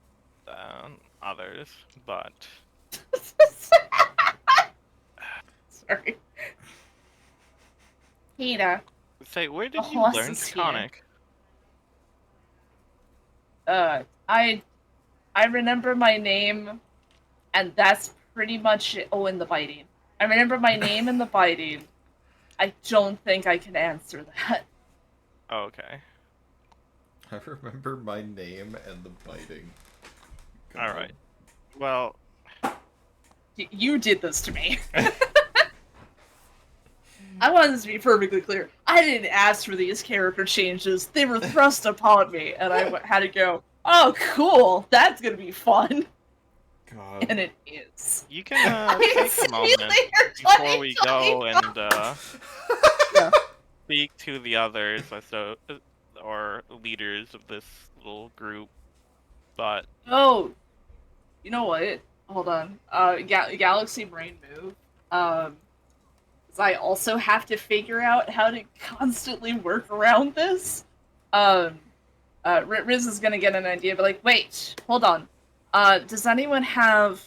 others, but Sorry. Peter, say, where the did you horse learn is here. Taconic? I remember my name, and that's pretty much it. Oh, and the biting. I remember my name and the biting. I don't think I can answer that. Oh, okay. I remember my name and the biting. God. All right. Well, You did this to me. I want this to be perfectly clear. I didn't ask for these character changes. They were thrust upon me, and I had to go, oh, cool, that's gonna be fun. God. And it is. you can take a moment before we go and Yeah. speak to the others, or leaders of this little group. But Oh, you know what? Hold on. Galaxy Brain Move. 'Cause I also have to figure out how to constantly work around this. Riz is gonna get an idea, but like, wait, hold on. Does anyone have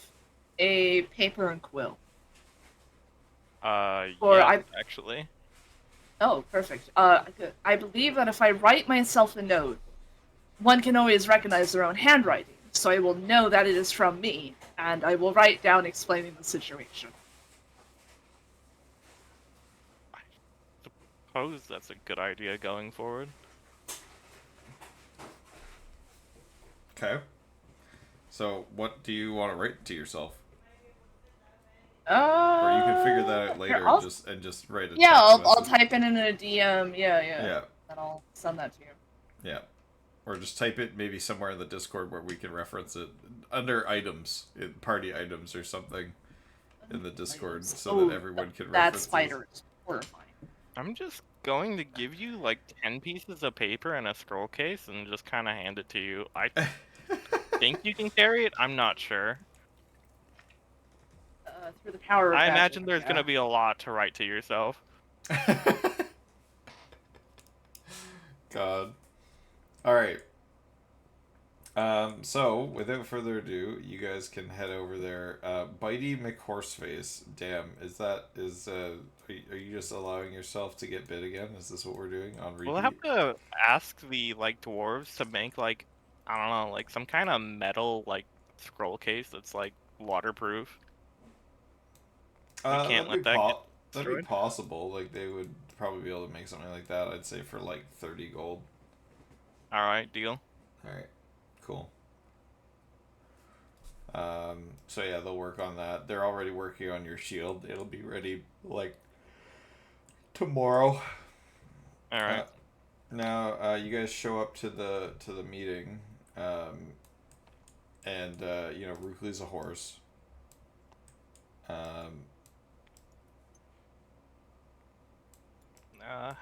a paper and quill? Or yeah, actually. Oh, perfect. I believe that if I write myself a note, one can always recognize their own handwriting, so I will know that it is from me, and I will write down explaining the situation. Suppose that's a good idea going forward. Okay. So, what do you want to write to yourself? Or Or you can figure that out later and just write a Yeah, text I'll message. type it in a DM. Yeah. Yeah. And I'll send that to you. Yeah. Or just type it maybe somewhere in the Discord where we can reference it under items, party items or something in the Discord, so that everyone can That reference spider is horrifying. I'm just going to give you like 10 pieces of paper and a scroll case and just kind of hand it to you. I think you can carry it. I'm not sure. Through the power of I magic, imagine there's yeah. going to be a lot to write to yourself. God. Alright. So, without further ado, you guys can head over there. Bitey McHorseface. Damn, are you just allowing yourself to get bit again? Is this what we're doing on repeat? We'll have to ask the like dwarves to make like, I don't know, like some kind of metal like scroll case that's like waterproof. We can't let that get That'd be destroyed. possible. Like, they would probably be able to make something like that, I'd say, for like 30 gold. Alright, deal. Alright, cool. So yeah, they'll work on that. They're already working on your shield. It'll be ready, like, tomorrow. Alright. Now, you guys show up to the meeting, and Rukli's a horse.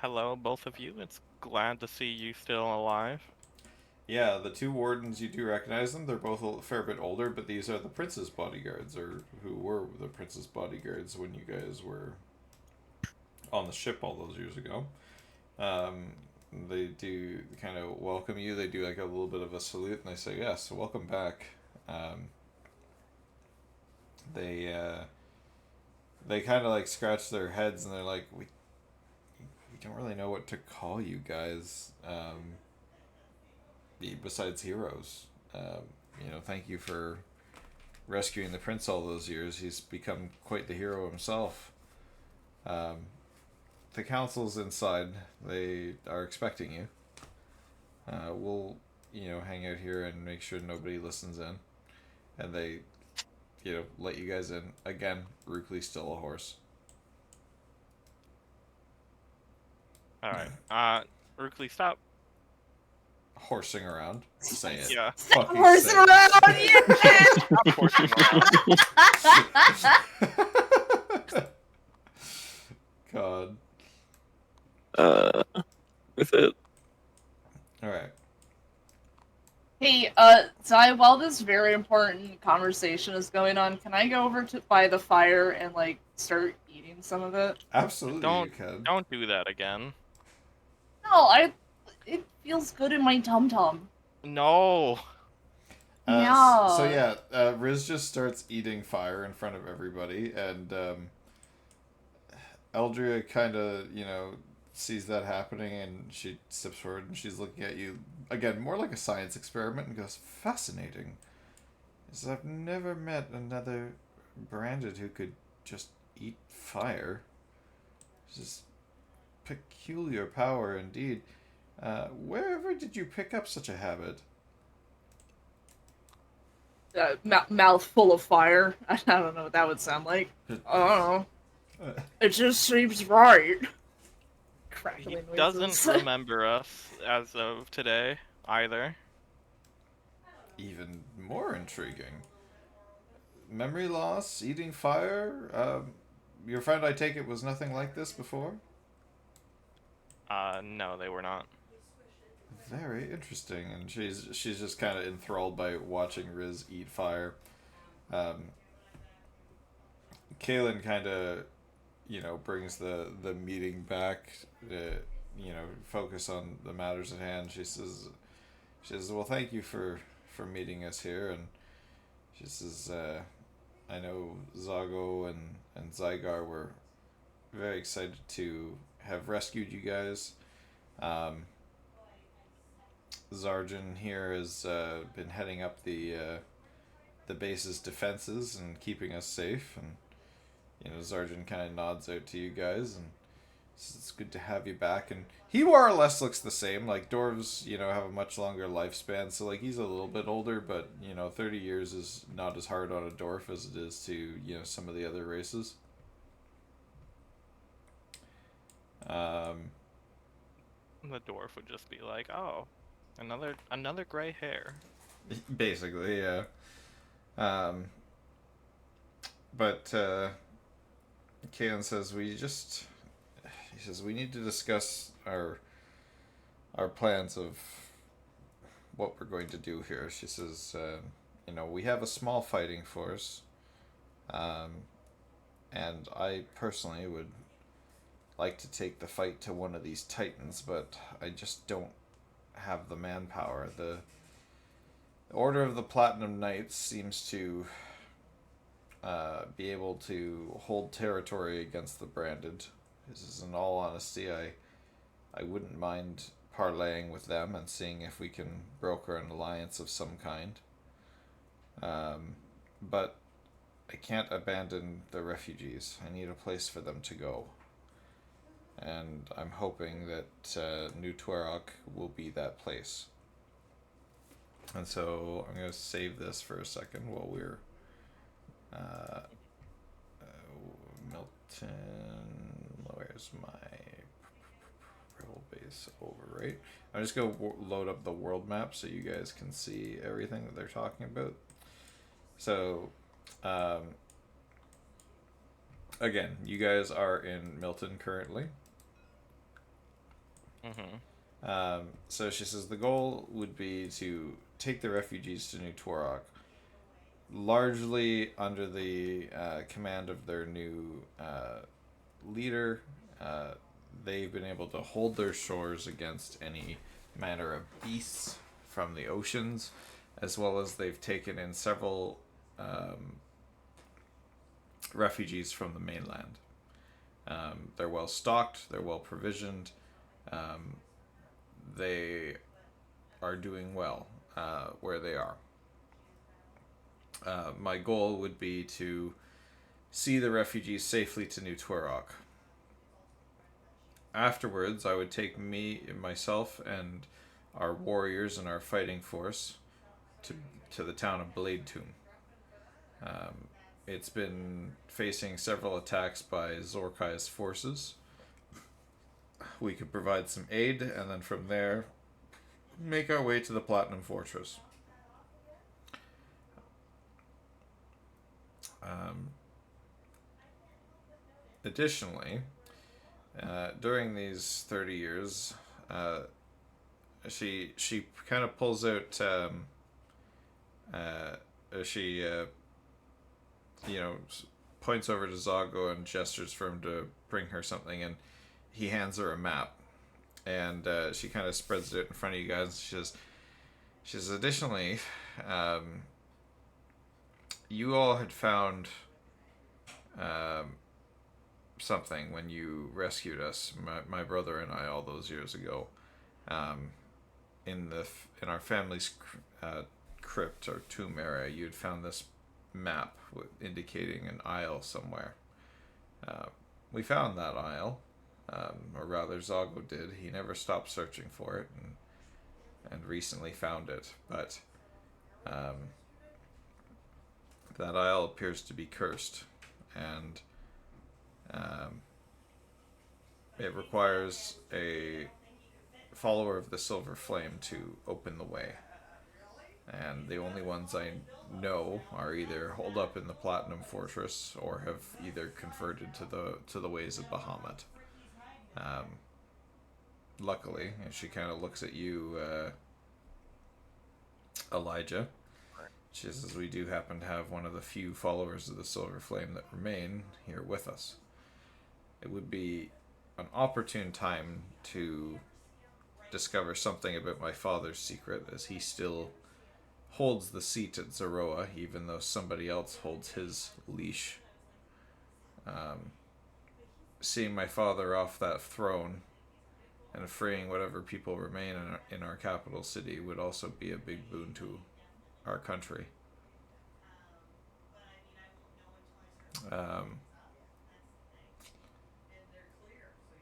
Hello, both of you. It's glad to see you still alive. Yeah, the two wardens, you do recognize them. They're both a fair bit older, but these are the prince's bodyguards, or who were the prince's bodyguards when you guys were on the ship all those years ago. they do kind of welcome you. They do like a little bit of a salute, and they say, "Yes, welcome back." They kind of like scratch their heads, and they're like, "We don't really know what to call you guys. Besides heroes, thank you for rescuing the prince all those years. He's become quite the hero himself. The council's inside. They are expecting you. We'll, hang out here and make sure nobody listens in." And they, let you guys in. Again, Rookley's still a horse. All right. Rookley, stop. Horsing around. Say it. Yeah. Fucking Horse say around, it. yes! Stop horsing around. God. With it. Alright. Hey, Zai, while this very important conversation is going on, can I go over to by the fire and like start eating some of it? Absolutely you can. Don't do that again. No, it feels good in my tum tum. No. Yeah. So yeah, Riz just starts eating fire in front of everybody, and Eldria kind of, sees that happening, and she steps forward and she's looking at you again, more like a science experiment, and goes, "Fascinating. Is I've never met another branded who could just eat fire. It's just peculiar power indeed. Wherever did you pick up such a habit?" Mouth full of fire. I don't know what that would sound like. I don't know. It just seems right. He Crackling doesn't noises. remember us as of today either. Even more intriguing. Memory loss, eating fire. Your friend, I take it, was nothing like this before? No, they were not. Very interesting, and she's just kind of enthralled by watching Riz eat fire. Kaylin kind of, brings the meeting back. Focus on the matters at hand. She says, "Well, thank you for meeting us here," and she says, "I know Zago and Zygar were very excited to have rescued you guys. Zarjan here has been heading up the base's defenses and keeping us safe, and Zarjan kind of nods out to you guys and says, it's good to have you back." And he more or less looks the same. Like dwarves, have a much longer lifespan, so like he's a little bit older, but 30 years is not as hard on a dwarf as it is to some of the other races. The dwarf would just be like, "Oh, another gray hair." Basically, yeah. But Kaelin says he says we need to discuss our plans of what we're going to do here. She says, we have a small fighting force, and I personally would like to take the fight to one of these titans, but I just don't have the manpower. The Order of the Platinum Knights seems to be able to hold territory against the branded. This is, in all honesty, I wouldn't mind parlaying with them and seeing if we can broker an alliance of some kind. But I can't abandon the refugees. I need a place for them to go. And I'm hoping that New Tuareg will be that place. And so I'm going to save this for a second while we're Milton. Where's my role base overwrite? I'm just going to load up the world map so you guys can see everything that they're talking about. So, again, you guys are in Milton currently. So she says the goal would be to take the refugees to New Tuareg, largely under the command of their new leader. they've been able to hold their shores against any manner of beasts from the oceans, as well as they've taken in several refugees from the mainland. They're well stocked, they're well provisioned, they are doing well where they are. My goal would be to see the refugees safely to New Twerok. Afterwards, I would take myself, and our warriors and our fighting force to the town of Blade Tomb. It's been facing several attacks by Zorkai's forces. We could provide some aid, and then from there, make our way to the Platinum Fortress. Additionally, during these 30 years, she kind of pulls out. She points over to Zago and gestures for him to bring her something, and he hands her a map, and she kind of spreads it in front of you guys. She says, additionally, you all had found something when you rescued us, my brother and I, all those years ago, in our family's crypt or tomb area. You had found this map indicating an isle somewhere. We found that isle, or rather Zago did. He never stopped searching for it, and recently found it, but that isle appears to be cursed, and it requires a follower of the Silver Flame to open the way. And the only ones I know are either holed up in the Platinum Fortress or have either converted to the ways of Bahamut. Luckily, and she kind of looks at you, Elijah. She says, we do happen to have one of the few followers of the Silver Flame that remain here with us. It would be an opportune time to discover something about my father's secret, as he still holds the seat at Zeroa, even though somebody else holds his leash. Seeing my father off that throne and freeing whatever people remain in our capital city would also be a big boon to our country.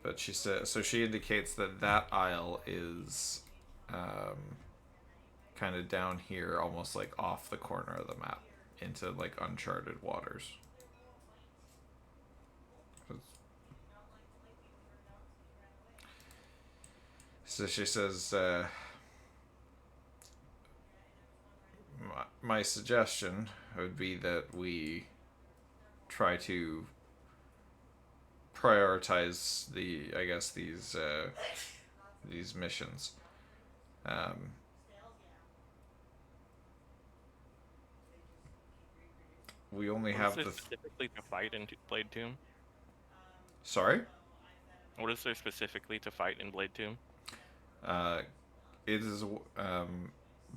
But she said, so she indicates that isle is kind of down here, almost like off the corner of the map, into like uncharted waters. So she says, my suggestion would be that we try to prioritize these missions. We only have the specifically to fight in Blade Tomb. Sorry? What is there specifically to fight in Blade Tomb? It is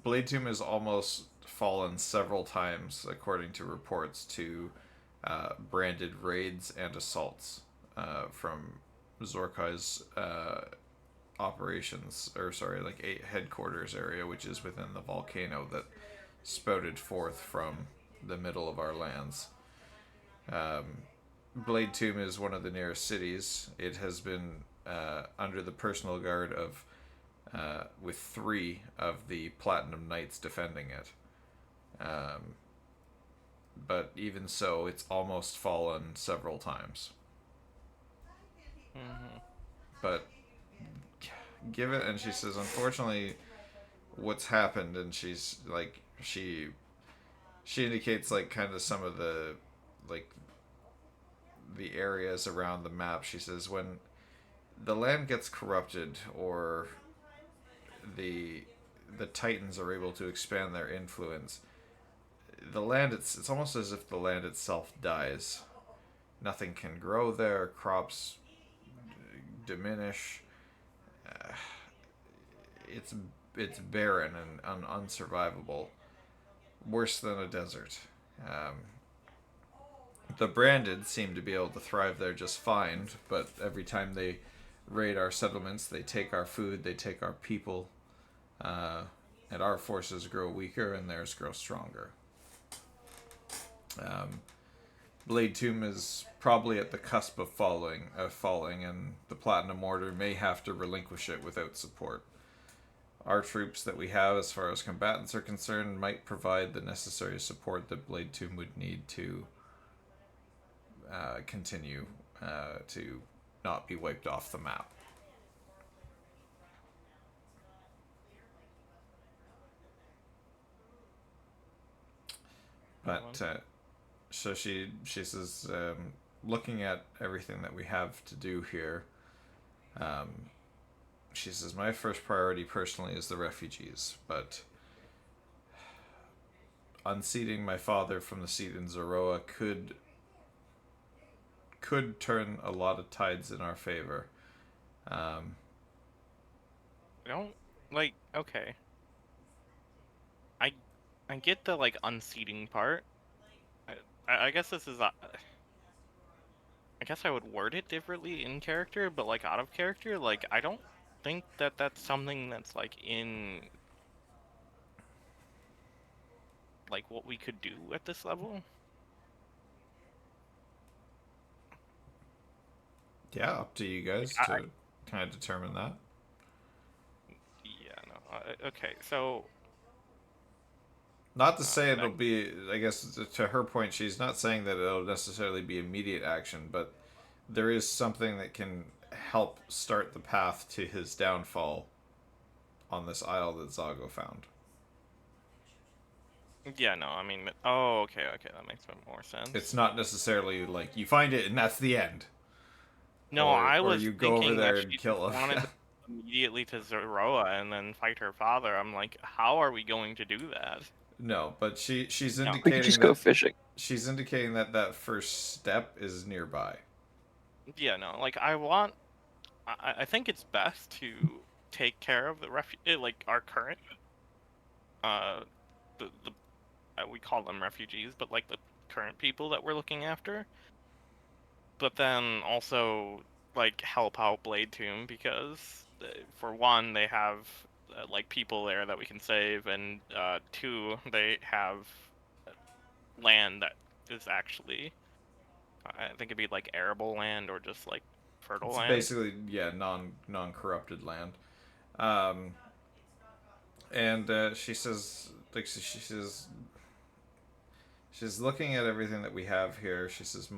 Blade Tomb has almost fallen several times, according to reports, to branded raids and assaults from Zorkai's operations, headquarters area, which is within the volcano that spouted forth from the middle of our lands. Blade Tomb is one of the nearest cities. It has been under the personal guard of with 3 of the Platinum Knights defending it. But even so, it's almost fallen several times. Mm-hmm. But give it, and she says, unfortunately, what's happened, and she's like, she indicates like kind of some of the areas around the map. She says, when the land gets corrupted, or the Titans are able to expand their influence, the land, it's almost as if the land itself dies. Nothing can grow there. Crops diminish. Uh, it's it's barren and unsurvivable, worse than a desert. Um, the branded seem to be able to thrive there just fine, but every time they raid our settlements, they take our food, they take our people, and our forces grow weaker and theirs grow stronger. Blade Tomb is probably at the cusp of falling, and the Platinum Order may have to relinquish it without support. Our troops that we have, as far as combatants are concerned, might provide the necessary support that Blade Tomb would need to continue to not be wiped off the map. But so she says, looking at everything that we have to do here, she says, my first priority personally is the refugees, but unseating my father from the seat in Zoroa could turn a lot of tides in our favor. Don't like okay. I I get the like unseating part. I guess this is I guess I would word it differently in character, but like out of character, like I don't think that that's something that's like in like what we could do at this level. Yeah, up to you guys Like, to kind of determine that. yeah, no. Okay, so Not to say it'll like, be, I guess, to her point, she's not saying that it'll necessarily be immediate action, but there is something that can help start the path to his downfall on this isle that Zago found. yeah, no. I mean, oh, okay, that makes more sense. It's not necessarily like you find it and that's the end. No, or I or was you go over thinking there that and she kill him. wanted to immediately to Zoroa and then fight her father. I'm like, how are we going to do that? No, but she's No. We could indicating just go that fishing. she's indicating that that first step is nearby. Yeah, no. Like, I think it's best to take care of the like our current, the we call them refugees, but like the current people that we're looking after. But then also like help out Blade Tomb because for one they have like people there that we can save, and two they have land that is actually I think it'd be like arable land or just like fertile It's land. basically, yeah, non corrupted land. Um, and she says, like she says, she's looking at everything that we have here. She says,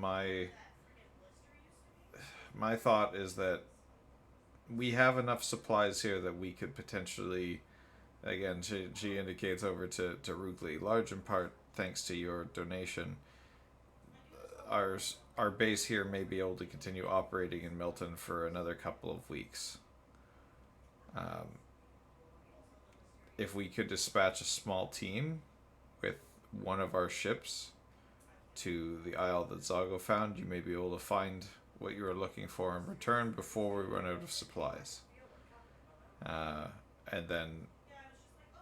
my thought is that we have enough supplies here that we could potentially, again, she indicates over to Rugli, large in part thanks to your donation. Our base here may be able to continue operating in Milton for another couple of weeks. If we could dispatch a small team with one of our ships to the isle that Zago found, you may be able to find what you are looking for in return before we run out of supplies. And then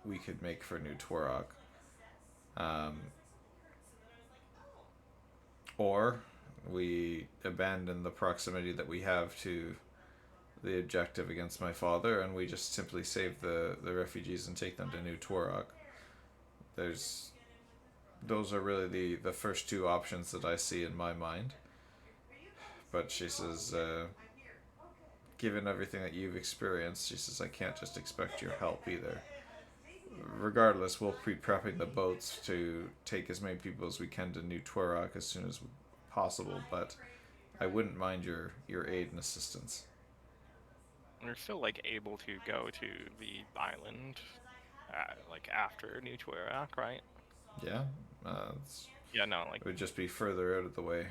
we could make for New Twarok. Or we abandon the proximity that we have to the objective against my father, and we just simply save the refugees and take them to New Twarok. Those are really the first two options that I see in my mind. But she says, given everything that you've experienced, she says, I can't just expect your help either. Regardless, we'll be prepping the boats to take as many people as we can to New Twarok as soon as possible, but I wouldn't mind your aid and assistance. We're still like able to go to the island, like after New Twarok, right? Yeah, Yeah, no, like it would just be further out of the way.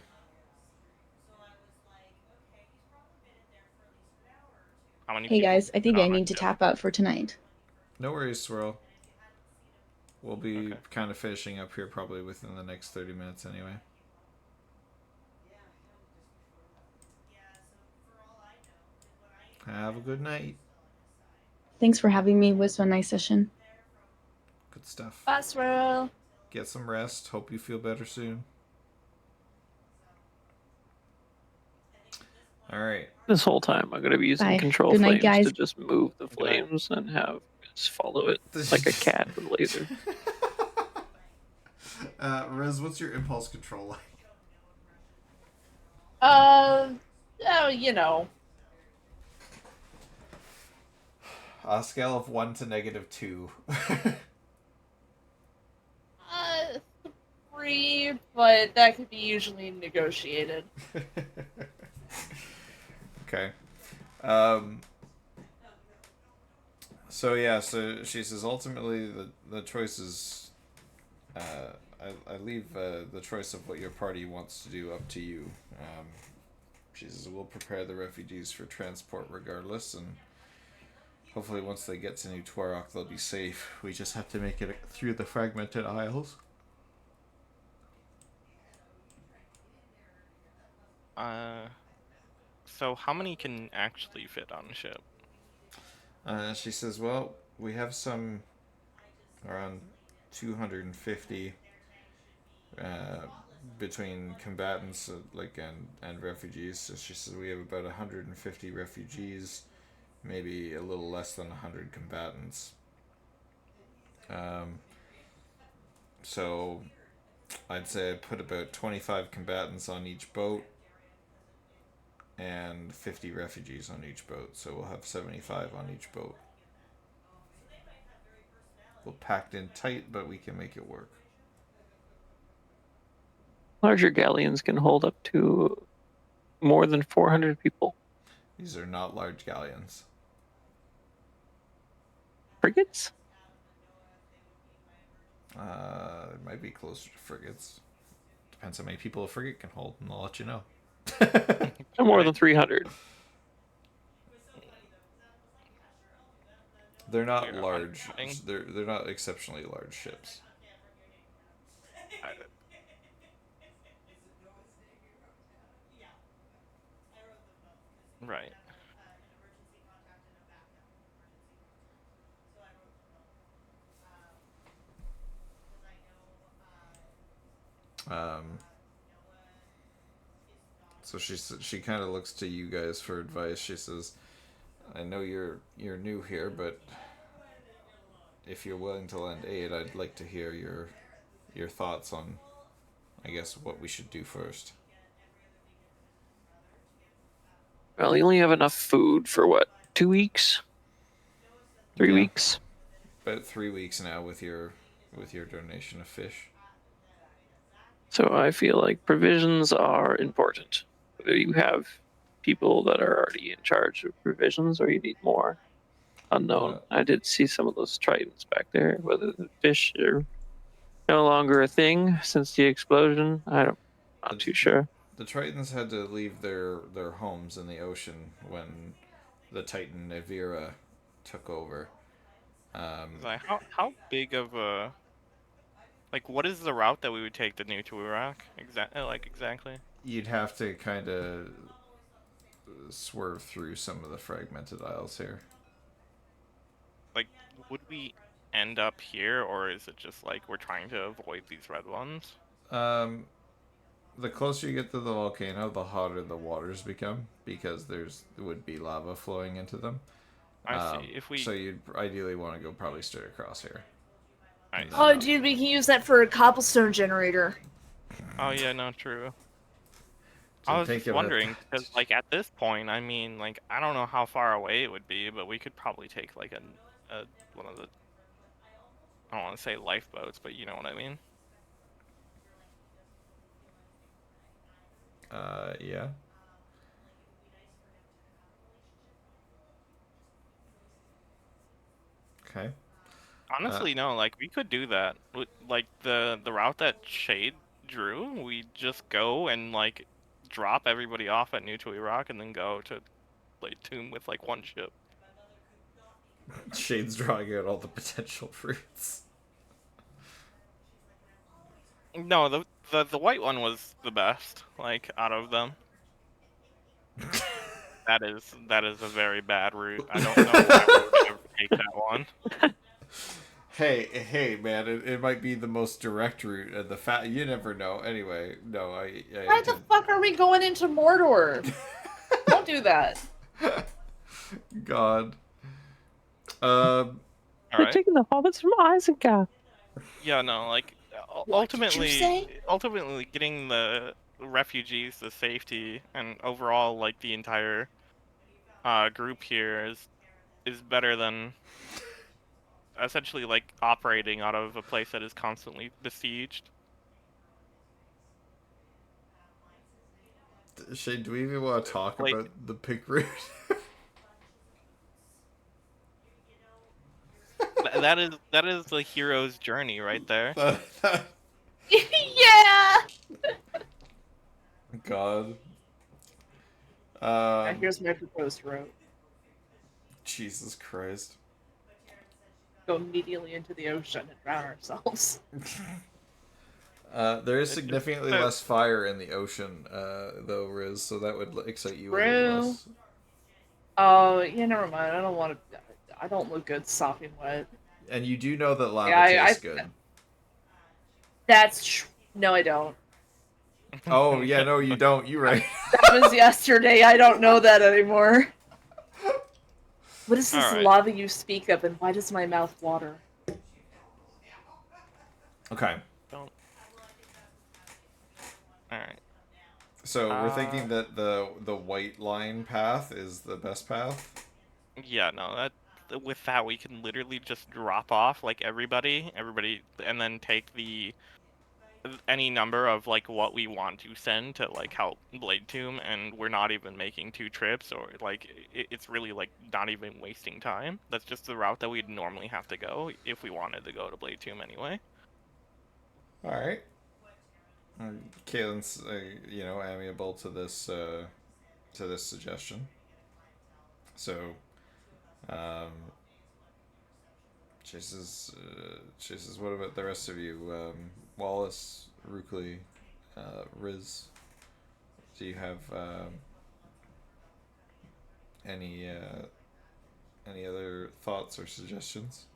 how many Hey people guys, I fit think I on a need to ship? tap out for tonight. No worries, Swirl. We'll be Okay. kind of finishing up here probably within the next 30 minutes anyway. Have a good night. Thanks for having me. It was a nice session. Good stuff. Bye, Swirl. Get some rest. Hope you feel better soon. All right. This whole time, I'm gonna be using Bye. control Good night, flames guys. to just move the Good night. flames and have just follow it like a cat with a laser. Riz, what's your impulse control like? Oh, you know. A scale of 1 to -2. Uh, 3, but that could be usually negotiated. Okay. So yeah, so she says ultimately the choice is, I leave the choice of what your party wants to do up to you. She says we'll prepare the refugees for transport regardless, and hopefully once they get to New Twarok they'll be safe. We just have to make it through the fragmented isles. So how many can actually fit on a ship? She says, well, we have some around 250 between combatants and refugees. So she says we have about 150 refugees, maybe a little less than 100 combatants. So I'd say I put about 25 combatants on each boat and 50 refugees on each boat. So we'll have 75 on each boat. We'll packed in tight, but we can make it work. Larger galleons can hold up to more than 400 people. These are not large galleons. Frigates? It might be closer to frigates. Depends how many people a frigate can hold, and I'll let you know. No more Right. than 300. They're not We're large. unpacking. They're not exceptionally large ships. I- Right. Um, so she kind of looks to you guys for advice. She says, "I know you're new here, but if you're willing to lend aid, I'd like to hear your thoughts on, I guess, what we should do first." Well, you only have enough food for what? 2 weeks? 3 Yeah. weeks? About 3 weeks now with your donation of fish. So I feel like provisions are important. Whether you have people that are already in charge of provisions or you need more, unknown. I did see some of those tritons back there. Whether the fish are no longer a thing since the explosion, not too sure. The Tritons had to leave their homes in the ocean when the Titan Evira took over. Like how big of a what is the route that we would take to New Twarok? Exactly. You'd have to kind of swerve through some of the fragmented isles here. Like, would we end up here, or is it just like we're trying to avoid these red ones? Um, the closer you get to the volcano, the hotter the waters become because there would be lava flowing into them. I see. If So we, you'd ideally want to go probably straight across here. I And see. then Oh, up. dude, we can use that for a cobblestone generator. Oh yeah, no, true. So I was think just of it. wondering because, at this point, I mean, I don't know how far away it would be, but we could probably take a one of the, I don't want to say lifeboats, but you know what I mean. Yeah. Okay. Honestly, no, we could do that. Like the route that Shade drew, we just go and drop everybody off at New Tui Rock and then go to Tomb with one ship. Shade's drawing out all the potential fruits. No, the white one was the best, out of them. that is a very bad route. I don't know why we would ever take that one. Hey, man! It might be the most direct route, and you never know. Anyway, no, Why the fuck are we going into Mordor? Don't do that. God. All They're right. taking the hobbits from Isengard. Yeah, no, like What did you say? ultimately getting the refugees to safety and overall like the entire group here is better than essentially like operating out of a place that is constantly besieged. Shane, do we even want to talk Like about the pig route? that is the hero's journey right there. Yeah. God. Here's my proposed route. Jesus Christ. Go immediately into the ocean and drown ourselves. There is significantly less fire in the ocean, though, Riz, so that would excite you a little less. Oh, yeah, never mind. I don't want to. I don't look good sopping wet. And you do know that lava tastes good. That's no, I don't. Oh, yeah, no, you don't. You're right. That was yesterday. I don't know that anymore. What is this lava you speak of, and why does my mouth water? Okay. Don't. Alright. So we're thinking that the white line path is the best path? Yeah, no, with that we can literally just drop off like everybody, and then take any number of like what we want to send to like help Blade Tomb, and we're not even making 2 trips, or like it's really like not even wasting time. That's just the route that we'd normally have to go if we wanted to go to Blade Tomb anyway. All right. Kaylin's, amiable to this suggestion. So, chases. What about the rest of you? Wallace, Rukli, Riz. Do you have any other thoughts or suggestions?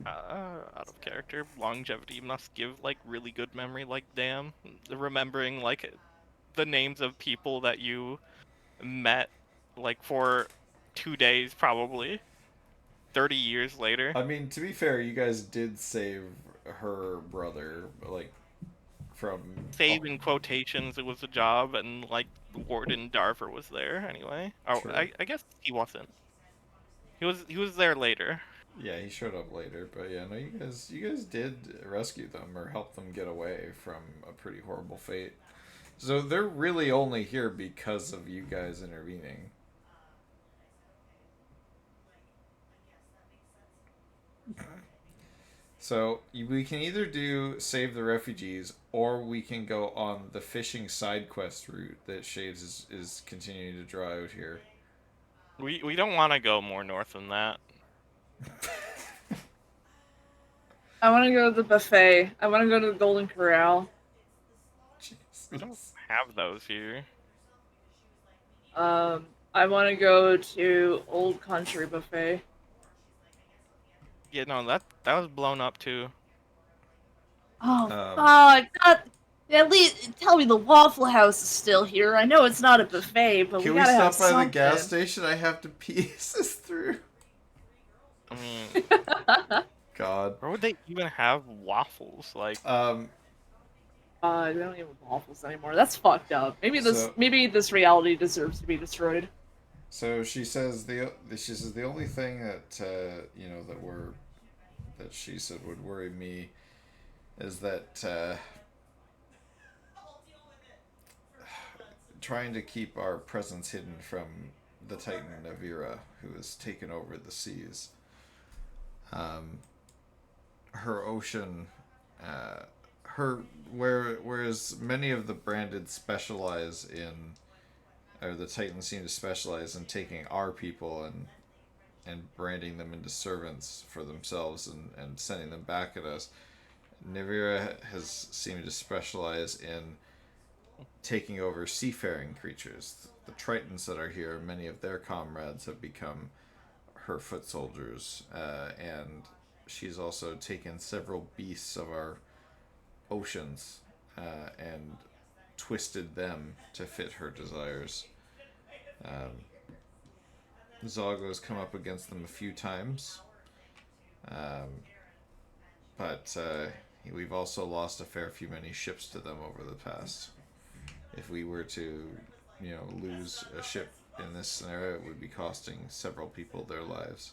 Out of character, longevity must give like really good memory. Like, damn, remembering like the names of people that you met like for 2 days, probably 30 years later. I mean, to be fair, you guys did save her brother, like, from... Save in quotations, it was a job, and like Warden Darver was there anyway. Oh, True. I guess he wasn't. He was there later. Yeah, he showed up later, but yeah, no, you guys did rescue them or help them get away from a pretty horrible fate. So they're really only here because of you guys intervening. So we can either do save the refugees, or we can go on the fishing side quest route that Shades is continuing to draw out here. We don't want to go more north than that. I want to go to the buffet. I want to go to the Golden Corral. Jesus. We don't have those here. I want to go to Old Country Buffet. Yeah, no, that was blown up too. Oh, God. At least tell me the Waffle House is still here. I know it's not a buffet, but we gotta have something. Can we stop by the gas station? I have to piece this through. I mean, God. where would they even have waffles? Like, they don't even have waffles anymore. That's fucked up. Maybe this reality deserves to be destroyed. So she says the only thing that that she said would worry me is that trying to keep our presence hidden from the Titan Navira, who has taken over the seas. Her ocean, whereas many of the branded specialize in, or the Titans seem to specialize in taking our people and branding them into servants for themselves and sending them back at us. Navira has seemed to specialize in taking over seafaring creatures. The Tritons that are here, many of their comrades have become her foot soldiers, and she's also taken several beasts of our oceans and twisted them to fit her desires. Zoggo's come up against them a few times, but we've also lost a fair few many ships to them over the past. If we were to, lose a ship in this scenario, it would be costing several people their lives.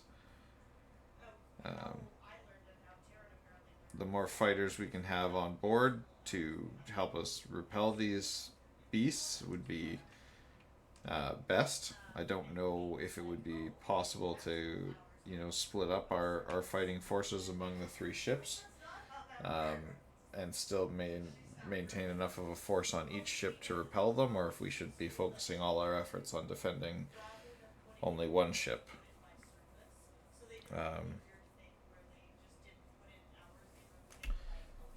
The more fighters we can have on board to help us repel these beasts would be best. I don't know if it would be possible to, split up our fighting forces among the 3 ships, and still maintain enough of a force on each ship to repel them, or if we should be focusing all our efforts on defending only one ship.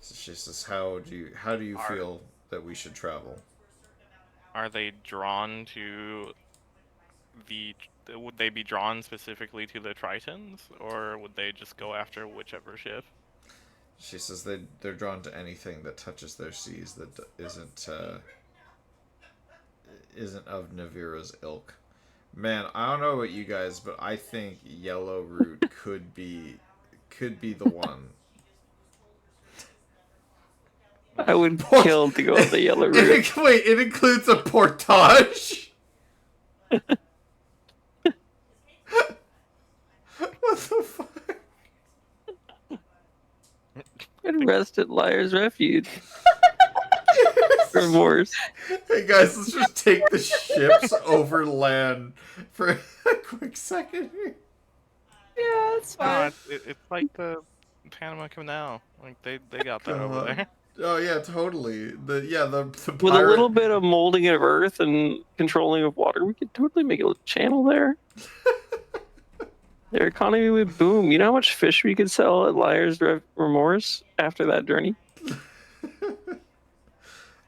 She says, how do you feel that we should travel? Are they drawn to would they be drawn specifically to the Tritons, or would they just go after whichever ship? She says they're drawn to anything that touches their seas that isn't of Navira's ilk. Man, I don't know about you guys, but I think Yellow Root could be the one. I would kill to go on the yellow route. Wait, it includes a portage? What the fuck? And rest at Liar's Refuge. Remorse. Hey guys, let's just take the ships over land for a quick second here. Yeah, it's No, fine. it's like the Panama Canal. Like they got that over there. Oh yeah, totally. The With a little bit of molding of earth and controlling of water, we could totally make a little channel there. Their economy would boom. You know how much fish we could sell at Liar's Remorse after that journey?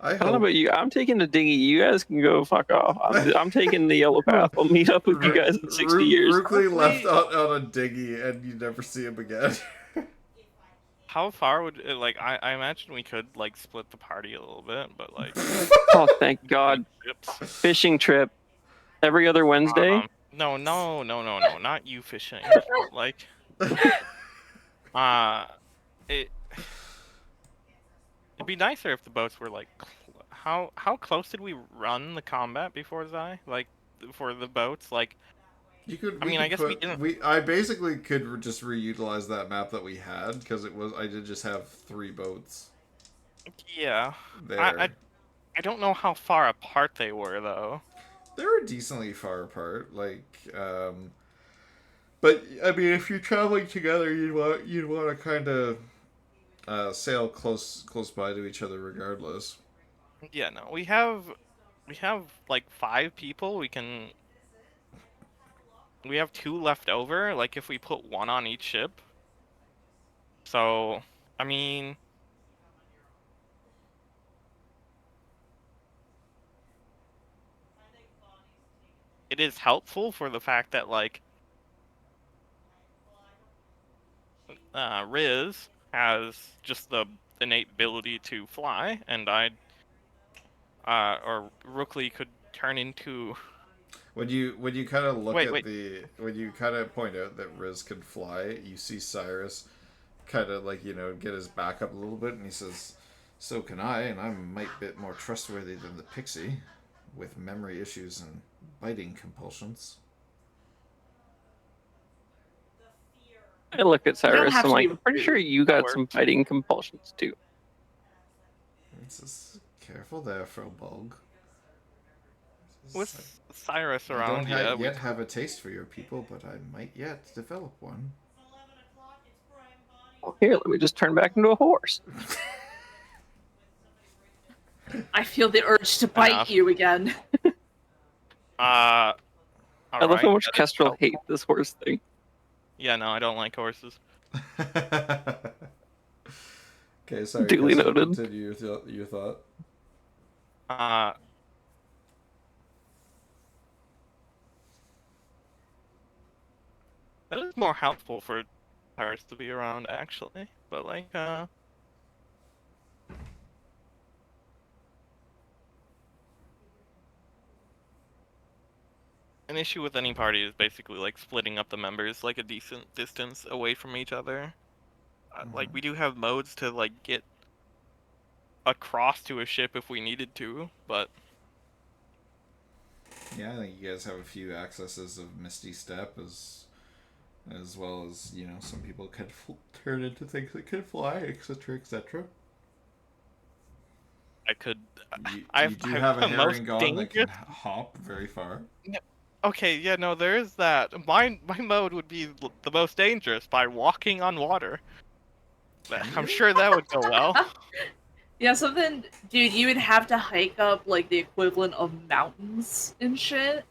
I don't know about you. I'm taking the dinghy. You guys can go fuck off. I'm taking the yellow path. I'll meet up with you guys in 60 years. Rookley left on a dinghy and you never see him again. How far would I imagine we could split the party a little bit, but oh, thank God. Fishing trip every other Wednesday. No, not you fishing. It'd be nicer if the boats were how close did we run the combat before Zai? For the boats, You could. I guess we didn't. I basically could just reutilize that map that we had because I did just have 3 boats. Yeah. There. I don't know how far apart they were though. They were decently far apart, but I mean, if you're traveling together, you'd want to kind of sail close by to each other, regardless. Yeah, no, we have 5 people. We have 2 left over. If we put 1 on each ship. So, I mean, it is helpful for the fact that Riz has just the innate ability to fly, and or Rookley could turn into. When you kind of look when you kind of point out that Riz can fly, you see Cyrus kind of get his back up a little bit, and he says, "So can I, and I'm a mite bit more trustworthy than the pixie, with memory issues and biting compulsions." I look at Cyrus and I'm pretty sure you got some fighting compulsions too. He says, "Careful there, Frobolg. With Cyrus around, I don't yet have a taste for your people, but I might yet develop one." Well, here, let me just turn back into a horse. I feel the urge to bite you again. I love how much Kestrel hates this horse thing. Yeah, no, I don't like horses. Okay, sorry. Duly noted. Continue your thought. Uh, that is more helpful for pirates to be around, actually. But like, an issue with any party is basically like splitting up the members like a decent distance away from each other. Like we do have modes to like get across to a ship if we needed to, but Yeah, I think you guys have a few accesses of Misty Step as well as, you know, some people can turn into things that can fly, etc., etc. I could. You do I've have a the most herring gone that can dangerous. hop very far. Okay, yeah, no, there is that. My mode would be the most dangerous by walking on water. I'm sure that would go well. Yeah, something, dude. You would have to hike up like the equivalent of mountains and shit.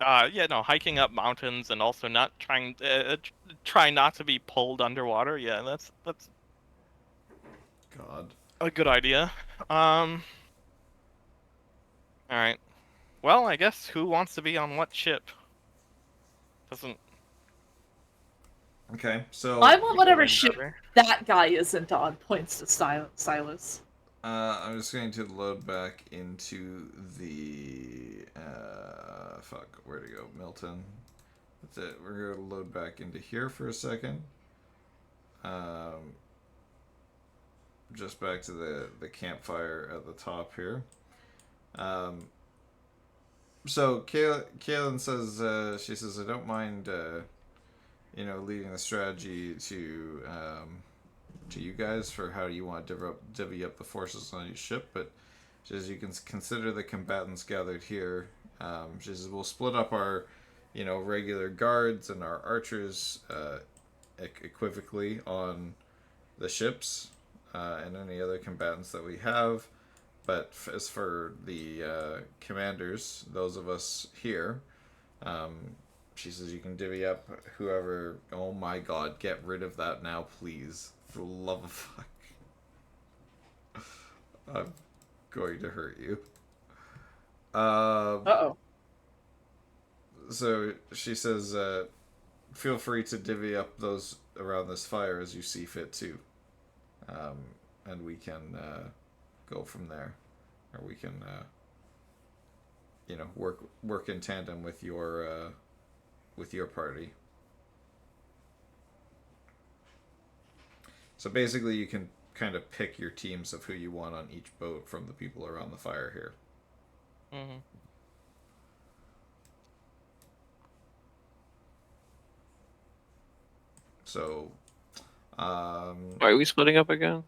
Yeah, no, hiking up mountains and also not trying try not to be pulled underwater. Yeah, that's God. a good idea. All right. Well, I guess who wants to be on what ship? Doesn't Okay, so I want whatever really ship matter. that guy isn't on. Points to Silas. I'm just going to load back into the fuck, where to go? Milton. That's it. We're gonna load back into here for a second. Just back to the campfire at the top here. So Kaylin says she says I don't mind you know, leading the strategy to you guys for how you want to divvy up the forces on each ship, but she says you can consider the combatants gathered here. She says we'll split up our, you know, regular guards and our archers equivocally on the ships and any other combatants that we have. But as for the commanders, those of us here, um, she says you can divvy up whoever. Oh my god, get rid of that now, please. For the love of fuck. I'm going to hurt you. Uh-oh. So she says, feel free to divvy up those around this fire as you see fit too. And we can go from there. Or we can, you know, work in tandem with your party. So basically, you can kind of pick your teams of who you want on each boat from the people around the fire here. Mm-hmm. So, Why are we splitting up again?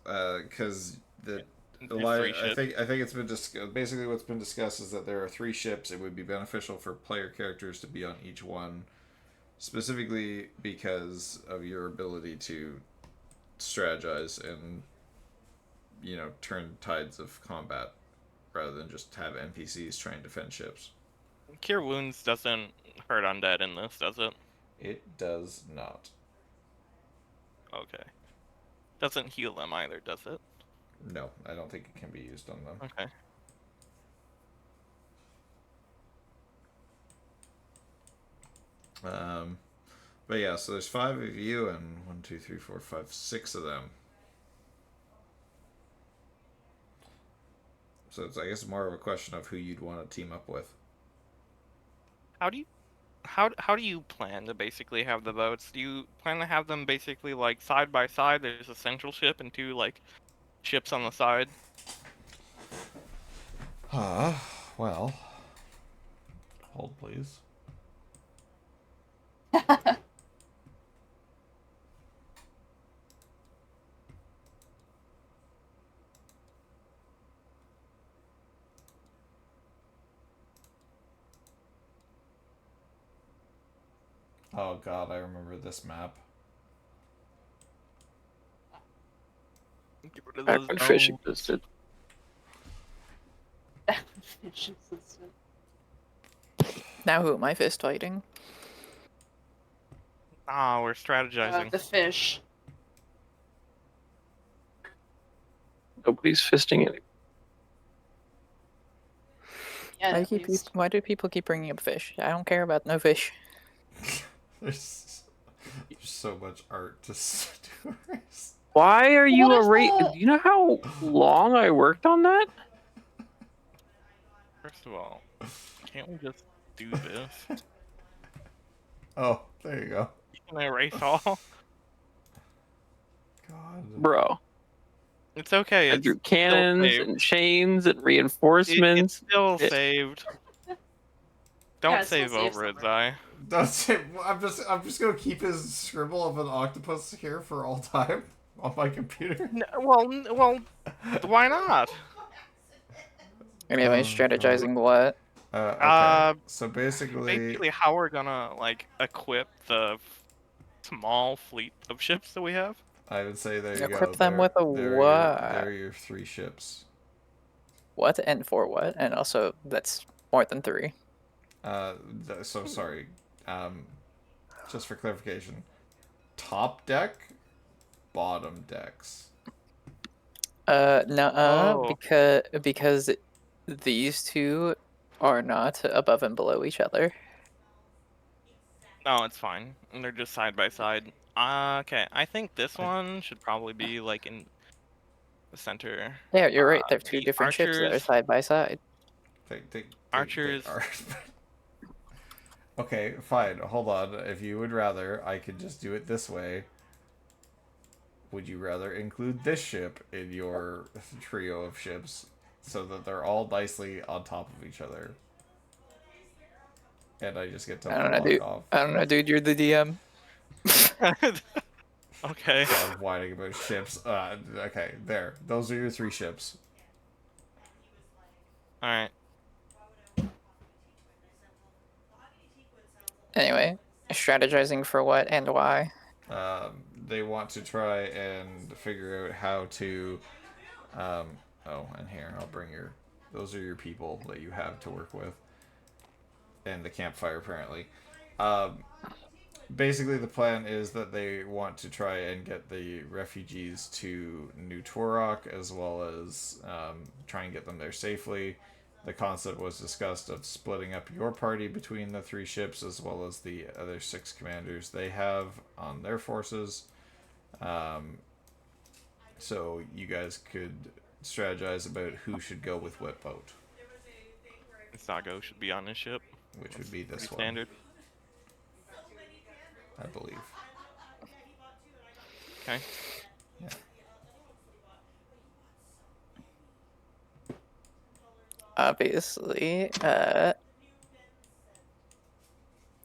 because the Three I ships. think it's been basically what's been discussed is that there are 3 ships. It would be beneficial for player characters to be on each one, specifically because of your ability to strategize and, you know, turn tides of combat rather than just have NPCs trying to defend ships. Cure wounds doesn't hurt undead in this, does it? It does not. Okay. Doesn't heal them either, does it? No, I don't think it can be used on them. Okay. But yeah, so there's 5 of you and 1, 2, 3, 4, 5, 6 of them. So it's, I guess, more of a question of who you'd want to team up with. How do you plan to basically have the boats? Do you plan to have them basically like side by side? There's a central ship and 2 like ships on the side. Well, hold please. Oh god, I remember this map. Get rid of Back those when fish domes. existed. Now who am I fist fighting? Ah, we're strategizing. The fish. Nobody's fisting it. Yeah, at least. Why do people keep bringing up fish? I don't care about no fish. There's so much art to do. Why are you What is Do that? you know how long I worked on that? First of all, can't we just do this? Oh, there you go. Can I erase all? God. Bro, It's okay. I It's drew still cannons saved. and chains and It's reinforcements. still It- saved. Yeah, Don't it's still save saved over it, somewhere. Zai. That's it. I'm just gonna keep his scribble of an octopus here for all time on my computer. Well, why not? Anyway, Oh, strategizing what? Okay. So basically, Basically, how we're gonna like equip the small fleet of ships that we have. I would say there you go. Equip them with a There are what? your 3 ships. What and for what? And also, that's more than 3. So sorry. Just for clarification, top deck, bottom decks. Nuh-uh, Oh. because these two are not above and below each other. No, it's fine. And they're just side by side. Okay, I think this one should probably be like in the center. Yeah, you're right. They're 2 The different ships that are side by side. They archers. are. Okay, fine. Hold on. If you would rather, I could just do it this way. Would you rather include this ship in your trio of ships so that they're all nicely on top of each other? And I just get to I don't know, walk dude. off. I don't know, dude. You're the DM. Okay. God, whining about ships. Okay, there. Those are your 3 ships. All right. Anyway, strategizing for what and why? They want to try and figure out how to. Oh, and here I'll bring your. Those are your people that you have to work with, and the campfire apparently. Basically, the plan is that they want to try and get the refugees to New Torok, as well as try and get them there safely. The concept was discussed of splitting up your party between the 3 ships, as well as the other 6 commanders they have on their forces. So you guys could strategize about who should go with what boat, Zago should be on this ship. which would be this Pretty one, standard. I believe. Okay. Yeah.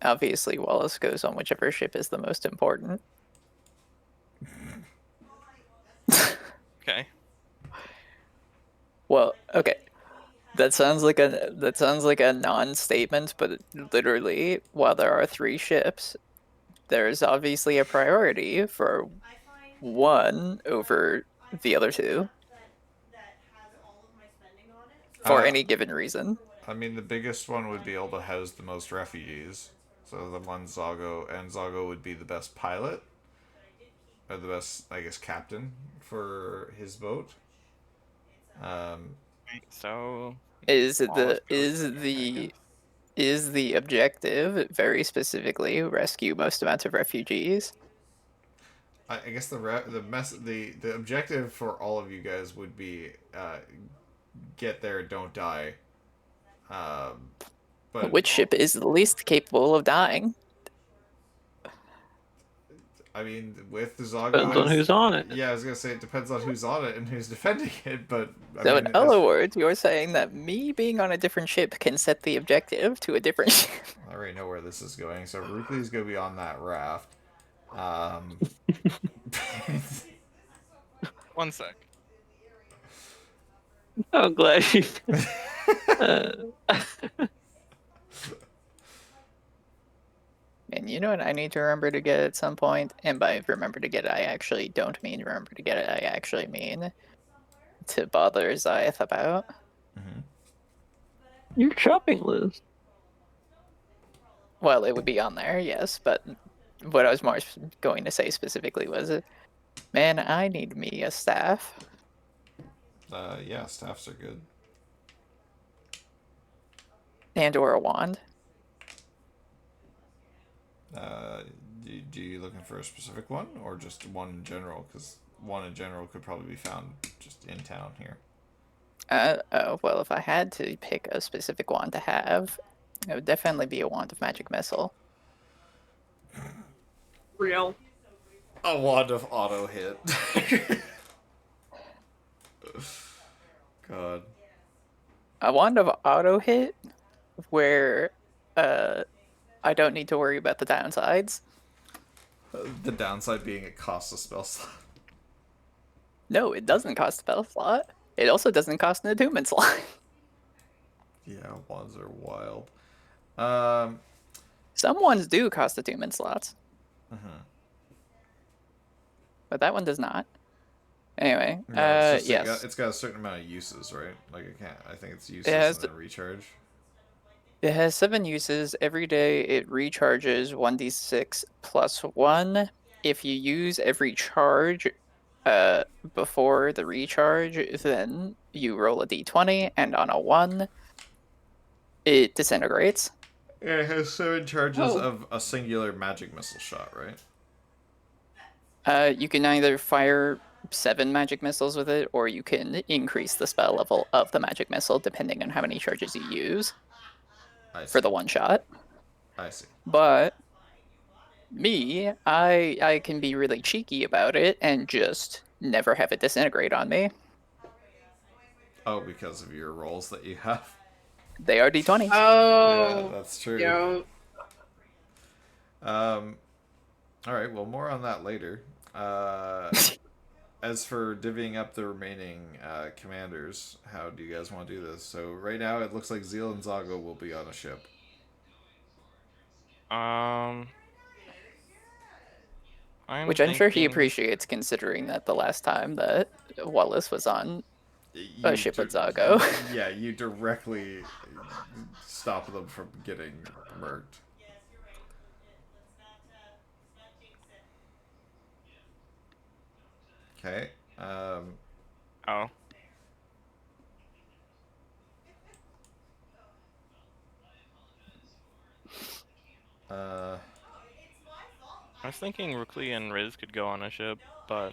Obviously, Wallace goes on whichever ship is the most important. Okay. Well, okay. That sounds like a non-statement, but literally, while there are 3 ships, there's obviously a priority for one over the other 2 for any given reason. I mean, the biggest one would be able to house the most refugees. So the one Zago would be the best pilot, or the best, I guess, captain for his boat. So Is Wallace the goes first, I guess. is the objective very specifically rescue most amounts of refugees? I guess the objective for all of you guys would be get there, don't die. But Which ship is the least capable of dying? I mean, with the Zago, Depends on who's on it. Yeah, I was gonna say it depends on who's on it and who's defending it. But I So mean, in other words, you're saying that me being on a different ship can set the objective to a different ship. I already know where this is going. So Rukli's gonna be on that raft. One sec. I'm glad you. And you know what I need to remember to get at some point? And by remember to get it, I actually don't mean remember to get it. I actually mean to bother Ziath about. Your shopping list. Well, it would be on there, yes, but what I was more going to say specifically was, man, I need me a staff. Yeah, staffs are good. And or a wand. Do you looking for a specific one or just one in general? Because one in general could probably be found just in town here. Well, if I had to pick a specific wand to have, it would definitely be a wand of magic missile. Real. A wand of auto hit. God. A wand of auto hit where I don't need to worry about the downsides. The downside being it costs a spell slot. No, it doesn't cost a spell slot. It also doesn't cost an attunement slot. Yeah, wands are wild. Some ones do cost attunement slots. But that one does not. Anyway, Yeah, it's just yes. it's got a certain amount of uses, right? Like I think it's uses has and then recharge. It has 7 uses. Every day it recharges 1d6 plus 1. If you use every charge before the recharge, then you roll a d20, and on a 1, it disintegrates. Yeah, it has 7 charges Oh. of a singular magic missile shot, right? You can either fire 7 magic missiles with it, or you can increase the spell level of the magic missile depending on how many charges you use for the one shot. I see. But me, I can be really cheeky about it and just never have it disintegrate on me. Oh, because of your rolls that you have. They are d20s. Oh. Yeah, that's true. Yeah. All right. Well, more on that later. As for divvying up the remaining commanders, how do you guys want to do this? So right now, it looks like Zeal and Zago will be on a ship. Which I'm sure he appreciates, considering that the last time that Wallace was on a ship with Zago. Yeah, you directly stop them from getting murked. Okay. Oh. I was thinking Rookley and Riz could go on a ship, but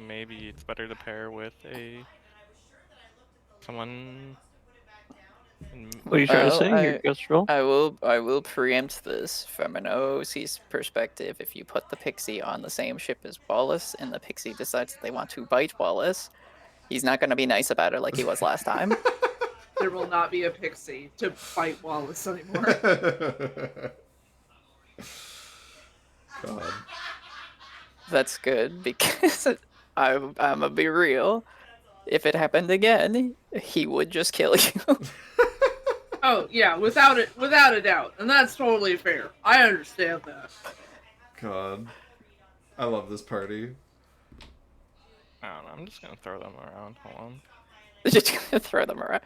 maybe it's better to pair with someone. What are you trying to say? Your ghost roll? I will preempt this from an OC's perspective. If you put the pixie on the same ship as Wallace, and the pixie decides that they want to bite Wallace, he's not going to be nice about it like he was last time. There will not be a pixie to fight Wallace anymore. God. That's good, because I'm gonna be real. If it happened again, he would just kill you. Oh yeah, without a doubt, and that's totally fair. I understand that. God, I love this party. I don't know. I'm just gonna throw them around. Hold on. Just gonna throw them around.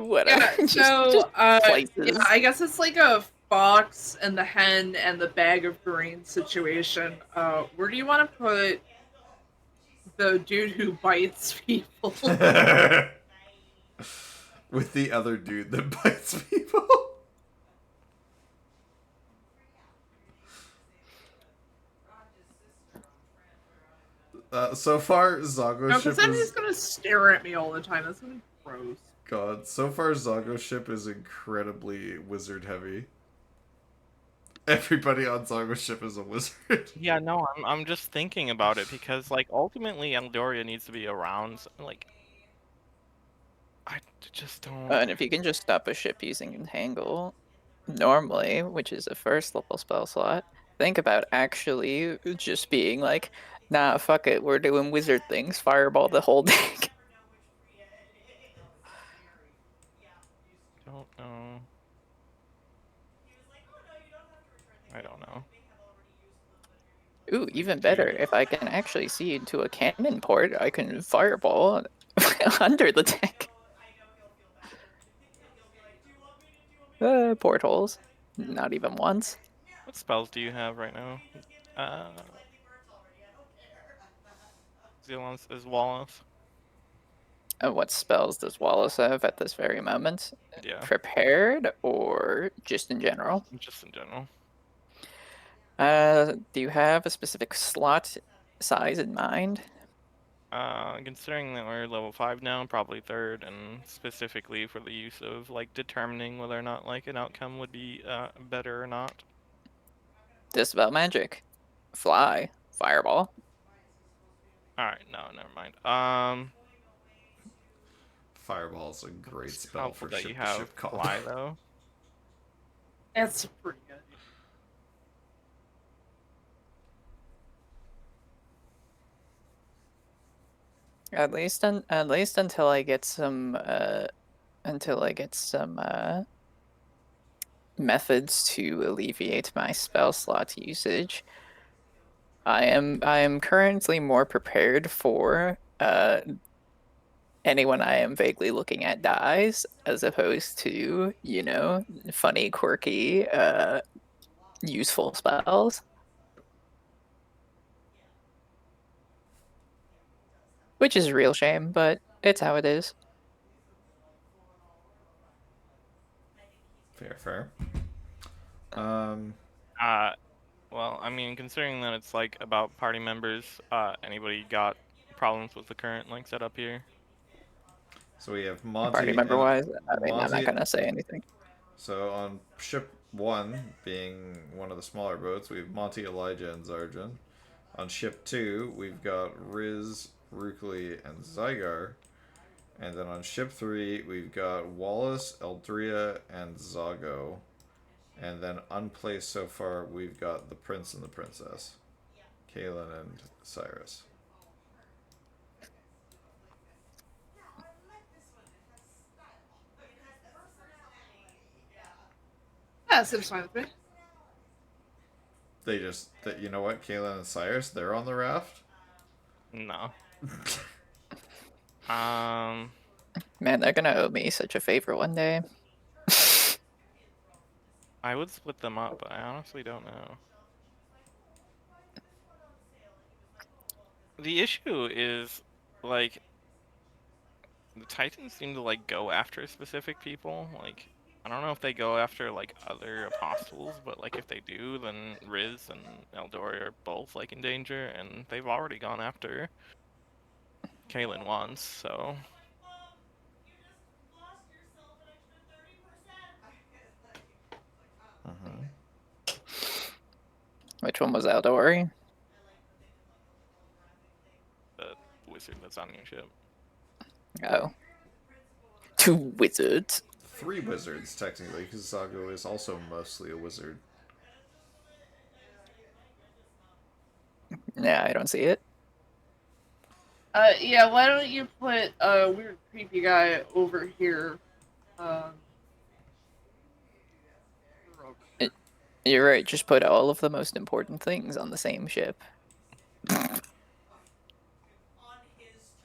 Whatever. Yeah, so places. yeah, I guess it's like a fox and the hen and the bag of greens situation. Where do you want to put the dude who bites people? With the other dude that bites people. So far, Zago's No, ship because then is... he's gonna stare at me all the time. That's gonna be gross. God, so far Zago's ship is incredibly wizard heavy. Everybody on Zago's ship is a wizard. Yeah, no, I'm just thinking about it because, like, ultimately Eldoria needs to be around. So, like, I just don't. And if you can just stop a ship using Entangle, normally, which is a first level spell slot, think about actually just being like, nah, fuck it, we're doing wizard things, fireball the whole deck. Don't know. I don't know. Ooh, even better, if I can actually see into a cannon port, I can fireball under the deck. Portholes. Not even once. What spells do you have right now? Zealance is Wallace. What spells does Wallace have at this very moment? Yeah, Prepared or just in general? just in general. Do you have a specific slot size in mind? Considering that we're level 5 now, probably third, and specifically for the use of like determining whether or not like an outcome would be better or not. Dispel magic. Fly. Fireball. Alright, no, never mind. Fireball's a great It's spell helpful for that you ship to have ship combat. fly though. That's pretty good. At least until I get some methods to alleviate my spell slot usage. I am currently more prepared for anyone I am vaguely looking at dies, as opposed to, funny, quirky, useful spells. Which is a real shame, but it's how it is. Fair. Well, I mean, considering that it's like about party members, anybody got problems with the current like setup here? So we have Party Monty member and wise, I mean, I'm not Monty. gonna say anything. So on ship 1, being one of the smaller boats, we have Monty, Elijah, and Zarjan. On ship 2, we've got Riz, Rukli, and Zygar. And then on ship 3, we've got Wallace, Eldria, and Zago. And then unplaced so far, we've got the Prince and the Princess, Kaylin and Cyrus. Yeah, seems fine with me. They just, you know what, Kaylin and Cyrus, they're on the raft? No. Man, they're gonna owe me such a favor one day. I would split them up, but I honestly don't know. The issue is, like, the Titans seem to, like, go after specific people. Like, I don't know if they go after, like, other apostles, but, like, if they do, then Riz and Eldori are both, like, in danger, and they've already gone after Kaylin once, so... Which one was Aldori? The wizard that's on your ship. Oh. 2 wizards. 3 wizards, technically, because Zago is also mostly a wizard. Yeah, I don't see it. Yeah, why don't you put a weird creepy guy over here? You're right, just put all of the most important things on the same ship.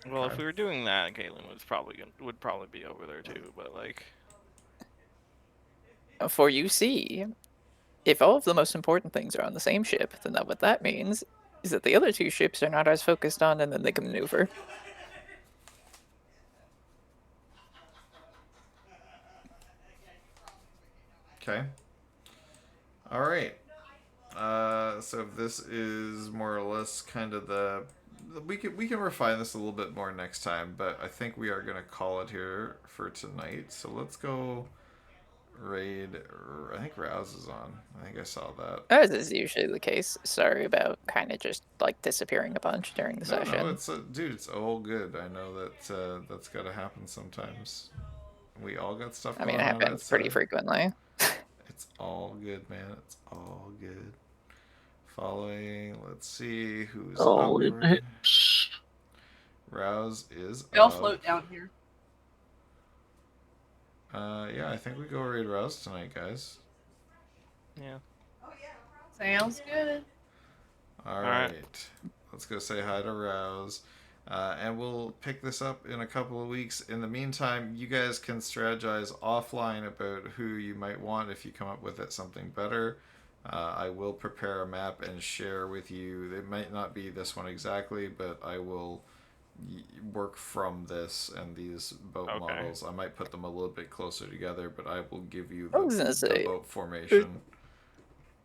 Well, if we were doing that, Kaylin would probably be over there too, but, like... For you see, if all of the most important things are on the same ship, then what that means is that the other 2 ships are not as focused on, and then they can maneuver. Okay. Alright. So this is more or less kind of we can refine this a little bit more next time, but I think we are gonna call it here for tonight. So let's go raid. I think Rouse is on. I think I saw that. As is usually the case. Sorry about kind of just like disappearing a bunch during the session. No, it's dude, it's all good. I know that that's got to happen sometimes. We all got stuff. I mean, going it on happens pretty outside. frequently. It's all good, man. It's all good. Following, let's see who's Oh, up. Rouse is They'll up. float down here. Yeah, I think we go raid Rouse tonight, guys. Yeah. Sounds good. Alright. Let's go say hi to Rouse. And we'll pick this up in a couple of weeks. In the meantime, you guys can strategize offline about who you might want if you come up with it something better. I will prepare a map and share with you. It might not be this one exactly, but I will work from this and these boat Okay. models. I might put them a little bit closer together, but I will give you I was gonna the say, boat formation.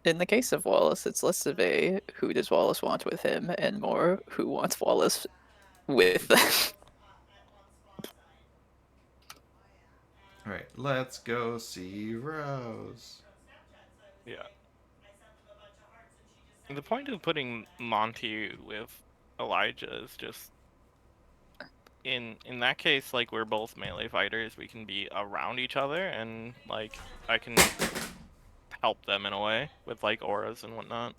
in the case of Wallace, it's less of a who does Wallace want with him, and more who wants Wallace with them. All right, let's go see Rose. Yeah. The point of putting Monty with Elijah is just in that case, like, we're both melee fighters, we can be around each other, and like I can help them in a way with like auras and whatnot.